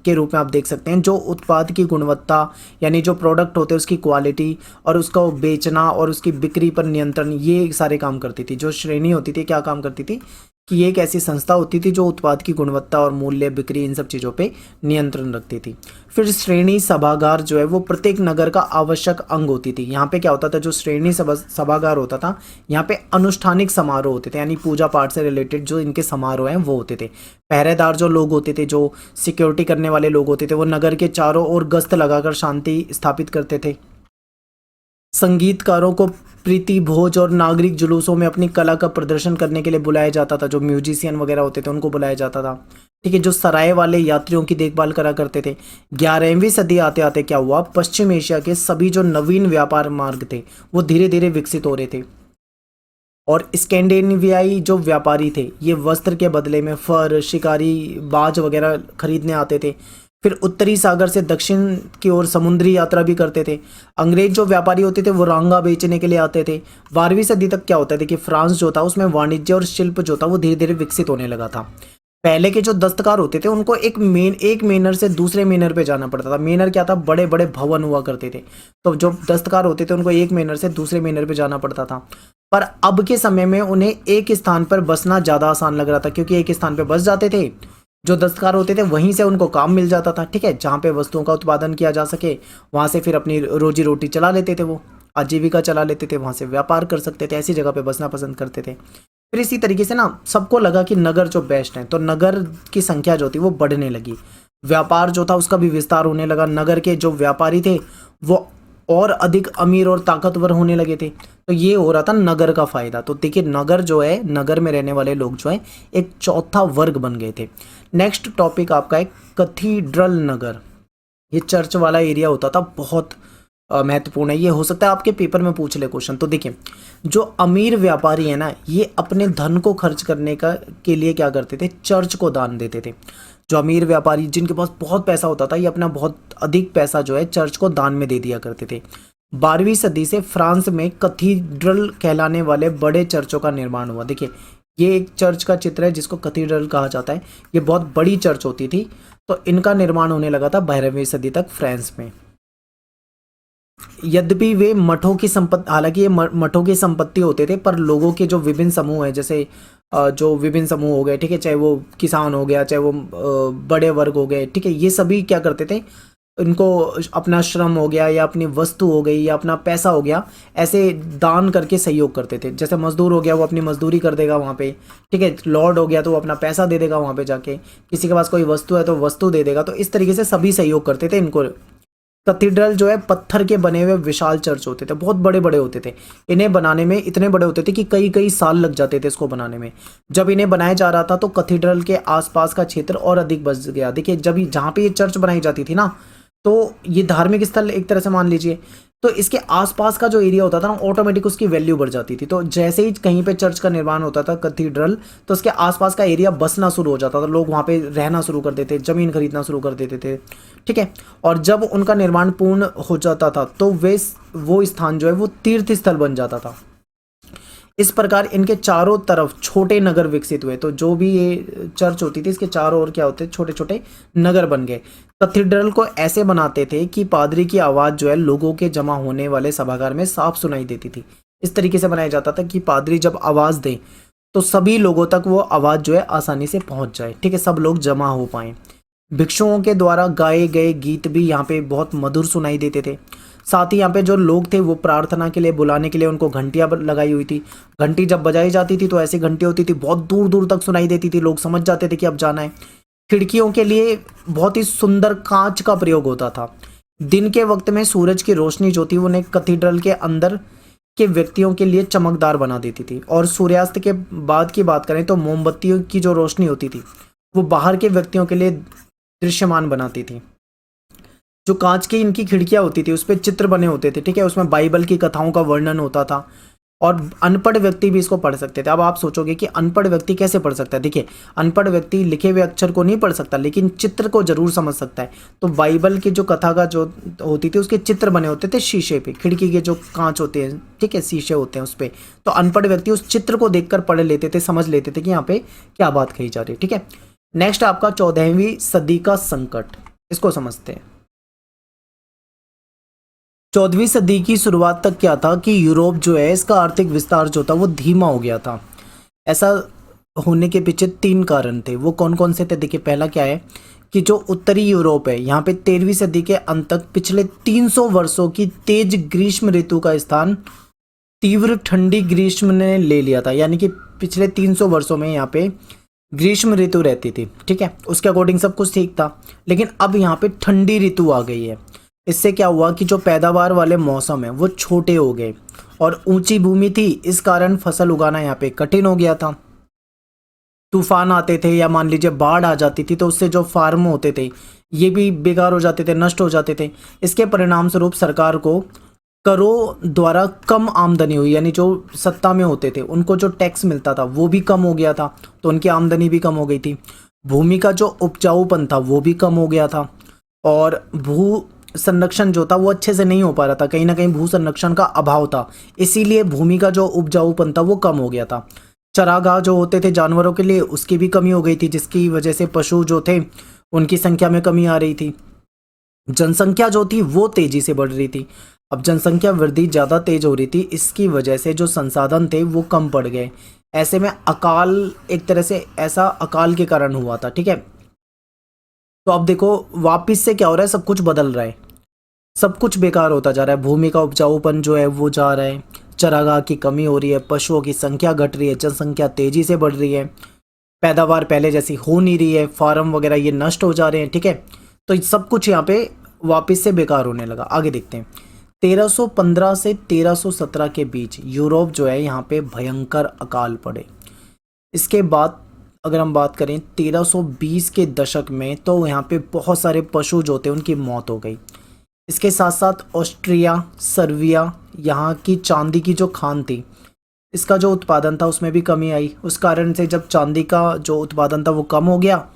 के रूप में आप देख सकते हैं, जो उत्पाद की गुणवत्ता, यानी जो प्रोडक्ट होते हैं उसकी क्वालिटी और उसका बेचना और उसकी बिक्री पर नियंत्रण, ये सारे काम करती थी। जो श्रेणी होती थी क्या काम करती थी, कि ये एक ऐसी संस्था होती थी जो उत्पाद की गुणवत्ता और मूल्य, बिक्री, इन सब चीज़ों पे नियंत्रण रखती थी। फिर श्रेणी सभागार जो है वो प्रत्येक नगर का आवश्यक अंग होती थी। यहाँ पे क्या होता था, जो श्रेणी सभागार होता था, यहाँ पे अनुष्ठानिक समारोह होते थे, यानी पूजा पाठ से रिलेटेड जो इनके समारोह हैं वो होते थे। पहरेदार जो लोग होते थे, जो सिक्योरिटी करने वाले लोग होते थे, वो नगर के चारों ओर गश्त लगाकर शांति स्थापित करते थे। संगीतकारों को प्रीति भोज और नागरिक जुलूसों में अपनी कला का प्रदर्शन करने के लिए बुलाया जाता था। जो म्यूजिशियन वगैरह होते थे उनको बुलाया जाता था, ठीक है। जो सराय वाले यात्रियों की देखभाल करा करते थे। 11वीं सदी आते आते क्या हुआ, पश्चिम एशिया के सभी जो नवीन व्यापार मार्ग थे वो धीरे धीरे विकसित हो रहे थे, और स्कैंडिनेवियाई जो व्यापारी थे ये वस्त्र के बदले में फर, शिकारी, बाज वगैरह खरीदने आते थे। फिर उत्तरी सागर से दक्षिण की ओर समुद्री यात्रा भी करते थे। अंग्रेज जो व्यापारी होते थे वो रांगा बेचने के लिए आते थे। 12वीं सदी तक क्या होता है, देखिए फ्रांस जो था उसमें वाणिज्य और शिल्प जो था वो धीरे धीरे विकसित होने लगा था। पहले के जो दस्तकार होते थे उनको एक मेनर से दूसरे मेनर पे जाना पड़ता था। मेनर क्या था, बड़े बड़े भवन हुआ करते थे। तो जो दस्तकार होते थे उनको एक मेनर से दूसरे मेनर पे जाना पड़ता था। पर अब के समय में उन्हें एक स्थान पर बसना ज़्यादा आसान लग रहा था, क्योंकि एक स्थान पर बस जाते थे। जो दस्तकार होते थे वहीं से उनको काम मिल जाता था, ठीक है, जहाँ पे वस्तुओं का उत्पादन किया जा सके वहाँ से फिर अपनी रोजी रोटी चला लेते थे, वो आजीविका चला लेते थे, वहाँ से व्यापार कर सकते थे, ऐसी जगह पे बसना पसंद करते थे। फिर इसी तरीके से ना सबको लगा कि नगर जो बेस्ट है, तो नगर की संख्या जो थी वो बढ़ने लगी। व्यापार जो था उसका भी विस्तार होने लगा। नगर के जो व्यापारी थे वो और अधिक अमीर और ताकतवर होने लगे थे। तो ये हो रहा था नगर का फायदा। तो देखिए नगर जो है, नगर में रहने वाले लोग जो है एक चौथा वर्ग बन गए थे। नेक्स्ट टॉपिक आपका है कैथीड्रल नगर। ये चर्च वाला एरिया होता था, बहुत महत्वपूर्ण है। ये हो सकता है आपके पेपर में पूछ ले क्वेश्चन। तो देखिए जो अमीर व्यापारी है ना, ये अपने धन को खर्च करने का के लिए क्या करते थे, चर्च को दान देते थे। जो अमीर व्यापारी जिनके पास बहुत पैसा होता था, ये अपना बहुत अधिक पैसा जो है चर्च को दान में दे दिया करते थे। 12वीं सदी से फ्रांस में कैथीड्रल कहलाने वाले बड़े चर्चों का निर्माण हुआ। देखिए ये एक चर्च का चित्र है जिसको कैथीड्रल कहा जाता है। ये बहुत बड़ी चर्च होती थी। तो इनका निर्माण होने लगा था 12वीं सदी तक फ्रांस में। यद्यपि वे मठों की संपत्ति, हालांकि ये मठों की संपत्ति होते थे, पर लोगों के जो विभिन्न समूह हैं, जैसे जो विभिन्न समूह हो गए, ठीक है, चाहे वो किसान हो गया, चाहे वो बड़े वर्ग हो गए, ठीक है, ये सभी क्या करते थे, इनको अपना श्रम हो गया या अपनी वस्तु हो गई या अपना पैसा हो गया, ऐसे दान करके सहयोग करते थे। जैसे मजदूर हो गया, वो अपनी मजदूरी कर देगा वहाँ पे, ठीक है, लॉर्ड हो गया तो वो अपना पैसा दे देगा वहाँ पे जाके, किसी के पास कोई वस्तु है तो वस्तु दे देगा। तो इस तरीके से सभी सहयोग करते थे इनको। कैथेड्रल जो है पत्थर के बने हुए विशाल चर्च होते थे, बहुत बड़े बड़े होते थे। इन्हें बनाने में इतने बड़े होते थे कि कई कई साल लग जाते थे इसको बनाने में। जब इन्हें बनाया जा रहा था तो कैथेड्रल के आसपास का क्षेत्र और अधिक बच गया। देखिए, जब जहाँ पे ये चर्च बनाई जाती थी ना, तो ये धार्मिक स्थल एक तरह से मान लीजिए, तो इसके आसपास का जो एरिया होता था ना, ऑटोमेटिक उसकी वैल्यू बढ़ जाती थी। तो जैसे ही कहीं पे चर्च का निर्माण होता था, कैथेड्रल, तो उसके आसपास का एरिया बसना शुरू हो जाता था, लोग वहाँ पे रहना शुरू कर देते, जमीन खरीदना शुरू कर देते थे, ठीक है। और जब उनका निर्माण पूर्ण हो जाता था तो वो स्थान जो है वो तीर्थ स्थल बन जाता था। इस प्रकार इनके चारों तरफ छोटे नगर विकसित हुए। तो जो भी ये चर्च होती थी, इसके चारों ओर क्या होते, छोटे छोटे नगर बन गए। कैथेड्रल को ऐसे बनाते थे कि पादरी की आवाज़ जो है लोगों के जमा होने वाले सभागार में साफ सुनाई देती थी। इस तरीके से बनाया जाता था कि पादरी जब आवाज़ दे तो सभी लोगों तक वो आवाज़ जो है आसानी से पहुंच जाए, ठीक है, सब लोग जमा हो पाएँ। भिक्षुओं के द्वारा गाए गए गीत भी यहाँ पे बहुत मधुर सुनाई देते थे। साथ ही यहाँ पे जो लोग थे वो प्रार्थना के लिए बुलाने के लिए उनको घंटियाँ लगाई हुई थी। घंटी जब बजाई जाती थी तो ऐसी घंटी होती थी, बहुत दूर दूर तक सुनाई देती थी, लोग समझ जाते थे कि अब जाना है। खिड़कियों के लिए बहुत ही सुंदर कांच का प्रयोग होता था। दिन के वक्त में सूरज की रोशनी जो थी उन्हें कैथेड्रल के अंदर के व्यक्तियों के लिए चमकदार बना देती थी। और सूर्यास्त के बाद की बात करें तो मोमबत्तियों की जो रोशनी होती थी वो बाहर के व्यक्तियों के लिए दृश्यमान बनाती थी। जो कांच की इनकी खिड़कियां होती थी उस पर चित्र बने होते थे, ठीक है, उसमें बाइबल की कथाओं का वर्णन होता था और अनपढ़ व्यक्ति भी इसको पढ़ सकते थे। अब आप सोचोगे कि अनपढ़ व्यक्ति कैसे पढ़ सकता है। देखिए, अनपढ़ व्यक्ति लिखे हुए अक्षर को नहीं पढ़ सकता लेकिन चित्र को जरूर समझ सकता है। तो बाइबल की जो कथा का जो होती थी उसके चित्र बने होते थे शीशे पे, खिड़की के जो कांच होते हैं, ठीक है, शीशे होते हैं उस पर। तो अनपढ़ व्यक्ति उस चित्र को देखकर पढ़ लेते थे, समझ लेते थे कि यहाँ पे क्या बात कही जा रही है, ठीक है। नेक्स्ट आपका 14वीं सदी का संकट, इसको समझते हैं। 14वीं सदी की शुरुआत तक क्या था कि यूरोप जो है इसका आर्थिक विस्तार जो था वो धीमा हो गया था। ऐसा होने के पीछे 3 कारण थे। वो कौन कौन से थे? देखिए, पहला क्या है कि जो उत्तरी यूरोप है यहाँ पे 13वीं सदी के अंत तक पिछले 300 वर्षों की तेज ग्रीष्म ऋतु का स्थान तीव्र ठंडी ग्रीष्म ने ले लिया था। यानी कि पिछले 300 वर्षों में यहाँ पे ग्रीष्म ऋतु रहती थी, ठीक है, उसके अकॉर्डिंग सब कुछ ठीक था। लेकिन अब यहाँ पे ठंडी ऋतु आ गई है। इससे क्या हुआ कि जो पैदावार वाले मौसम है वो छोटे हो गए और ऊंची भूमि थी, इस कारण फसल उगाना यहाँ पे कठिन हो गया था। तूफान आते थे या मान लीजिए बाढ़ आ जाती थी तो उससे जो फार्म होते थे ये भी बेकार हो जाते थे, नष्ट हो जाते थे। इसके परिणाम स्वरूप सरकार को करों द्वारा कम आमदनी हुई, यानी जो सत्ता में होते थे उनको जो टैक्स मिलता था वो भी कम हो गया था, तो उनकी आमदनी भी कम हो गई थी। भूमि का जो उपजाऊपन था वो भी कम हो गया था और भू संरक्षण जो था वो अच्छे से नहीं हो पा रहा था। कहीं ना कहीं भू संरक्षण का अभाव था, इसीलिए भूमि का जो उपजाऊपन था वो कम हो गया था। चरागाह जो होते थे जानवरों के लिए उसकी भी कमी हो गई थी, जिसकी वजह से पशु जो थे उनकी संख्या में कमी आ रही थी। जनसंख्या जो थी वो तेजी से बढ़ रही थी। अब जनसंख्या वृद्धि ज़्यादा तेज हो रही थी, इसकी वजह से जो संसाधन थे वो कम पड़ गए। ऐसे में अकाल, एक तरह से ऐसा अकाल के कारण हुआ था, ठीक है। तो अब देखो वापिस से क्या हो रहा है, सब कुछ बदल रहा है, सब कुछ बेकार होता जा रहा है। भूमि का उपजाऊपन जो है वो जा रहा है, चरागाह की कमी हो रही है, पशुओं की संख्या घट रही है, जनसंख्या तेजी से बढ़ रही है, पैदावार पहले जैसी हो नहीं रही है, फार्म वगैरह ये नष्ट हो जा रहे हैं, ठीक है। तो सब कुछ यहाँ पे वापस से बेकार होने लगा। आगे देखते हैं। 1315 से 1317 के बीच यूरोप जो है यहाँ पे भयंकर अकाल पड़े। इसके बाद अगर हम बात करें 1320 के दशक में तो यहाँ पे बहुत सारे पशु जो थे उनकी मौत हो गई। इसके साथ साथ ऑस्ट्रिया, सर्बिया, यहाँ की चांदी की जो खान थी इसका जो उत्पादन था उसमें भी कमी आई। उस कारण से जब चांदी का जो उत्पादन था वो कम हो गया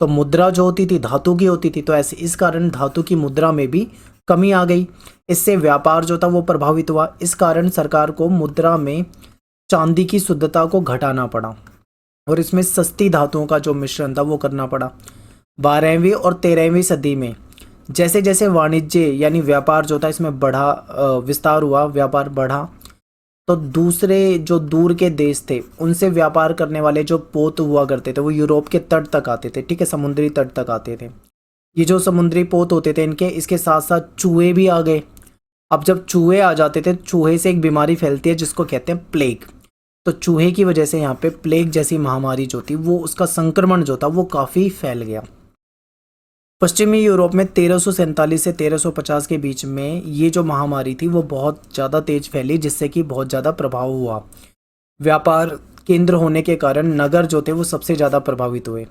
तो मुद्रा जो होती थी धातु की होती थी, तो ऐसे इस कारण धातु की मुद्रा में भी कमी आ गई। इससे व्यापार जो था वो प्रभावित हुआ। इस कारण सरकार को मुद्रा में चांदी की शुद्धता को घटाना पड़ा और इसमें सस्ती धातुओं का जो मिश्रण था वो करना पड़ा। 12वीं और 13वीं सदी में जैसे जैसे वाणिज्य यानी व्यापार जो था इसमें बढ़ा, विस्तार हुआ, व्यापार बढ़ा, तो दूसरे जो दूर के देश थे उनसे व्यापार करने वाले जो पोत हुआ करते थे वो यूरोप के तट तक आते थे, ठीक है, समुद्री तट तक आते थे। ये जो समुद्री पोत होते थे इनके, इसके साथ साथ चूहे भी आ गए। अब जब चूहे आ जाते थे, चूहे से एक बीमारी फैलती है जिसको कहते हैं प्लेग। तो चूहे की वजह से यहाँ पे प्लेग जैसी महामारी जो थी वो, उसका संक्रमण जो था वो काफ़ी फैल गया। पश्चिमी यूरोप में 1347 से 1350 के बीच में ये जो महामारी थी वो बहुत ज़्यादा तेज फैली, जिससे कि बहुत ज़्यादा प्रभाव हुआ। व्यापार केंद्र होने के कारण नगर जो थे वो सबसे ज़्यादा प्रभावित हुए।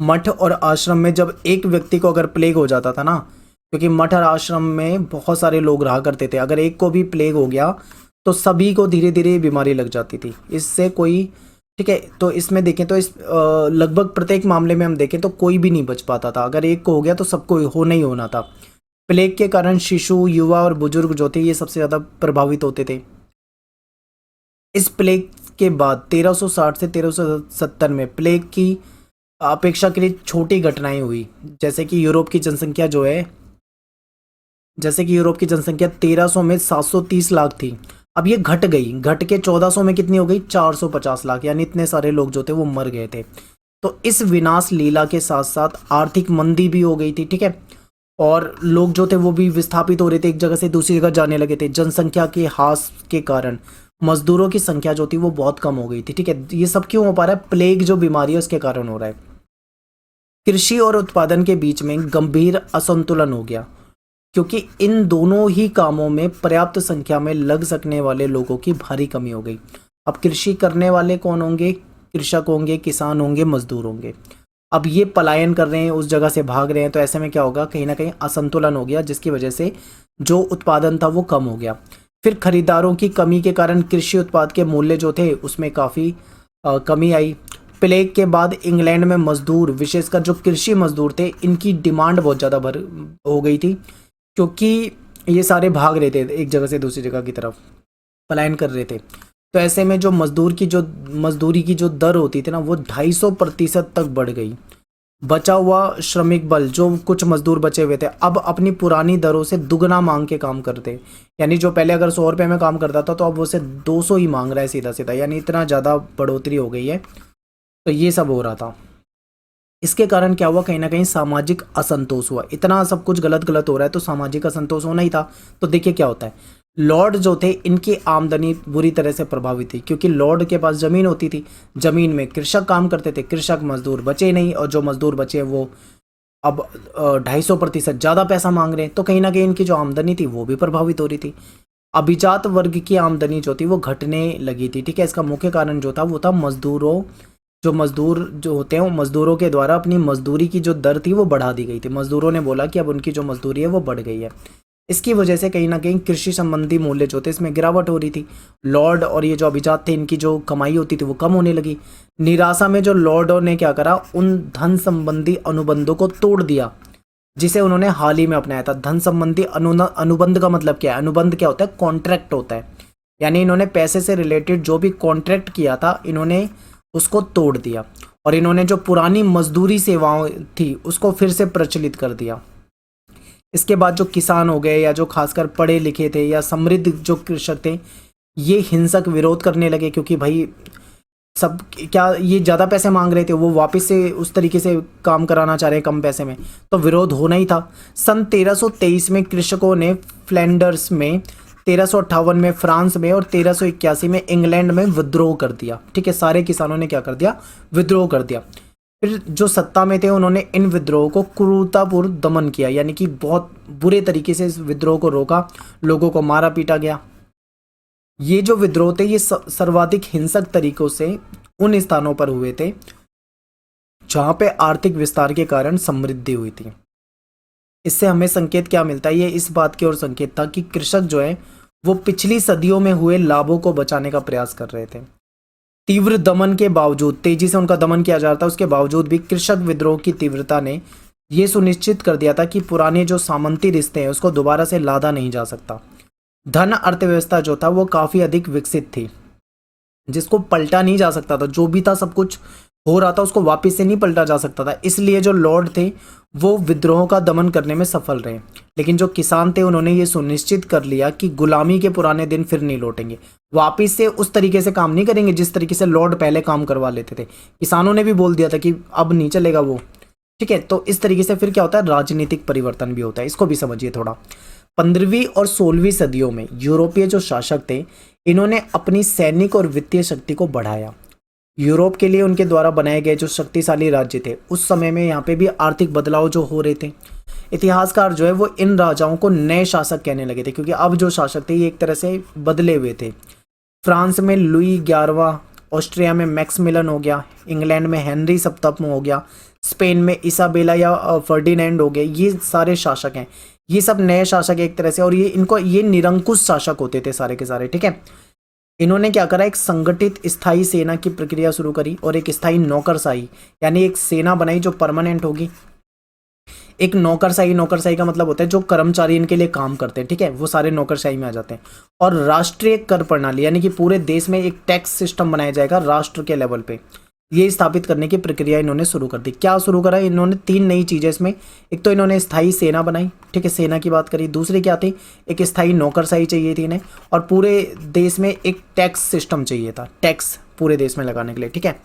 मठ और आश्रम में जब एक व्यक्ति को अगर प्लेग हो जाता था ना, क्योंकि मठ और आश्रम में बहुत सारे लोग रहा करते थे, अगर एक को भी प्लेग हो गया तो सभी को धीरे धीरे बीमारी लग जाती थी। इससे कोई, ठीक है, तो इसमें देखें तो इस लगभग प्रत्येक मामले में हम देखें तो कोई भी नहीं बच पाता था। अगर एक को हो गया तो सबको होना ही होना था। प्लेग के कारण शिशु, युवा और बुजुर्ग जो थे ये सबसे ज़्यादा प्रभावित होते थे। इस प्लेग के बाद 1360 से 1370 में प्लेग की अपेक्षाकृत छोटी घटनाएं हुई, जैसे कि यूरोप की जनसंख्या जो है, जैसे कि यूरोप की जनसंख्या 1300 में 730 लाख थी। अब ये घट गई, घट के 1400 में कितनी हो गई, 450 लाख, यानी इतने सारे लोग जो थे वो मर गए थे। तो इस विनाश लीला के साथ साथ आर्थिक मंदी भी हो गई थी, ठीक है, और लोग जो थे वो भी विस्थापित हो रहे थे, एक जगह से दूसरी जगह जाने लगे थे। जनसंख्या के ह्रास के कारण मजदूरों की संख्या जो थी वो बहुत कम हो गई थी, ठीक है। ये सब क्यों हो पा रहा है, प्लेग जो बीमारी है उसके कारण हो रहा है। कृषि और उत्पादन के बीच में गंभीर असंतुलन हो गया, क्योंकि इन दोनों ही कामों में पर्याप्त संख्या में लग सकने वाले लोगों की भारी कमी हो गई। अब कृषि करने वाले कौन होंगे, कृषक होंगे, किसान होंगे, मजदूर होंगे। अब ये पलायन कर रहे हैं, उस जगह से भाग रहे हैं, तो ऐसे में क्या होगा, कहीं ना कहीं असंतुलन हो गया, जिसकी वजह से जो उत्पादन था वो कम हो गया। फिर खरीदारों की कमी के कारण कृषि उत्पाद के मूल्य जो थे उसमें काफ़ी कमी आई। प्लेग के बाद इंग्लैंड में मजदूर, विशेषकर जो कृषि मजदूर थे, इनकी डिमांड बहुत ज़्यादा हो गई थी, क्योंकि ये सारे भाग रहे थे एक जगह से दूसरी जगह की तरफ, पलायन कर रहे थे। तो ऐसे में जो मजदूरी की जो दर होती थी ना वो 250% तक बढ़ गई। बचा हुआ श्रमिक बल, जो कुछ मजदूर बचे हुए थे, अब अपनी पुरानी दरों से दुगना मांग के काम करते। यानी जो पहले अगर 100 रुपये में काम करता था तो अब वो से 200 ही मांग रहा है सीधा सीधा, यानी इतना ज़्यादा बढ़ोतरी हो गई है। तो ये सब हो रहा था। इसके कारण क्या हुआ, कहीं ना कहीं सामाजिक असंतोष हुआ। इतना सब कुछ गलत गलत हो रहा है तो सामाजिक असंतोष होना ही था। तो देखिए क्या होता है, लॉर्ड जो थे इनकी आमदनी बुरी तरह से प्रभावित थी, क्योंकि लॉर्ड के पास ज़मीन होती थी, ज़मीन में कृषक काम करते थे, कृषक मजदूर बचे नहीं, और जो मजदूर बचे वो अब 250% ज़्यादा पैसा मांग रहे हैं। तो कहीं ना कहीं इनकी जो आमदनी थी वो भी प्रभावित हो रही थी। अभिजात वर्ग की आमदनी जो थी वो घटने लगी थी, ठीक है। इसका मुख्य कारण जो था वो था मजदूरों, जो मजदूर जो होते हैं वो मजदूरों के द्वारा अपनी मजदूरी की जो दर थी वो बढ़ा दी गई थी। मजदूरों ने बोला कि अब उनकी जो मजदूरी है वो बढ़ गई है। इसकी वजह से कहीं ना कहीं कृषि संबंधी मूल्य जो थे इसमें गिरावट हो रही थी। लॉर्ड और ये जो अभिजात थे इनकी जो कमाई होती थी वो कम होने लगी। निराशा में जो लॉर्डों ने क्या करा, उन धन संबंधी अनुबंधों को तोड़ दिया जिसे उन्होंने हाल ही में अपनाया था। धन संबंधी अनुबंध का मतलब क्या है, अनुबंध क्या होता है, कॉन्ट्रैक्ट होता है। यानी इन्होंने पैसे से रिलेटेड जो भी कॉन्ट्रैक्ट किया था इन्होंने उसको तोड़ दिया, और इन्होंने जो पुरानी मजदूरी सेवाओं थी उसको फिर से प्रचलित कर दिया। इसके बाद जो किसान हो गए या जो खासकर पढ़े लिखे थे या समृद्ध जो कृषक थे, ये हिंसक विरोध करने लगे, क्योंकि भाई सब क्या, ये ज़्यादा पैसे मांग रहे थे, वो वापस से उस तरीके से काम कराना चाह रहे हैं कम पैसे में, तो विरोध होना ही था। सन 1323 में कृषकों ने फ्लैंडर्स में, 1358 में फ्रांस में और 1381 में इंग्लैंड में विद्रोह कर दिया, ठीक है। सारे किसानों ने क्या कर दिया, विद्रोह कर दिया। फिर जो सत्ता में थे उन्होंने इन विद्रोह को क्रूरतापूर्व दमन किया, यानी कि बहुत बुरे तरीके से इस विद्रोह को रोका, लोगों को मारा पीटा गया। ये जो विद्रोह थे ये सर्वाधिक हिंसक तरीकों से उन स्थानों पर हुए थे जहाँ पे आर्थिक विस्तार के कारण समृद्धि हुई थी। इससे हमें संकेत क्या मिलता है, ये इस बात की ओर संकेत था कि कृषक जो है वो पिछली सदियों में हुए लाभों को बचाने का प्रयास कर रहे थे। तीव्र दमन के बावजूद, तेजी से उनका दमन किया जा रहा था, उसके बावजूद भी कृषक विद्रोह की तीव्रता ने यह सुनिश्चित कर दिया था कि पुराने जो सामंती रिश्ते हैं उसको दोबारा से लादा नहीं जा सकता। धन अर्थव्यवस्था जो था वो काफ़ी अधिक विकसित थी, जिसको पलटा नहीं जा सकता था। जो भी था सब कुछ हो रहा था उसको वापस से नहीं पलटा जा सकता था, इसलिए जो लॉर्ड थे वो विद्रोह का दमन करने में सफल रहे। लेकिन जो किसान थे उन्होंने ये सुनिश्चित कर लिया कि गुलामी के पुराने दिन फिर नहीं लौटेंगे, वापस से उस तरीके से काम नहीं करेंगे जिस तरीके से लॉर्ड पहले काम करवा लेते थे। किसानों ने भी बोल दिया था कि अब नहीं चलेगा वो, ठीक है। तो इस तरीके से फिर क्या होता है, राजनीतिक परिवर्तन भी होता है, इसको भी समझिए थोड़ा। 15वीं और 16वीं सदियों में यूरोपीय जो शासक थे इन्होंने अपनी सैनिक और वित्तीय शक्ति को बढ़ाया। यूरोप के लिए उनके द्वारा बनाए गए जो शक्तिशाली राज्य थे उस समय में यहाँ पे भी आर्थिक बदलाव जो हो रहे थे। इतिहासकार जो है वो इन राजाओं को नए शासक कहने लगे थे, क्योंकि अब जो शासक थे ये एक तरह से बदले हुए थे। फ्रांस में लुई 11वां, ऑस्ट्रिया में मैक्समिलन हो गया, इंग्लैंड में हेनरी 7वां हो गया, स्पेन में इसाबेला या फर्डिनेंड हो गए, ये सारे शासक हैं। ये सब नए शासक एक तरह से, और ये निरंकुश शासक होते थे सारे के सारे, ठीक है। इन्होंने क्या करा, एक संगठित स्थायी सेना की प्रक्रिया शुरू करी और एक स्थायी नौकरशाही, यानी एक सेना बनाई जो परमानेंट होगी। एक नौकरशाही का मतलब होता है जो कर्मचारी इनके लिए काम करते हैं, ठीक है, वो सारे नौकरशाही में आ जाते हैं। और राष्ट्रीय कर प्रणाली, यानी कि पूरे देश में एक टैक्स सिस्टम बनाया जाएगा राष्ट्र के लेवल पे, ये स्थापित करने की प्रक्रिया इन्होंने शुरू कर दी। क्या शुरू करा इन्होंने, 3 नई चीजें इसमें। एक तो इन्होंने स्थायी सेना बनाई, ठीक है, सेना की बात करी। दूसरी क्या थी, एक स्थायी नौकरशाही चाहिए थी इन्हें, और पूरे देश में एक टैक्स सिस्टम चाहिए था, टैक्स पूरे देश में लगाने के लिए, ठीक है।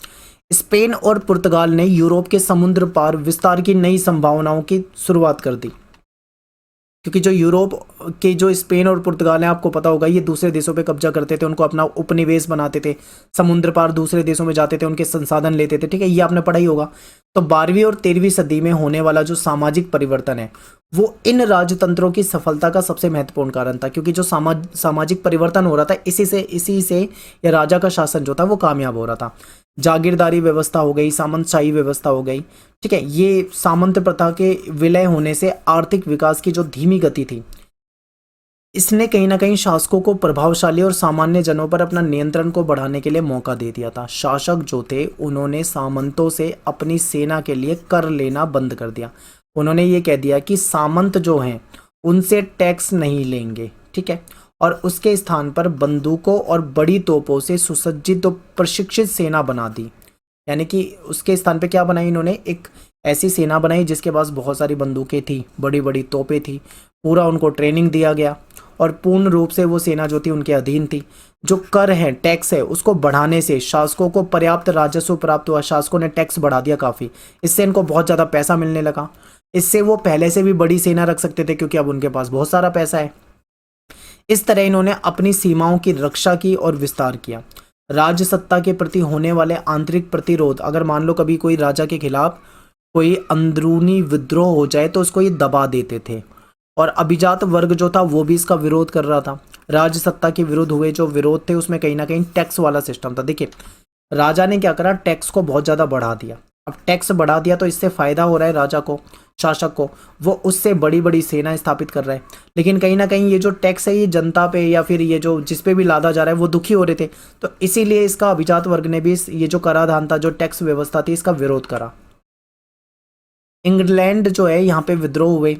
स्पेन और पुर्तगाल ने यूरोप के समुद्र पार विस्तार की नई संभावनाओं की शुरुआत कर दी, क्योंकि जो यूरोप के जो स्पेन और पुर्तगाल है, आपको पता होगा, ये दूसरे देशों पे कब्जा करते थे, उनको अपना उपनिवेश बनाते थे, समुद्र पार दूसरे देशों में जाते थे, उनके संसाधन लेते थे, ठीक है, ये आपने पढ़ा ही होगा। तो 12वीं और 13वीं सदी में होने वाला जो सामाजिक परिवर्तन है वो इन राजतंत्रों की सफलता का सबसे महत्वपूर्ण कारण था, क्योंकि जो सामाजिक परिवर्तन हो रहा था इसी से या राजा का शासन जो था वो कामयाब हो रहा था। जागीरदारी व्यवस्था हो गई, सामंतशाही व्यवस्था हो गई, ठीक है। ये सामंत प्रथा के विलय होने से आर्थिक विकास की जो धीमी गति थी, इसने कहीं ना कहीं शासकों को प्रभावशाली और सामान्य जनों पर अपना नियंत्रण को बढ़ाने के लिए मौका दे दिया था। शासक जो थे उन्होंने सामंतों से अपनी सेना के लिए कर लेना बंद कर दिया। उन्होंने ये कह दिया कि सामंत जो हैं उनसे टैक्स नहीं लेंगे, ठीक है, और उसके स्थान पर बंदूकों और बड़ी तोपों से सुसज्जित और प्रशिक्षित सेना बना दी। यानी कि उसके स्थान पे क्या बनाई इन्होंने, एक ऐसी सेना बनाई जिसके पास बहुत सारी बंदूकें थी, बड़ी बड़ी तोपें थी, पूरा उनको ट्रेनिंग दिया गया, और पूर्ण रूप से वो सेना जो थी उनके अधीन थी। जो कर है, टैक्स है, उसको बढ़ाने से शासकों को पर्याप्त राजस्व प्राप्त हुआ। शासकों ने टैक्स बढ़ा दिया काफ़ी, इससे इनको बहुत ज़्यादा पैसा मिलने लगा। इससे वो पहले से भी बड़ी सेना रख सकते थे, क्योंकि अब उनके पास बहुत सारा पैसा है। इस तरह इन्होंने अपनी सीमाओं की रक्षा की और विस्तार किया। राज्य सत्ता के प्रति होने वाले आंतरिक प्रतिरोध, अगर मान लो कभी कोई राजा के खिलाफ कोई अंदरूनी विद्रोह हो जाए तो उसको ये दबा देते थे, और अभिजात वर्ग जो था वो भी इसका विरोध कर रहा था। राज्य सत्ता के विरुद्ध हुए जो विरोध थे उसमें कहीं ना कहीं टैक्स वाला सिस्टम था। देखिए, राजा ने क्या करा, टैक्स को बहुत ज़्यादा बढ़ा दिया। अब टैक्स बढ़ा दिया तो इससे फ़ायदा हो रहा है राजा को, शासक को, वो उससे बड़ी बड़ी सेना स्थापित कर रहा है। लेकिन कहीं ना कहीं ये जो टैक्स है ये जनता पे या फिर ये जो जिस पे भी लादा जा रहा है वो दुखी हो रहे थे, तो इसीलिए इसका अभिजात वर्ग ने भी ये जो कराधान था, जो टैक्स व्यवस्था थी, इसका विरोध करा। इंग्लैंड जो है यहाँ पे विद्रोह हुए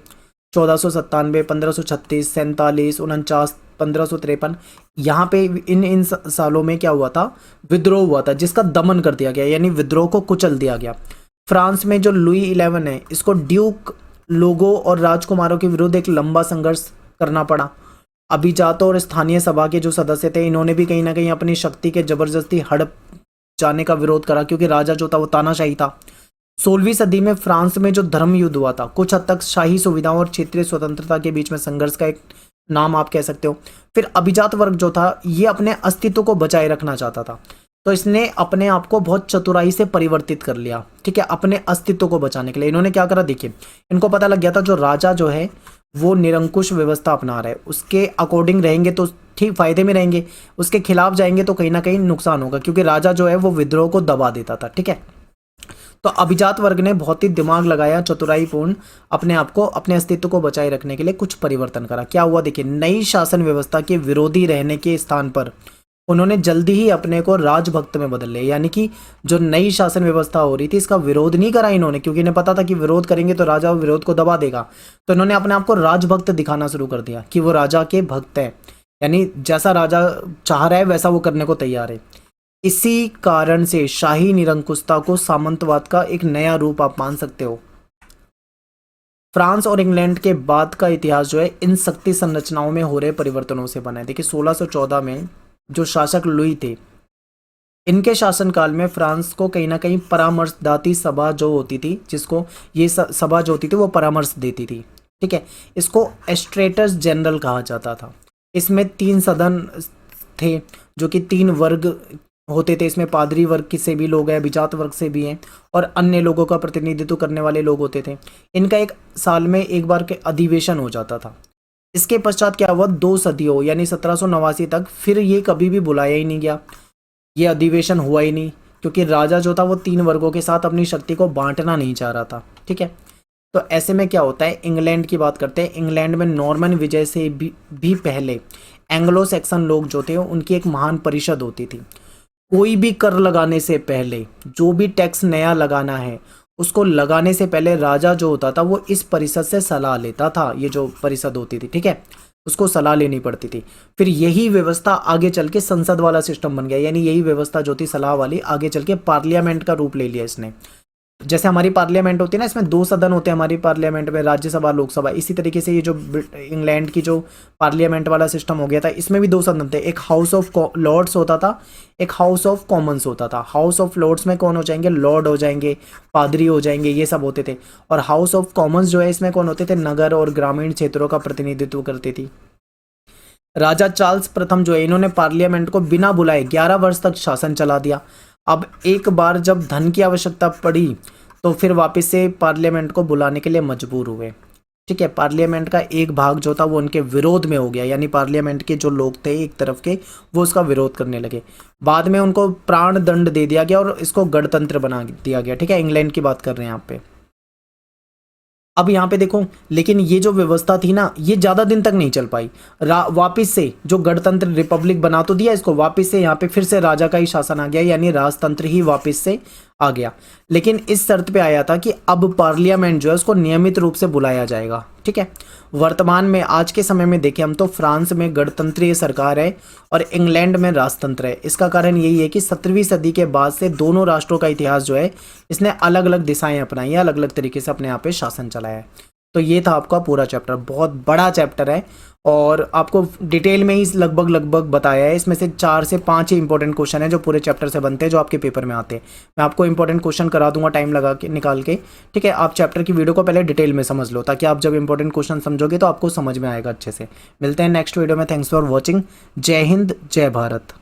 1497, 1536, 47, 49, 1553। यहाँ पे इन सालों में क्या हुआ था, विद्रोह हुआ था जिसका दमन कर दिया गया, यानी विद्रोह को कुचल दिया गया। फ्रांस में जो लुई 11 है, इसको ड्यूक लोगों और राजकुमारों के विरुद्ध एक लंबा संघर्ष करना पड़ा। अभिजातों और स्थानीय सभा के जो सदस्य थे इन्होंने भी कहीं ना कहीं अपनी शक्ति के जबरदस्ती हड़प जाने का विरोध करा, क्योंकि राजा जो था वो तानाशाही था। 16वीं सदी में फ्रांस में जो धर्म युद्ध हुआ था, कुछ हद तक शाही सुविधाओं और क्षेत्रीय स्वतंत्रता के बीच में संघर्ष का एक नाम आप कह सकते हो। फिर अभिजात वर्ग जो था ये अपने अस्तित्व को बचाए रखना चाहता था, तो इसने अपने आप को बहुत चतुराई से परिवर्तित कर लिया, ठीक है, अपने अस्तित्व को बचाने के लिए। इन्होंने क्या करा, देखिए, इनको पता लग गया था जो राजा जो है वो निरंकुश व्यवस्था अपना रहा है, उसके अकॉर्डिंग रहेंगे तो ठीक फायदे में रहेंगे, उसके खिलाफ जाएंगे तो कहीं ना कहीं नुकसान होगा, क्योंकि राजा जो है वो विद्रोह को दबा देता था, ठीक है। तो अभिजात वर्ग ने बहुत ही दिमाग लगाया, चतुराईपूर्ण अपने आप को, अपने अस्तित्व को बचाए रखने के लिए कुछ परिवर्तन करा। क्या हुआ, देखिए, नई शासन व्यवस्था के विरोधी रहने के स्थान पर उन्होंने जल्दी ही अपने को राजभक्त में बदल लिया। यानी कि जो नई शासन व्यवस्था हो रही थी इसका विरोध नहीं करा इन्होंने, क्योंकि इन्हें पता था कि विरोध करेंगे तो राजा विरोध को दबा देगा। तो इन्होंने अपने आप को राजभक्त दिखाना शुरू कर दिया कि वो राजा के भक्त हैं, यानी जैसा राजा चाह रहा है वैसा वो करने को तैयार है। इसी कारण से शाही निरंकुशता को सामंतवाद का एक नया रूप आप मान सकते हो। फ्रांस और इंग्लैंड के बाद का इतिहास जो है इन शक्ति संरचनाओं में हो रहे परिवर्तनों से बना है। देखिए 1614 में जो शासक लुई थे, इनके शासनकाल में फ्रांस को कहीं ना कहीं परामर्शदाती सभा जो होती थी, जिसको ये सभा जो होती थी वो परामर्श देती थी, ठीक है, इसको एस्ट्रेटस जनरल कहा जाता था। इसमें 3 सदन थे जो कि 3 वर्ग होते थे। इसमें पादरी वर्ग के से भी लोग हैं, अभिजात वर्ग से भी हैं, और अन्य लोगों का प्रतिनिधित्व करने वाले लोग होते थे। इनका एक साल में एक बार के अधिवेशन हो जाता था। इसके पश्चात क्या हुआ, 2 सदियों यानी 1789 तक फिर ये कभी भी बुलाया ही नहीं गया, ये अधिवेशन हुआ ही नहीं, क्योंकि राजा जो था वो 3 वर्गों के साथ अपनी शक्ति को बांटना नहीं चाह रहा था, ठीक है। तो ऐसे में क्या होता है, इंग्लैंड की बात करते हैं। इंग्लैंड में नॉर्मन विजय से भी पहले एंग्लो सैक्सन लोग जो थे उनकी एक महान परिषद होती थी। कोई भी कर लगाने से पहले, जो भी टैक्स नया लगाना है उसको लगाने से पहले राजा जो होता था वो इस परिषद से सलाह लेता था। ये जो परिषद होती थी, ठीक है, उसको सलाह लेनी पड़ती थी। फिर यही व्यवस्था आगे चल के संसद वाला सिस्टम बन गया, यानी यही व्यवस्था जो थी सलाह वाली आगे चल के पार्लियामेंट का रूप ले लिया इसने। जैसे हमारी पार्लियामेंट होती है ना, इसमें 2 सदन होते हैं हमारी पार्लियामेंट में, राज्यसभा लोकसभा। इसी तरीके से ये जो इंग्लैंड की जो पार्लियामेंट वाला सिस्टम हो गया था, इसमें भी 2 सदन थे। एक हाउस ऑफ लॉर्ड्स होता था, एक हाउस ऑफ कॉमन्स होता था। हाउस ऑफ लॉर्ड्स में कौन हो जाएंगे, लॉर्ड हो जाएंगे, पादरी हो जाएंगे, ये सब होते थे। और हाउस ऑफ कॉमन्स जो है इसमें कौन होते थे, नगर और ग्रामीण क्षेत्रों का प्रतिनिधित्व करती थी। राजा चार्ल्स प्रथम जो है, इन्होंने पार्लियामेंट को बिना बुलाए 11 वर्ष तक शासन चला दिया। अब एक बार जब धन की आवश्यकता पड़ी तो फिर वापस से पार्लियामेंट को बुलाने के लिए मजबूर हुए, ठीक है। पार्लियामेंट का एक भाग जो था वो उनके विरोध में हो गया, यानी पार्लियामेंट के जो लोग थे एक तरफ के, वो उसका विरोध करने लगे। बाद में उनको प्राण दंड दे दिया गया और इसको गणतंत्र बना दिया गया, ठीक है। इंग्लैंड की बात कर रहे हैं यहाँ पे। अब यहाँ पे देखो, लेकिन ये जो व्यवस्था थी ना, ये ज़्यादा दिन तक नहीं चल पाई। वापिस से जो गणतंत्र रिपब्लिक बना तो दिया इसको, वापिस से यहाँ पे फिर से राजा का ही शासन आ गया, यानी राजतंत्र ही वापिस से आ गया। लेकिन इस शर्त पे आया था कि अब पार्लियामेंट जो है उसको नियमित रूप से बुलाया जाएगा, ठीक है। वर्तमान में आज के समय में देखें हम तो फ्रांस में गणतंत्रीय सरकार है और इंग्लैंड में राजतंत्र है। इसका कारण यही है कि 17वीं सदी के बाद से दोनों राष्ट्रों का इतिहास जो है इसने अलग अलग दिशाएं अपनाई है, अलग अलग तरीके से अपने यहाँ पे शासन चलाया है। तो ये था आपका पूरा चैप्टर, बहुत बड़ा चैप्टर है और आपको डिटेल में ही लगभग बताया है। इसमें से 4 से 5 ही इंपॉर्टेंट क्वेश्चन है जो पूरे चैप्टर से बनते हैं, जो आपके पेपर में आते हैं। मैं आपको इंपॉर्टेंट क्वेश्चन करा दूंगा टाइम लगा के निकाल के, ठीक है। आप चैप्टर की वीडियो को पहले डिटेल में समझ लो, ताकि आप जब इंपॉर्टेंट क्वेश्चन समझोगे तो आपको समझ में आएगा अच्छे से। मिलते हैं नेक्स्ट वीडियो में। Thanks for watching. जय हिंद, जय भारत।